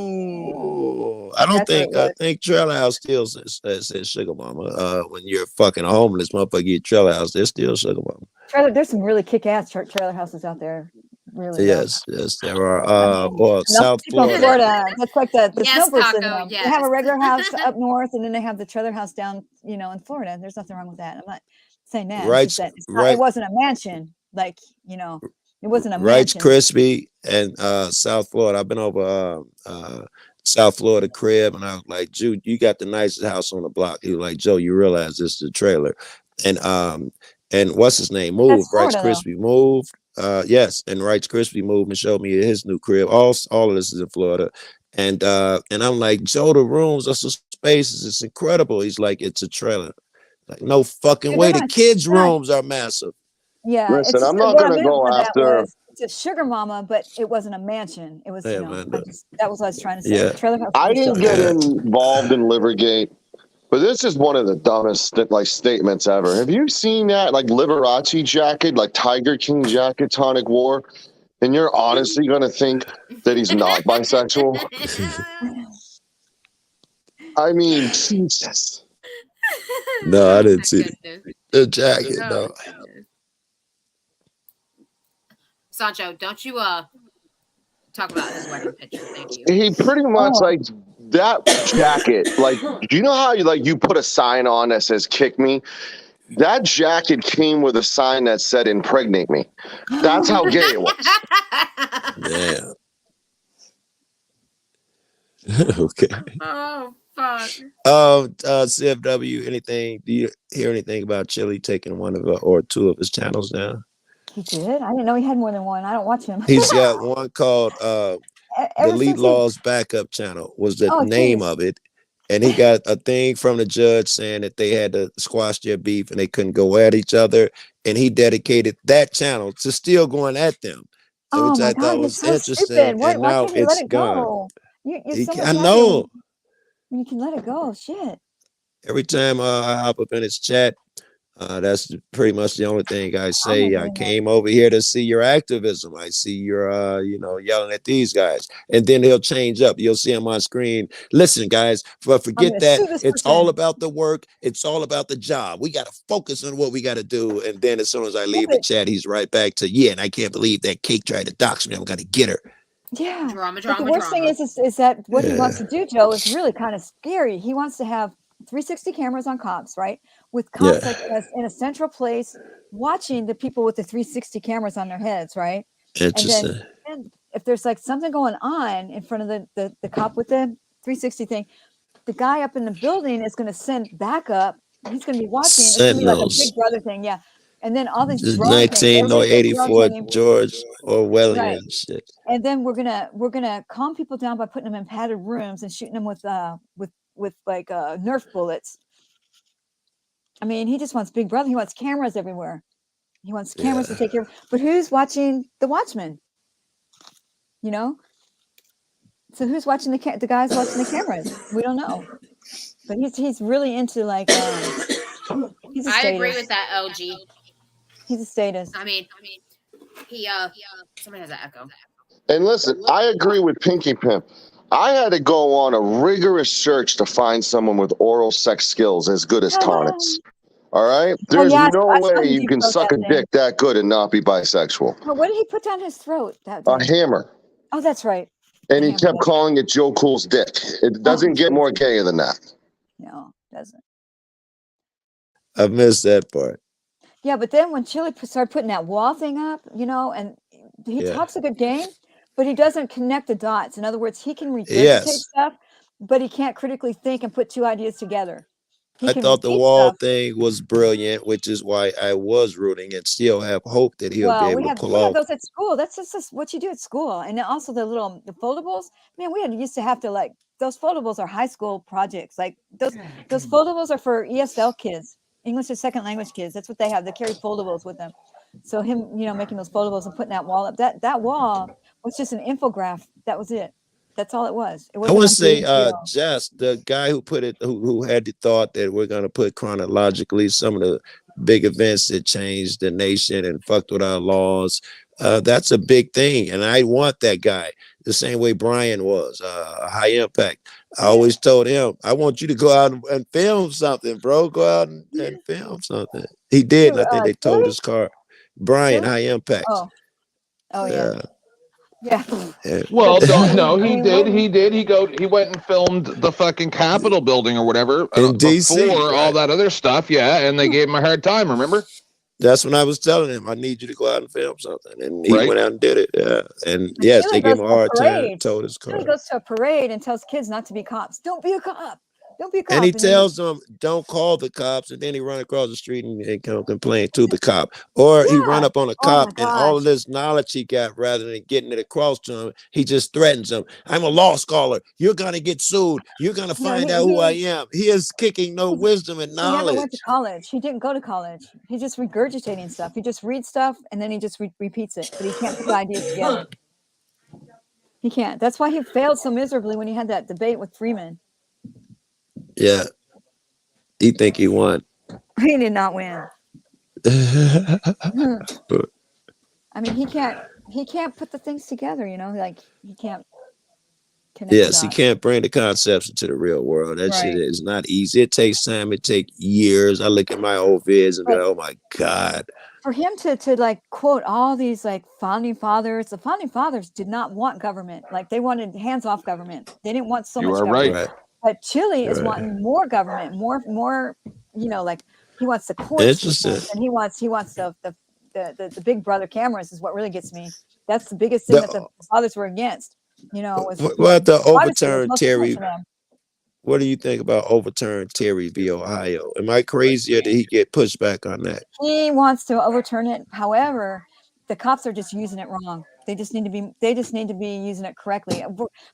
[SPEAKER 2] Oh, I don't
[SPEAKER 9] That's what it
[SPEAKER 2] think. I
[SPEAKER 9] was.
[SPEAKER 2] think Trailer House still says sugar mama. When you're fucking homeless, motherfucker, you Trailer House. They're still sugar mama.
[SPEAKER 9] There's some really kick-ass trailer houses out there. Really.
[SPEAKER 2] Yes, there are. Or South
[SPEAKER 9] People in
[SPEAKER 2] Florida.
[SPEAKER 9] Florida. That's like the
[SPEAKER 4] Yes,
[SPEAKER 9] snowbirds in
[SPEAKER 4] Taco,
[SPEAKER 9] them. They have a
[SPEAKER 4] yes.
[SPEAKER 9] regular house up north, and then they have the trailer house down, in Florida. There's nothing wrong with that. I'm not saying that.
[SPEAKER 2] Right,
[SPEAKER 9] It's just that
[SPEAKER 2] right.
[SPEAKER 9] it wasn't a mansion. Like, it wasn't a
[SPEAKER 2] Rice
[SPEAKER 9] mansion.
[SPEAKER 2] Krispie and South Florida. I've been over South Florida crib, and I was like, Jude, you got the nicest house on the block. He was like, Joe, you realize this is a trailer. And what's his name? Moved. Rice
[SPEAKER 9] Florida, though.
[SPEAKER 2] Krispie moved. Yes, and Rice Krispie moved and showed me his new crib. All of this is in Florida. And I'm like, Joe, the rooms are so spaces. It's incredible. He's like, it's a trailer. Like, no fucking
[SPEAKER 9] Yeah,
[SPEAKER 2] way.
[SPEAKER 9] they're
[SPEAKER 2] The
[SPEAKER 9] not-
[SPEAKER 2] kids'
[SPEAKER 9] they're not-
[SPEAKER 2] rooms are massive.
[SPEAKER 9] Yeah,
[SPEAKER 1] Listen,
[SPEAKER 9] it's just
[SPEAKER 1] I'm
[SPEAKER 9] that
[SPEAKER 1] not
[SPEAKER 9] what I
[SPEAKER 1] gonna
[SPEAKER 9] meant
[SPEAKER 1] go
[SPEAKER 9] by that
[SPEAKER 1] after-
[SPEAKER 9] was it's a sugar mama, but it wasn't a mansion. It was,
[SPEAKER 2] Yeah,
[SPEAKER 9] that
[SPEAKER 2] man,
[SPEAKER 9] was what I was trying to say.
[SPEAKER 2] Yeah.
[SPEAKER 9] Trailer house.
[SPEAKER 1] I
[SPEAKER 9] was
[SPEAKER 1] didn't
[SPEAKER 9] just-
[SPEAKER 1] get involved in Livergate, but this is one of the dumbest statements ever. Have you seen that Liberace jacket, Tiger King jacket Tonic wore? And you're honestly gonna think that he's not bisexual? I mean, Jesus.
[SPEAKER 2] No, I didn't
[SPEAKER 4] My
[SPEAKER 2] see
[SPEAKER 4] goodness.
[SPEAKER 2] the jacket.
[SPEAKER 4] Oh,
[SPEAKER 2] No.
[SPEAKER 4] goodness. Sancho, don't you talk about his wedding picture? Thank you.
[SPEAKER 1] He pretty much
[SPEAKER 9] Oh.
[SPEAKER 1] that jacket. Do you know how you put a sign on that says "kick me"? That jacket came with a sign that said "impregnate me." That's how gay it was.
[SPEAKER 2] Yeah. Okay.
[SPEAKER 4] Oh fuck.
[SPEAKER 2] CFW, anything? Do you hear anything about Chili taking one of or two of his channels down?
[SPEAKER 9] He did? I didn't know he had more than one. I don't watch him.
[SPEAKER 2] He's got one called
[SPEAKER 9] Ever
[SPEAKER 2] Delete
[SPEAKER 9] since he-
[SPEAKER 2] Law's Backup Channel was the
[SPEAKER 9] Oh,
[SPEAKER 2] name
[SPEAKER 9] geez.
[SPEAKER 2] of it. and he got a thing from the judge saying that they had to squash their beef and they couldn't go at each other. And he dedicated that channel to still going at them,
[SPEAKER 9] Oh
[SPEAKER 2] which
[SPEAKER 9] my
[SPEAKER 2] I thought
[SPEAKER 9] God, you're
[SPEAKER 2] was
[SPEAKER 9] so
[SPEAKER 2] interesting.
[SPEAKER 9] stupid.
[SPEAKER 2] And
[SPEAKER 9] Why
[SPEAKER 2] now
[SPEAKER 9] can't you let
[SPEAKER 2] it's
[SPEAKER 9] it
[SPEAKER 2] gone.
[SPEAKER 9] go? You're so much
[SPEAKER 2] I
[SPEAKER 9] happier
[SPEAKER 2] know.
[SPEAKER 9] when you can let it go. Shit.
[SPEAKER 2] Every time I hop up in his chat, that's pretty much the only thing I
[SPEAKER 9] I'm
[SPEAKER 2] say.
[SPEAKER 9] gonna
[SPEAKER 2] I
[SPEAKER 9] get in there.
[SPEAKER 2] came over here to see your activism. I see your, yelling at these guys, and then he'll change up. You'll see him on screen. Listen, guys, but
[SPEAKER 9] I'm
[SPEAKER 2] forget
[SPEAKER 9] gonna
[SPEAKER 2] that.
[SPEAKER 9] sue this
[SPEAKER 2] It's all
[SPEAKER 9] person.
[SPEAKER 2] about the work. It's all about the job. We got to focus on what we got to do. And then as soon as I
[SPEAKER 9] Yeah,
[SPEAKER 2] leave the
[SPEAKER 9] but
[SPEAKER 2] chat, he's right back to, yeah, and I can't believe that Cake tried to dox me. I'm gonna get her.
[SPEAKER 9] yeah.
[SPEAKER 4] Drama,
[SPEAKER 9] But the
[SPEAKER 4] drama,
[SPEAKER 9] worst thing
[SPEAKER 4] drama.
[SPEAKER 9] is that what he wants
[SPEAKER 2] Yeah,
[SPEAKER 9] to do, Joe, is really kind of scary. He wants to have 360 cameras on cops, right? With cops
[SPEAKER 2] yeah,
[SPEAKER 9] like in a central place watching the people with the 360 cameras on their heads, right? And then
[SPEAKER 2] interesting.
[SPEAKER 9] if there's like something going on in front of the cop with the 360 thing, the guy up in the building is going to send backup. He's going to be watching. It's going to be like a
[SPEAKER 2] Sentinels.
[SPEAKER 9] Big Brother thing, yeah. And then all these
[SPEAKER 2] Just
[SPEAKER 9] drone things. Everybody's got drones
[SPEAKER 2] 1984
[SPEAKER 9] on him.
[SPEAKER 2] George
[SPEAKER 9] Right.
[SPEAKER 2] Orwellian shit.
[SPEAKER 9] And then we're gonna calm people down by putting them in padded rooms and shooting them with like Nerf bullets. I mean, he just wants Big Brother. He wants cameras everywhere. He wants cameras to
[SPEAKER 2] Yeah.
[SPEAKER 9] take care. But who's watching the Watchmen? You know. So who's watching the guys watching the cameras? We don't know. But he's really into like he's a
[SPEAKER 4] I agree
[SPEAKER 9] statist.
[SPEAKER 4] with that, LG.
[SPEAKER 9] He's a statist.
[SPEAKER 4] I mean, he somebody has an echo.
[SPEAKER 1] And listen, I agree with Pinky Pimp. I had to go on a rigorous search to find someone with oral sex skills as good as Tonics. All right?
[SPEAKER 9] Oh
[SPEAKER 1] There's
[SPEAKER 9] yeah,
[SPEAKER 1] no
[SPEAKER 9] I saw
[SPEAKER 1] way
[SPEAKER 9] him
[SPEAKER 1] you
[SPEAKER 9] deep
[SPEAKER 1] can
[SPEAKER 9] throat
[SPEAKER 1] suck
[SPEAKER 9] that
[SPEAKER 1] a
[SPEAKER 9] thing.
[SPEAKER 1] dick that good and not be bisexual.
[SPEAKER 9] Oh, what did he put down his throat that
[SPEAKER 1] A
[SPEAKER 9] day?
[SPEAKER 1] hammer.
[SPEAKER 9] Oh, that's right.
[SPEAKER 1] And
[SPEAKER 9] The
[SPEAKER 1] he
[SPEAKER 9] hammer,
[SPEAKER 1] kept
[SPEAKER 9] that's
[SPEAKER 1] calling it Joe Cool's dick. It doesn't get more gayer than that.
[SPEAKER 9] no, doesn't.
[SPEAKER 2] I missed that part.
[SPEAKER 9] Yeah, but then when Chili started putting that wall thing up, and he
[SPEAKER 2] Yeah.
[SPEAKER 9] talks a good game, but he doesn't connect the dots. In other words, he can regurgitate
[SPEAKER 2] Yes.
[SPEAKER 9] stuff, but he can't critically think and put two ideas together. He
[SPEAKER 2] I
[SPEAKER 9] can
[SPEAKER 2] thought the
[SPEAKER 9] repeat
[SPEAKER 2] wall
[SPEAKER 9] stuff.
[SPEAKER 2] thing was brilliant, which is why I was rooting and still have hope that he'll be
[SPEAKER 9] Well,
[SPEAKER 2] able
[SPEAKER 9] we
[SPEAKER 2] to
[SPEAKER 9] have
[SPEAKER 2] pull
[SPEAKER 9] we have
[SPEAKER 2] off.
[SPEAKER 9] those at school. That's just what you do at school, and then also the foldables. Man, we used to have to like those foldables are high school projects. Like those foldables are for ESL kids, English as second language kids. That's what they have. They carry foldables with them. So him, making those foldables and putting that wall up. That wall was just an infograph. That was it. That's all it was. It
[SPEAKER 2] I
[SPEAKER 9] wasn't
[SPEAKER 2] want
[SPEAKER 9] a
[SPEAKER 2] to say,
[SPEAKER 9] big deal.
[SPEAKER 2] Jess, the guy who put it, who had the thought that we're going to put chronologically some of the big events that changed the nation and fucked with our laws. That's a big thing, and I want that guy the same way Brian was high impact. I always told him, I want you to go out and film something, bro. Go out and film something. He did, and I think they towed
[SPEAKER 9] Chili?
[SPEAKER 2] his car. Brian,
[SPEAKER 9] Chili?
[SPEAKER 2] high impact.
[SPEAKER 9] Oh yeah.
[SPEAKER 2] Yeah.
[SPEAKER 9] Yeah.
[SPEAKER 6] Well,
[SPEAKER 9] But
[SPEAKER 6] don't
[SPEAKER 9] Chili,
[SPEAKER 6] no,
[SPEAKER 9] I
[SPEAKER 6] he
[SPEAKER 9] mean,
[SPEAKER 6] did.
[SPEAKER 9] what-
[SPEAKER 6] He went and filmed the fucking Capitol building or whatever
[SPEAKER 2] In DC,
[SPEAKER 6] before all
[SPEAKER 2] right.
[SPEAKER 6] that other stuff. Yeah, and they gave him a hard time. Remember?
[SPEAKER 2] That's when I was telling him, I need you to go out and film something. And he
[SPEAKER 6] Right.
[SPEAKER 2] went out and did it. Yeah. And
[SPEAKER 9] But
[SPEAKER 2] yes,
[SPEAKER 9] Chili
[SPEAKER 2] they gave
[SPEAKER 9] goes
[SPEAKER 2] him a
[SPEAKER 9] to a
[SPEAKER 2] hard time,
[SPEAKER 9] parade.
[SPEAKER 2] towed his car.
[SPEAKER 9] Chili goes to a parade and tells kids not to be cops. Don't be a cop. Don't be a cop.
[SPEAKER 2] And he
[SPEAKER 9] And then
[SPEAKER 2] tells them, don't call the cops. And then he run across the street and come complain to the cop. Or he run
[SPEAKER 9] Yeah.
[SPEAKER 2] up on a
[SPEAKER 9] Oh my
[SPEAKER 2] cop and all
[SPEAKER 9] gosh.
[SPEAKER 2] of this knowledge he got, rather than getting it across to him, he just threatens him. I'm a law scholar. You're going to get sued. You're going to find out who I am. He is kicking no wisdom and
[SPEAKER 9] He never went
[SPEAKER 2] knowledge.
[SPEAKER 9] to college. He didn't go to college. He's just regurgitating stuff. He just reads stuff and then he just repeats it. But he can't put the ideas together. He can't. That's why he failed so miserably when he had that debate with Freeman.
[SPEAKER 2] Yeah. He think he won.
[SPEAKER 9] He did not win. I mean, he can't put the things together, like he can't connect the
[SPEAKER 2] Yes, he
[SPEAKER 9] dots.
[SPEAKER 2] can't bring the concepts into the real world. That shit
[SPEAKER 9] Right.
[SPEAKER 2] is not easy. It takes time. It takes years. I look at my old vids and be
[SPEAKER 9] But
[SPEAKER 2] like, oh my God.
[SPEAKER 9] for him to like quote all these like founding fathers, the founding fathers did not want government. Like they wanted hands off government. They didn't want so
[SPEAKER 6] You
[SPEAKER 9] much
[SPEAKER 6] are
[SPEAKER 9] government.
[SPEAKER 6] right.
[SPEAKER 2] Right.
[SPEAKER 9] But Chile is
[SPEAKER 2] Right.
[SPEAKER 9] wanting more government, more, like he wants the court
[SPEAKER 2] Interesting.
[SPEAKER 9] systems and he wants the big brother cameras is what really gets me. That's the biggest thing that the fathers were against, was
[SPEAKER 2] What about the
[SPEAKER 9] privacy was
[SPEAKER 2] overturn
[SPEAKER 9] most important
[SPEAKER 2] Terry?
[SPEAKER 9] to them.
[SPEAKER 2] What do you think about overturn Terry v. Ohio? Am I crazy or did he get pushed back on that?
[SPEAKER 9] He wants to overturn it. However, the cops are just using it wrong. They just need to be using it correctly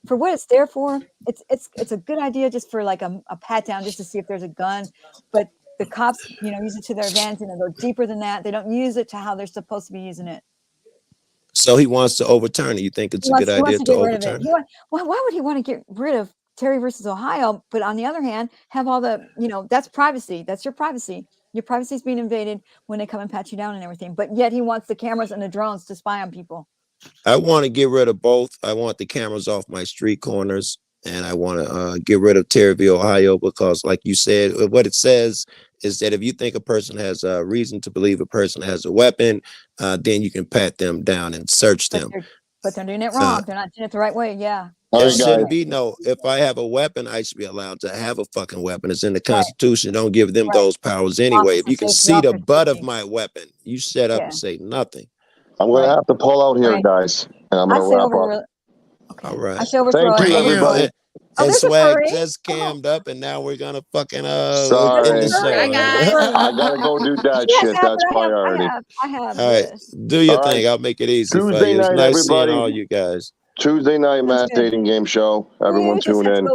[SPEAKER 9] for what it's there for. It's a good idea just for like a pat down, just to see if there's a gun, but the cops, use it to their advantage and they go deeper than that. They don't use it to how they're supposed to be using it.
[SPEAKER 2] So he wants to overturn it. You think it's a good idea to overturn it?
[SPEAKER 9] Why would he want to get rid of Terry versus Ohio? But on the other hand, have all the, that's privacy. That's your privacy. Your privacy is being invaded when they come and pat you down and everything. But yet he wants the cameras and the drones to spy on people.
[SPEAKER 2] I want to get rid of both. I want the cameras off my street corners, and I want to get rid of Terryville, Ohio, because like you said, what it says is that if you think a person has a reason to believe a person has a weapon, then you can pat them down and search them.
[SPEAKER 9] But they're doing it wrong. They're not doing it the right way. Yeah.
[SPEAKER 2] There should be no, if I have a weapon, I should be allowed to have a fucking weapon. It's in the Constitution. Don't give them those powers anyway. If you can see the butt of my weapon, you shut up and say nothing.
[SPEAKER 1] I'm going to have to pull out here, guys, and I'm going to wrap up.
[SPEAKER 2] Okay. All right.
[SPEAKER 1] Thank you, everybody.
[SPEAKER 2] And Swag just cammed up, and now we're going to fucking
[SPEAKER 1] Sorry.
[SPEAKER 2] end the show.
[SPEAKER 1] I got to go do that shit. That's priority.
[SPEAKER 9] I have
[SPEAKER 2] all right. Do your thing. I'll make it easy for you. It's nice seeing all you guys.
[SPEAKER 1] Tuesday night mass dating game show. Everyone tune in.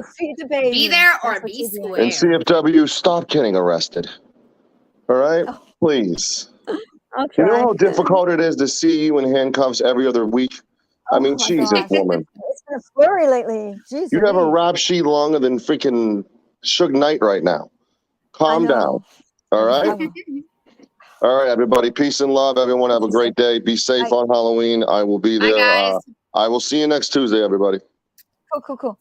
[SPEAKER 4] Be there or be square.
[SPEAKER 1] And CFW, stop getting arrested. All right? Please. You know how difficult it is to see you in handcuffs every other week? I mean, Jesus, woman.
[SPEAKER 9] It's been flurry lately. Jesus.
[SPEAKER 1] You have a rap sheet longer than freaking Suge Knight right now. Calm down. All right? All right, everybody. Peace and love. Everyone have a great day. Be safe on Halloween. I will be there. I will see you next Tuesday, everybody.
[SPEAKER 9] Cool.